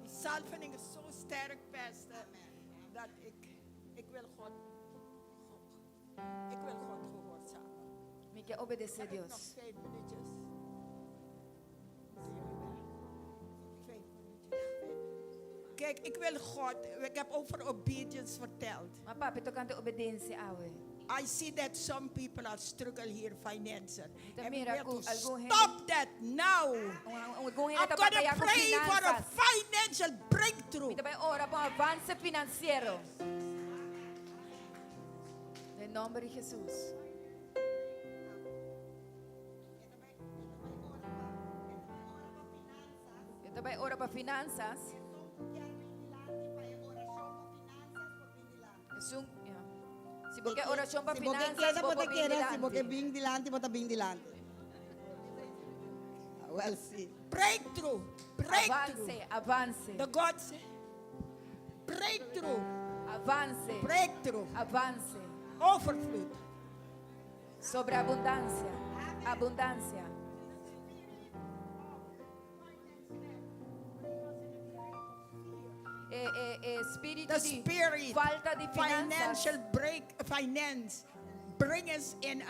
Die salving is zo sterk, Pastor, dat ik wil God gehoorzamen. Me que obedecer a Heb ik nog Dios. 5 minuutjes? Zie jullie wel? 5 minuutjes. Kijk, ik wil God, ik heb over obedience verteld. Maar papi, tocante obediencia awe. I see that some people are struggling here financially. Te And we mira, have to algún gente- stop that now. Kung I'm going to pray for a financial breakthrough. Ito ba yung ora pang avance financiero? En nombre de Jesús. Ito ba yung ora pa finanzas? Es un, yeah. Si porque oración pa Si porque finanzas, quiera, bobo porque quiera. Si porque vigilante. bing dilante, bota bing dilante. Well, see. Breakthrough. Breakthrough. Avance, avance, The God say, breakthrough. avance, Breakthrough. avance. Overflow. Sobre abundancia, abundancia. Espíritu The de spirit. falta de finanzas. Financial finance. Bring us in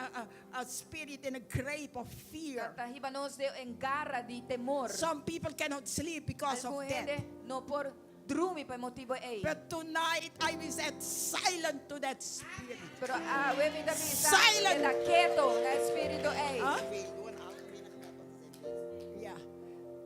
a spirit in a grave of fear. Tahibanos de engarra de temor. Some people cannot sleep because of Algum that. gente no por dormir por motivo aí. But tonight I will set silent to that spirit. Pero we me da visa Silent. da quieto, da espíritu aí. Huh? Yeah.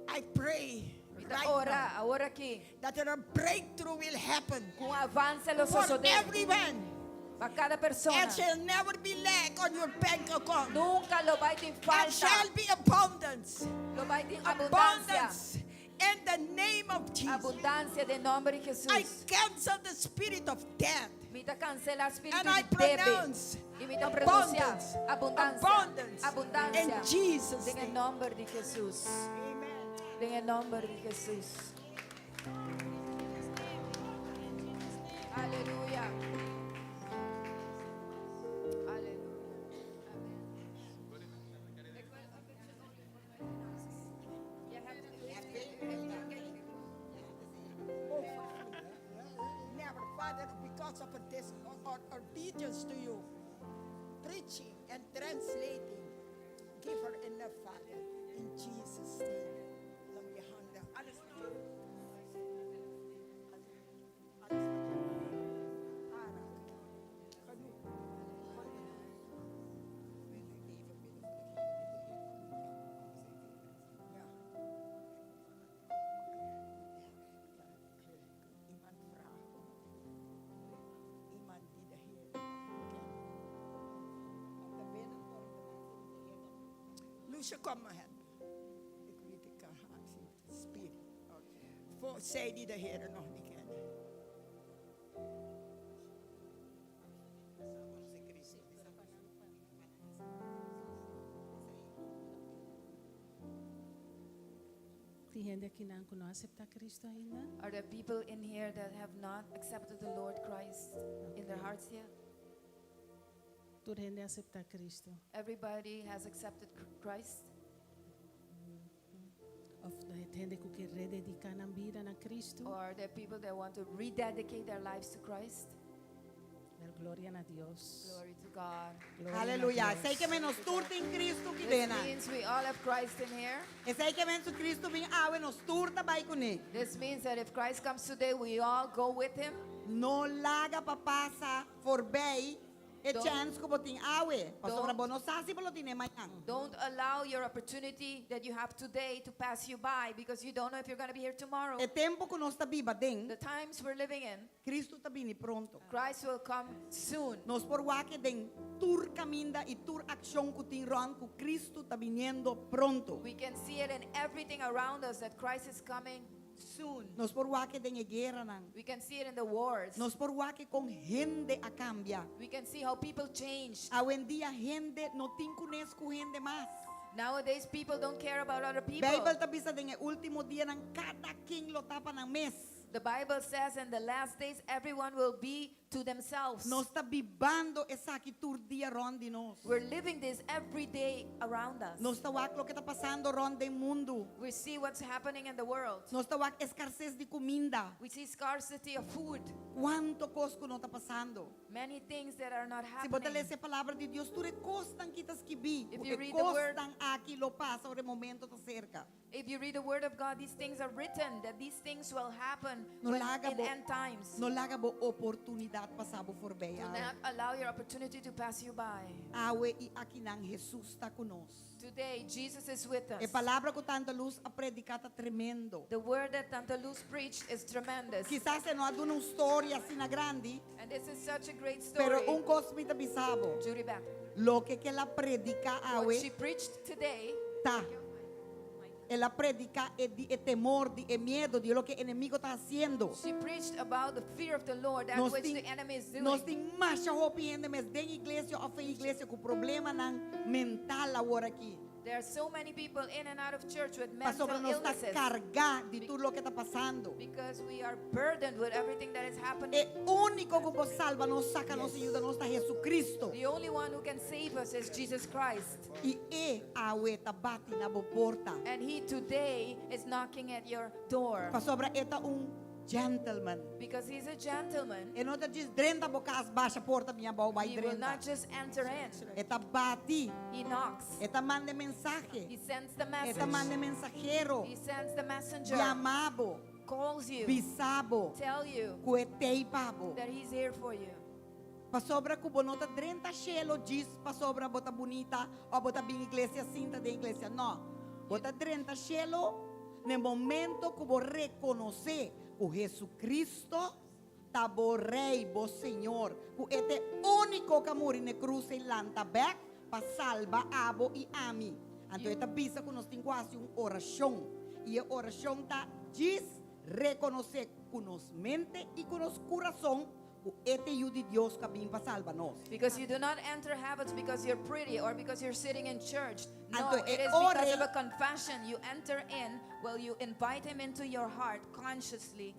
I pray Mita right ora, now ora aqui. that a breakthrough will happen Com avance lo for suceder. everyone. Para cada persona. And shall never be lack on your bank account. Nunca lo vai ter And falta. shall be abundance. Lo vai ter abundância. Abundance. In the name of Jesus. Abundância de nome de Jesus. I cancel the spirit of death. Mita cancela espírito And I de débito. pronounce E mita pronunciar abundance. abundância. Abundance. Abundância. In Jesus' En el name. nombre de Jesús. Amen. En el nombre de Jesús. Aleluya. Aleluya. Never, Father, because of this obedience to you, preaching and translating, give her enough, Father, in Jesus' name. Dan je handen. Alles wat je iemand vragen. Iemand die de Heer kent. Om te bidden voor de mensen die de Heer nog. Lucia, kom maar helpen. Ik weet, ik kan haar zien. Spirit. Voor zij die de Heer nog niet kennen. Die gente que não aceita Cristo ainda? Are there people in here that have not accepted the Lord Christ in their hearts yet? Toda gente aceita Cristo. Everybody has accepted Christ? Of de gente que quer rededicar a vida a Cristo. Or are there people that want to rededicate their lives to Christ? Wel, gloria a Dios. Glory to God. Gloria a Halleluja. Dios. Sei que menos turta in Cristo que This dena. means we all have Christ in here. E sei que menos Cristo vem awe nos turta by kuni. This means that if Christ comes today, we all go with him. No laga pa pasa voorbij. E Don't- chance ko boting awe. Pastor Don't- Bono sasi palo tine mayang. Don't allow your opportunity that you have today to pass you by because you don't know if you're going to be here tomorrow. E tempo ko nos tabiba ding. The times we're living in, Cristo tabini pronto. Christ will come soon. Nos por wake den tur caminda y tur acción kuting ron ku Cristo ta viniendo pronto. We can see it in everything around us that Christ is coming soon. Nos por wake den e guerra nan. We can see it in the wars. Nos por wake con gente a cambia. We can see how people change. Hoy día gente no tin kunes ku gente más. Nowadays, people don't care about other people. Bible tabisa den e último dia ng kada king lo tapa ng mes. The Bible says in the last days, everyone will be to themselves. Nos está vivando esa tur dia ron di nos. We're living this every day around us. Nos tawak lo que está pasando ron del mundo. We see what's happening in the world. Nos tawak escasez de comida. We see scarcity of food. Cuánto cosco no está pasando. Many things that are not Si bota happening. essa palavra de Deus, tu recostan quitas que vi. If you Porque read the word- costan aqui lo passa, o momento está cerca. If you read the word of God, these things are written that these things will happen No when- laga in bo- end times. No laga bo oportunidad pasabo for Do beya. not allow your opportunity to pass you by. Awe i aqui nang Jesus está conosco. Today, Jesus is with us. E palavra com tanta luz a predicata tremendo. The word that Tanta Luz preached is tremendous. Quizás se não há uma história assim na grande, And this is such a great story. pero cosmita bisabo. Judy back. Lo que ela predica What she awe preached today, tá. Ela predica e temor, e medo de lo que o inimigo está haciendo. she preached about the fear of the Lord, that Nós which tem- the enemy is doing. Nós tem mais hopiende mas den igreja ou foi igreja com problema nan mental agora aqui. There are so many people in and out of church with mental Pastor nós está illnesses cargar de tudo lo que está passando. because we are burdened with everything that is happening. E único que pode salva, nos saca, nos ajuda, nos está Jesucristo. The only one who can save us is Jesus Christ. E awe tá bate na porta. And he today is knocking at your door Pastor, eta gentleman. because he's a gentleman. E não tá diz drenta boca as baixa porta minha bau vai He will drenta. not just enter in. Eta bate, He knocks. eta manda mensaje. He sends the message. Eta manda mensajero. He sends the messenger. Llamabo, Calls you. bisabo, Tell you cuetei pabo. that he's here for you. Pasobra kubo nota 30 shelo diz pasobra bota bonita ou bota bem igreja cinta de igreja. Não. Bota 30 shelo no momento que vou reconhecer o Jesucristo tá bo rei, bo Senhor, que este único que morre na cruz e lanta back para salvar abo e ami. Então esta bisa que nós temos quase uma oração. E a oração tá diz reconhecer com nos mente e com nos coração que este é o de Deus que vem para salvar nós. Because you do not enter heavens because you're pretty or because you're sitting in church. No, Anto, it is ore- because of a confession. You enter in, well, you invite him into your heart consciously,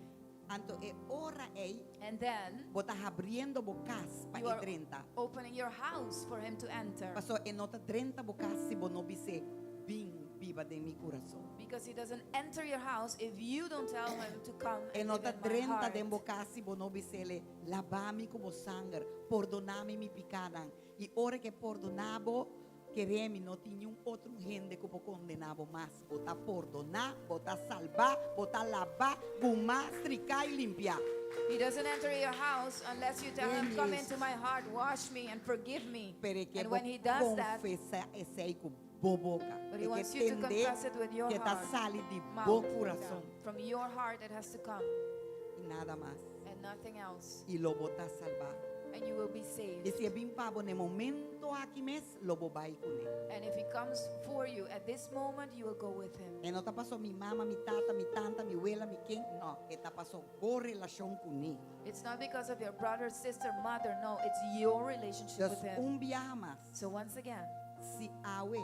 Então é ora ei, and then bota abrindo bocas you para are 30. opening your house for him to enter. Pastor, e nota 30 bocas se bono bise bem viva de mi coração. Because he doesn't enter your house if you don't tell him to come E and live nota in my 30 heart. de bocas se bono bise le lavami como sangue, perdonami mi picadan. E ora que perdonabo, queremos não tinha outro gente que condenava mais. Bota perdonar, bota salvar, bota lavar, gumar, stricar e limpar. He doesn't enter your house unless you tell him, come Yes. into my heart, wash me and forgive me. Pero que And when he does that, confessar esse aí com boca. but he E wants que you to entender confess it with your que tá heart, sale de mouth. bom coração From your heart it has to come e nada mais. and nothing else. E lo botar salvar. And you will be E saved. se é bem pavo no momento aqui mesmo, lo vai com ele. And if he comes for you at this moment, you will go with him. E não tá passou mi mama, mi tata, mi tanta, mi abuela, mi quem. Não, e tá passou boa relação com ele. It's not because of your brother, sister, mother. No, it's your relationship Deus with him. viaja mais. So once again, Se awe,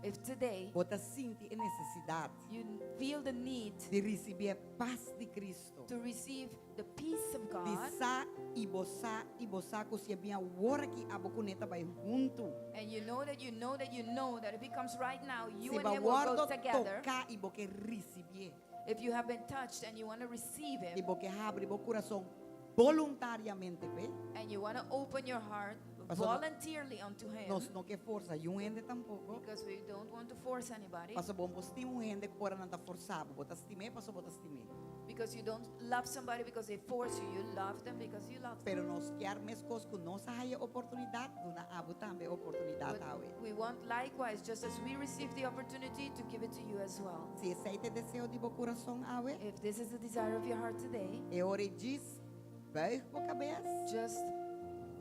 if today bota sente a necessidade you feel the need de receber a paz de Cristo. to receive the peace of De God, sa e boçar que se bem a hora que a boconeta vai junto. and you know that you know that you know that if he comes right now, you Se and va him will go guardo together. tocar e boque receber. If you have been touched and you want to receive E him, boque abre o coração. voluntariamente, ¿ve? and you want to open your heart Pastor, no- voluntarily unto Him, No que força, e gente tampoco. because we don't want to force anybody, Pastor, bom, você gente que ora não tá forçado, bota estimé, pastor, bota estimé. because you don't love somebody because they force you. You love them because you love them. Pero nós quer mais coisas que nós haya oportunidade, dona abo também oportunidade But awe. we want likewise, just as we receive the opportunity, to give it to you as well. Se esse é o desejo de seu coração awe, If this is the desire of your heart today, ore diz, buig a cabeça just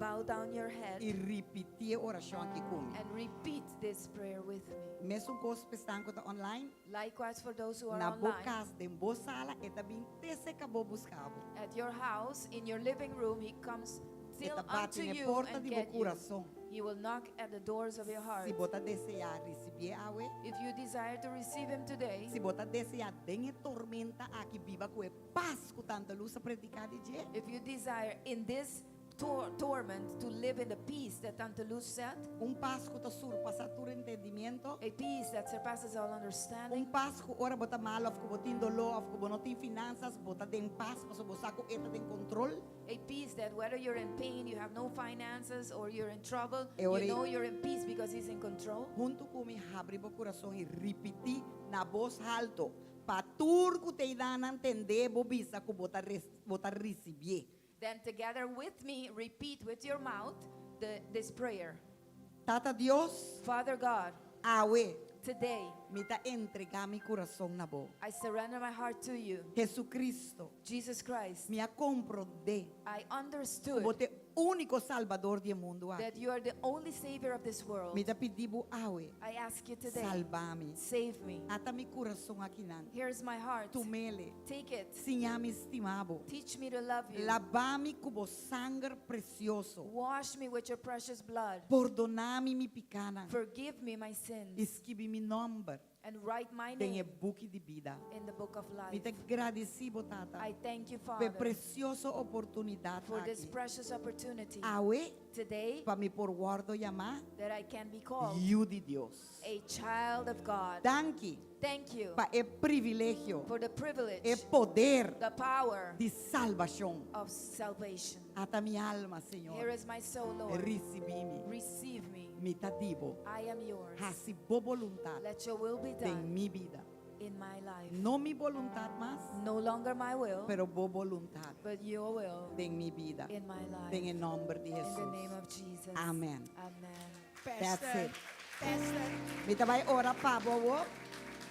bow down your head e repetir a oração aqui comigo. and repeat this prayer with me. Mesmo coisas que estão online, Likewise, for those who are na boa online, casa, em boa sala, e também te acabou buscar. at your house, in your living room, He comes E still tá unto batendo na you porta and de get seu you. coração. He will knock at the doors of your heart. Se bota desejar receber awe, If you desire to receive Him today, se bota desejar denha tormenta aqui viva com a paz com tanta luz a predicar de dia. if you desire in this torment to live in the peace that Tante Luz said, Paz que está surpassa todo entendimento. a peace that surpasses all understanding, Paz que ora bota mal, of que bota dolor, of que bota não tem finanças, bota den paz, mas você saco eta den control. a peace that whether you're in pain, you have no finances, or you're in trouble, E you ora- know you're in peace because He's in control. Junto com me abre o coração e repetir na voz alto. Para tudo que te dá a entender, bobisa que bota receber. Then together with me, repeat with your mouth this prayer. Tata Dios, Father God, awe, today me ta entregar mi coração na boca. I surrender my heart to you. Jesucristo, Jesus Christ, me compreende I como understood te único salvador do mundo. that you are the only Savior of this world. Me ta pedibo awe, I ask you today, salva-me. save me. Ata mi coração aqui nan. Here's my heart. Tu mele, Take it. sinha-me estimabo. Teach me to love you. Lava-me com sangue precioso. Wash me with your precious blood. Perdona-me mi picana. Forgive me my sins. Escreve mi nome And write my em name book de vida. in the book of Me life. te agradecido, tata, I thank you, por Father, preciosa oportunidade for this aqui. precious opportunity Awe, today para me por guardo chamar that I can be called Filho de Deus. a child of God. Danke Thank you para o privilégio, for the privilege, o poder the power de salvação. of salvation. Ata minha alma, Here Senhor, is my soul, Lord. recebi-me. Receive me. Me ta dibo, I am yours. hasi bo voluntad Let your will be em done mi vida. in my life. Não mi voluntad más, No longer my will, pero bo voluntad but your will em mi vida. in my life. Em nome de In the name Jesus. of Jesus. Amen. Amen. That's Pastor, it. Pastor, Me ta vai ora pa bobo.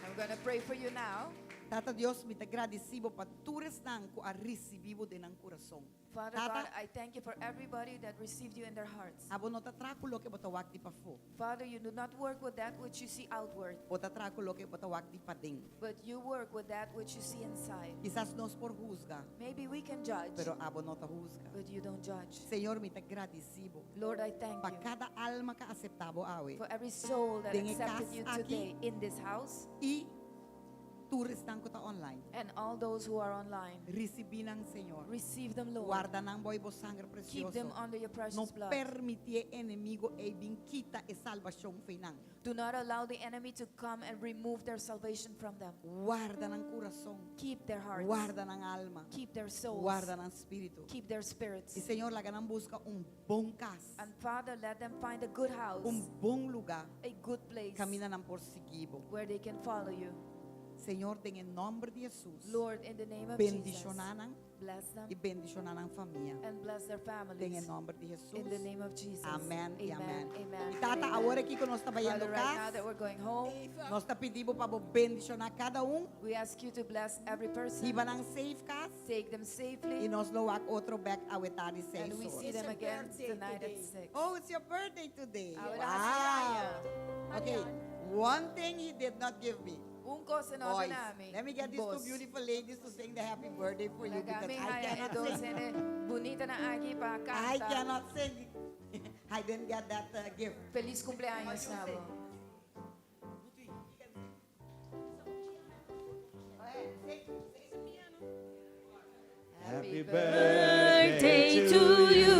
I'm going to pray for you now. Tata Deus, me te agradecido para tu restanco a recebivo de nan coração. Father Tata, God, I thank you for everybody that received you in their hearts. abo não ta traco lo que bota wakti pa fo. Father, you do not work with that which you see outward, Bota traco lo que bota wakti pa dentro. but you work with that which you see inside. Quizás nós por juzga, Maybe we can judge, pero abo não ta juzga. but you don't judge. Senhor, me te agradecido Lord, I thank para you cada alma que aceptavo awe. for every soul that Dengue accepted you cas today in this house E tu restanco ta online. and all those who are online. Recebi nan Senhor. Receive them, Lord. Guarda nan boy bo sangue Keep them precioso. under your Não precious blood. permitir inimigo e bin quita e salvação finan. Do not allow the enemy to come and remove their salvation from them. Guarda nan coração. Keep their hearts. Guarda nan alma. Keep their souls. Guarda nan espírito. Keep their spirits. E Senhor, la ganan busca bom casa. And Father, let them find a good house, Bom lugar. a good place Camina nan por seguido. where they can follow you. Senhor, em nome de Jesus. Lord, in the name of Jesus, Bendicionanan bless them e bendicionanan família. and bless their Em families. nome de Jesus. In the name of Jesus. Amém e amém. Amen. E tata, agora aqui que nós estamos indo Father, right now casa, that we're going home, nós está pedindo para bendicionar cada we ask you to bless every person, Iba ng safe casa. take them E safely, nós loak outro back awetari and we 6 see horas. them your again birthday tonight today. at 6. Oh, it's your birthday today. Wow. Okay, one thing he did not give me. Un cosa no Voice. namin. Let me get these two beautiful ladies to sing the happy birthday for you because Kami I haya cannot ito sing. bonita na agi pa I kanta. cannot sing. I didn't get that gift. Feliz cumpleaños na mo. Happy birthday to you.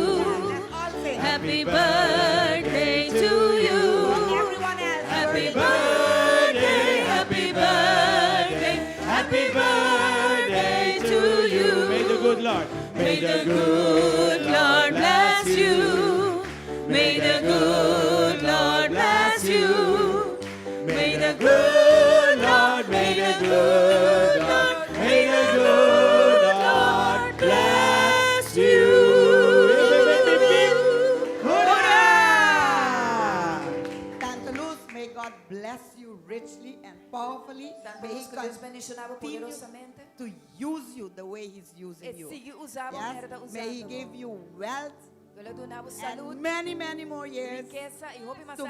Let's all sing. Happy birthday to you. Everyone else. Happy birthday, happy birthday, happy birthday to you. May the good Lord, May May the good Lord bless you. May the good Lord bless you. May the good Lord, may the good Lord, may the good Lord bless you. Tante Luz, may God bless you richly and powerfully. Tante May Luz, He que Deus bendicionava continue poderosamente. to use you the way He's using E you. siga usar a maneira da Yes? May He usando. give you wealth Ele donava and saúde, many more years riqueza e roupa e